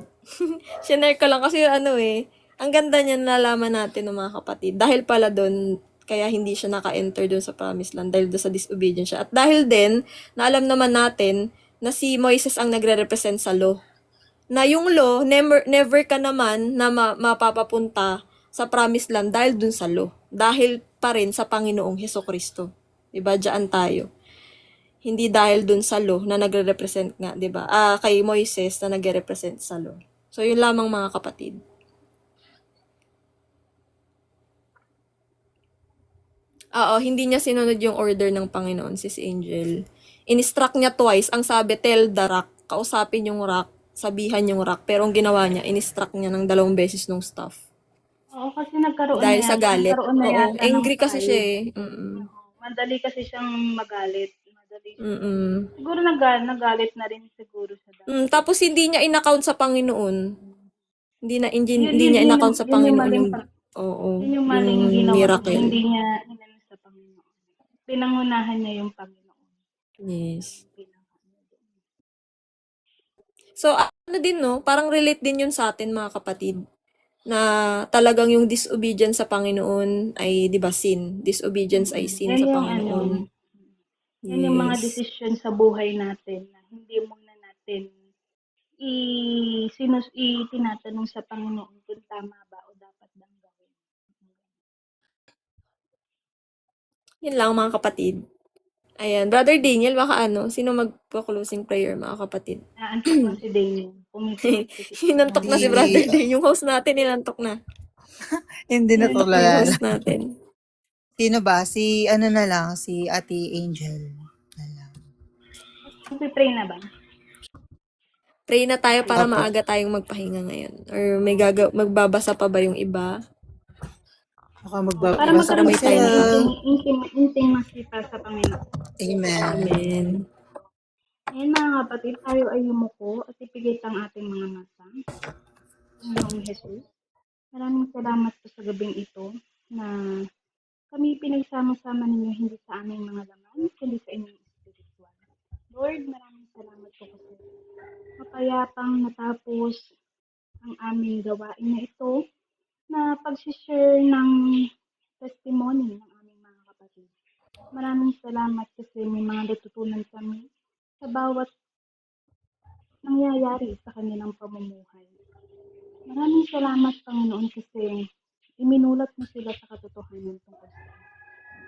C: Shinare ko lang kasi ang ganda niya nalaman natin ng mga kapatid. Dahil pala doon, kaya hindi siya naka-enter doon sa promised land dahil doon sa disobedience siya. At dahil din, na alam naman natin na si Moises ang nagre-represent sa law. Na yung law, never ka naman na mapapapunta sa promised land dahil dun sa law. Dahil pa rin sa Panginoong Hesukristo. Diba? Diyan tayo. Hindi dahil dun sa law na nagre-represent nga, 'di ba? Kay Moises na nagre-represent sa law. So yun lamang, mga kapatid. Hindi niya sinunod yung order ng Panginoon, sis Angel. In-instruct niya twice, ang sabi, tell the rock, kausapin yung rock, sabihan yung rock, pero ang ginawa niya, in-instruct niya ng 2 beses nung staff.
F: Oo, kasi nagkaroon
C: Dahil
F: na
C: sa galit.
F: nagkaroon na
C: Oo,
F: yata ng
C: angry kasi
F: fight.
C: siya eh.
F: Madali kasi siyang magalit.
C: Mm-mm.
F: Siguro nagalit na rin siguro sa dati.
C: Tapos hindi niya in-account sa Panginoon. Hindi
F: Yun
C: niya in-account sa
F: yung
C: Panginoon
F: maling
C: yung
F: yun yung maling ginawa.
C: miracle.
F: Hindi niya inano sa Panginoon. Pinangunahan niya yung Panginoon.
C: Yes. So, din, parang relate din yun sa atin, mga kapatid. Na talagang yung disobedience sa Panginoon ay, di ba, sin. Disobedience ay sin sa Panginoon.
F: Yan yung mga desisyon sa buhay natin na hindi muna natin tinatanong sa Panginoon kung tama ba o dapat bang gawin.
C: Yun lang, mga kapatid. Ayan, Brother Daniel, baka sino magpo-closing prayer, mga kapatid?
F: Naantok na si Daniel.
C: Hinantok na si Brother Daniel. Yung host natin, inantok na.
B: Hindi na
C: Inantok na yung host natin.
B: Sino ba? Si si Ate Angel.
F: Pray na ba?
C: Pray na tayo para maaga tayong magpahinga ngayon. Or magbabasa pa ba yung iba?
B: Baka magbabasa
F: Para magkaroon
C: may time
F: ng intimacy pa sa Panginoon.
B: Amen.
C: Amen.
F: Ngayon, mga kapatid, tayo ay yumuko at ipigit ang ating mga mata. Panginoong Jesus, maraming salamat po sa gabing ito na kami pinagsama-sama ninyo hindi sa aming mga laman, kundi sa inyong spiritual. Lord, maraming salamat po kasi mapayapang natapos ang aming gawain na ito na pag-share ng testimony ng aming mga kapatid. Maraming salamat kasi may mga natutunan kami sa bawat nangyayari sa kanilang pamumuhay. Maraming salamat, Panginoon, kasi iminulat mo sila sa katotohanan tungkol sa iyo.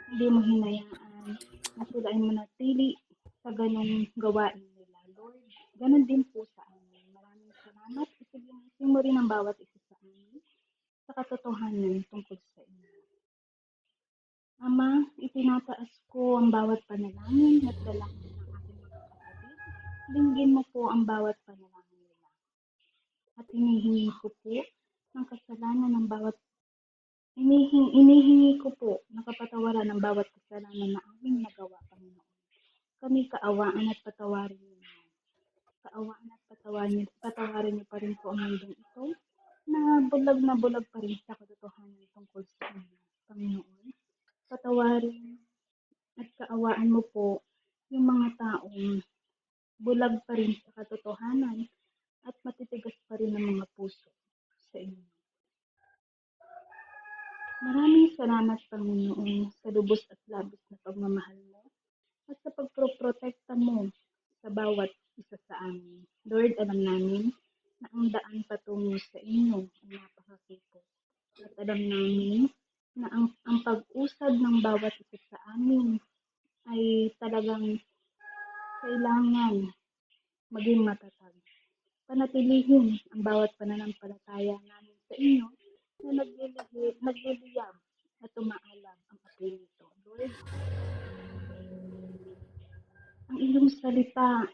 F: Hindi mo hinayaan na sila ay manatili sa ganong gawain nila. Lord, ganon din po sa amin. Maraming salamat kasi ginising mo rin ang bawat isa sa amin sa katotohanan tungkol sa iyo. Ama, itinataas ko ang bawat panalangin at dalangin ng aking mga kapatid. Dinggin mo po ang bawat panalangin nila. At hinihingi ko po ng kasalanan ng bawat inihingi ko po ng kapatawaran ng bawat kasalanan na aming nagawa, Panginoon. Kami kaawaan at patawarin niyo. Kaawaan at patawarin niyo pa rin po ang mundong ito na bulag pa rin sa katotohanan tungkol sa inyo, Panginoon. Patawarin at kaawaan mo po yung mga taong bulag pa rin sa katotohanan at matitigas pa rin ang mga puso sa inyo. Maraming salamat, Panginoon, sa lubos at labis na pagmamahal mo at sa pagproprotekta mo sa bawat isa sa amin. Lord, alam namin na ang daan patungo sa inyo ay napakakipot. At alam namin na ang pag-usad ng bawat isa sa amin ay talagang kailangan maging matatag. Panatilihin ang bawat pananampalataya namin sa inyo na nagliliyab at umaalam ang apoy nito. Lord, ang iyong salita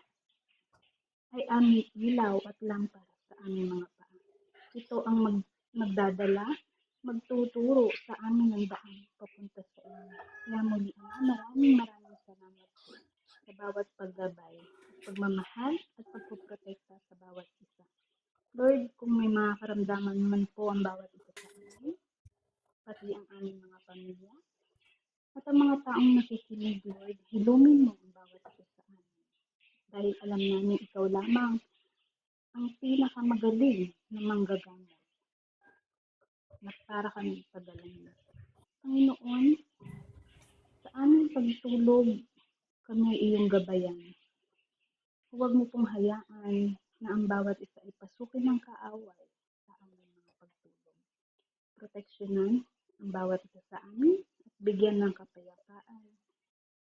F: ay aming ilaw at lampara sa aming mga paa. Ito ang magdadala, magtuturo sa amin ng daan papunta sa inyo. Kaya muli, Ama, maraming salamat po sa bawat paggabay, pagmamahal at pagpoprotekta sa bawat isa. Lord, kung may mga karamdaman man po ang bawat isa sa amin, pati ang aming mga pamilya, at ang mga taong nakikinig, Lord, hilumin mo ang bawat isa sa amin. Dahil alam namin ikaw lamang ang pinakamagaling na manggagamot na para kami pagaling. Panginoon, sa aming pagtulog, kami ay iyong gabayan. Huwag mo pong hayaan na ang bawat isa ay pasukin ng kaaway sa aming mga pagtulog. Proteksyonan ang bawat isa sa amin at bigyan ng kapayapaan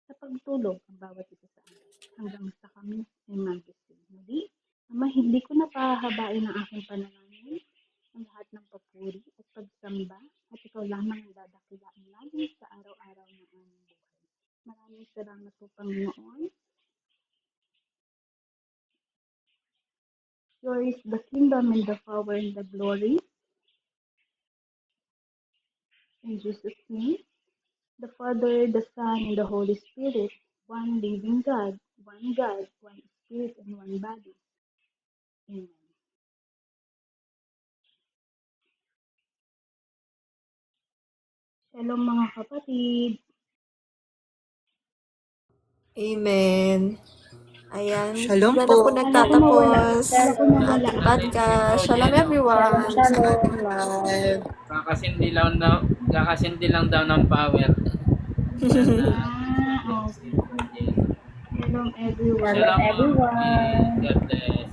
F: sa pagtulog ang bawat isa sa amin hanggang sa kami ay magising. Muli, Ama, hindi ko na pahahabain ang aking panalangin, ang lahat ng papuri at pagsamba at ikaw lamang ang dadakilaan namin sa araw-araw ng aming buhay. Maraming salamat po, Panginoon. Yours is the kingdom and the power and the glory. In Jesus' name, the Father, the Son, and the Holy Spirit, one living God, one Spirit, and one body. Amen. Shalom mga kapatid.
C: Amen. Ayan.
B: Shalom
C: Diyan na
B: po.
C: po nagtatapos
F: Kala ko
C: ang
F: nawala
C: ating
F: ako.
C: podcast. Shalom everyone.
B: Sa ating live.
D: Kakasindi lang daw ng power.
F: Okay. Shalom everyone.
D: Shalom, God bless.